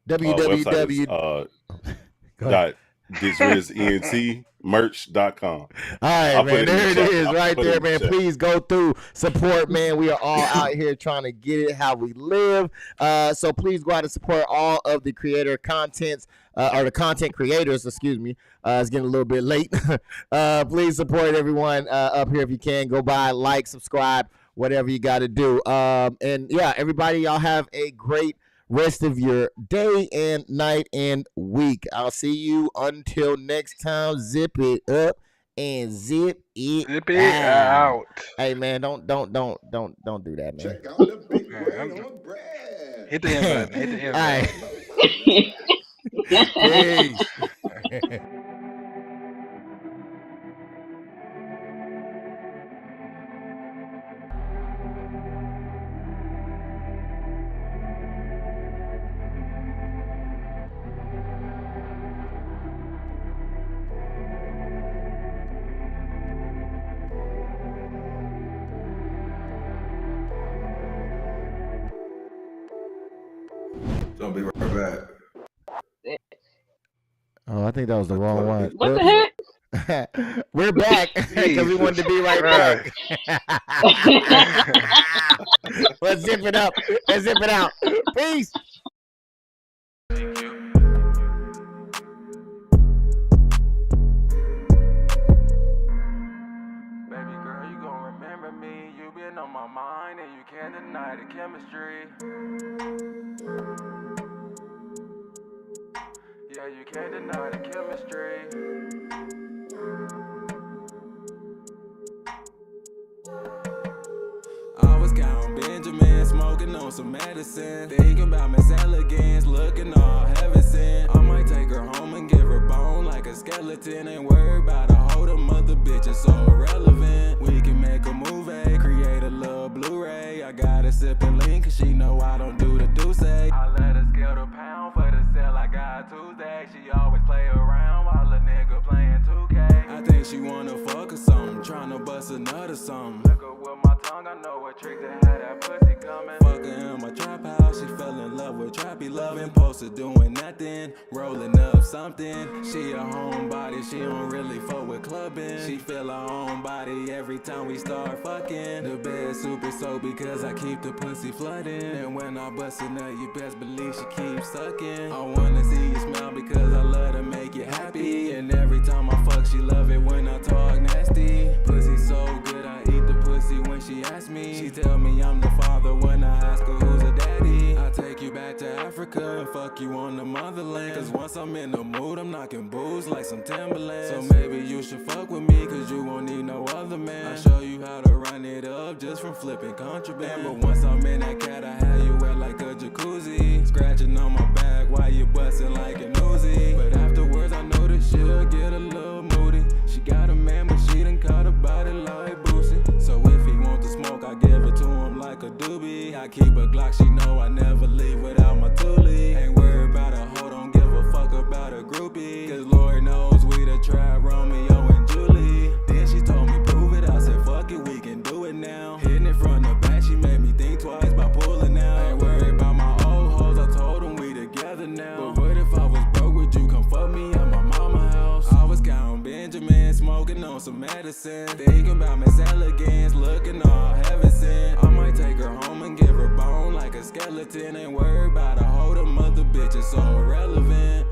www.DizrizENTmerch.com. All right, man. There it is, right there, man. Please go through, support, man. We are all out here trying to get it how we live. So please go out and support all of the creator contents, or the content creators, excuse me. It's getting a little bit late. Please support everyone up here if you can. Go by, like, subscribe, whatever you got to do. And yeah, everybody, y'all have a great rest of your day and night and week. I'll see you until next time. Zip it up and zip it out. Hey man, don't do that, man. Check out the big brain on bread. Hit the end button. All right. Peace. Don't be right back. Oh, I think that was the wrong one. What the heck? We're back because we wanted to be right back. Let's zip it up. Let's zip it out. Peace. Thank you. Baby girl, you gon' remember me. You been on my mind and you can't deny the chemistry. can't deny the chemistry. I was counting Benjamin, smoking on some medicine. Thinking about Miss Elegance, looking all heaven sent. I might take her home and give her bone like a skeleton. Ain't worried about a hold them other bitches so irrelevant. We can make a movie, create a little Blu-ray. I got a sipping lean cause she know I don't do the do say. I let her scale the pound for the sale I got Tuesday. She always play around while a nigga playing 2K. I think she wanna fuck or something, tryna bust a nut or something. Look her with my tongue, I know what trick to have that pussy coming. Fuck her in my trap house, she fell in love with trappy loving. Posted doing nothing, rolling up something. She a homebody, she don't really fuck with clubbing. She feel her own body every time we start fucking. The bed super soaked because I keep the pussy flooding. And when I bust a nut, you best believe she keeps sucking. I wanna see you smile because I love to make you happy. And every time I fuck, she love it when I talk nasty. Pussy so good, I eat the pussy when she asks me. She tell me I'm the father when I ask her who's a daddy. I take you back to Africa and fuck you on the motherland. Cause once I'm in the mood, I'm knocking boots like some Timberlands. So maybe you should fuck with me cause you won't need no other man. I show you how to run it up just from flipping contraband. But once I'm in that cat, I have you wet like a jacuzzi. Scratching on my back while you bustin' like a Uzi. But afterwards I know that she'll get a little moody. She got a man but she done caught a body like Boosie. So if he want to smoke, I give it to him like a doobie. I keep a Glock, she know I never leave without my toolie. Ain't worried about a hoe, don't give a fuck about a groupie. Cause Lord knows we the trap Romeo and Julie. Then she told me prove it, I said fuck it, we can do it now. Hitting it from the back, she made me think twice by pulling out. Ain't worried about my old hoes, I told them we together now. But what if I was broke, would you come fuck me at my mama house? I was counting Benjamin, smoking on some medicine. Thinking about Miss Elegance, looking all heaven sent. I might take her home and give her bone like a skeleton. Ain't worried about a hold them other bitches so irrelevant.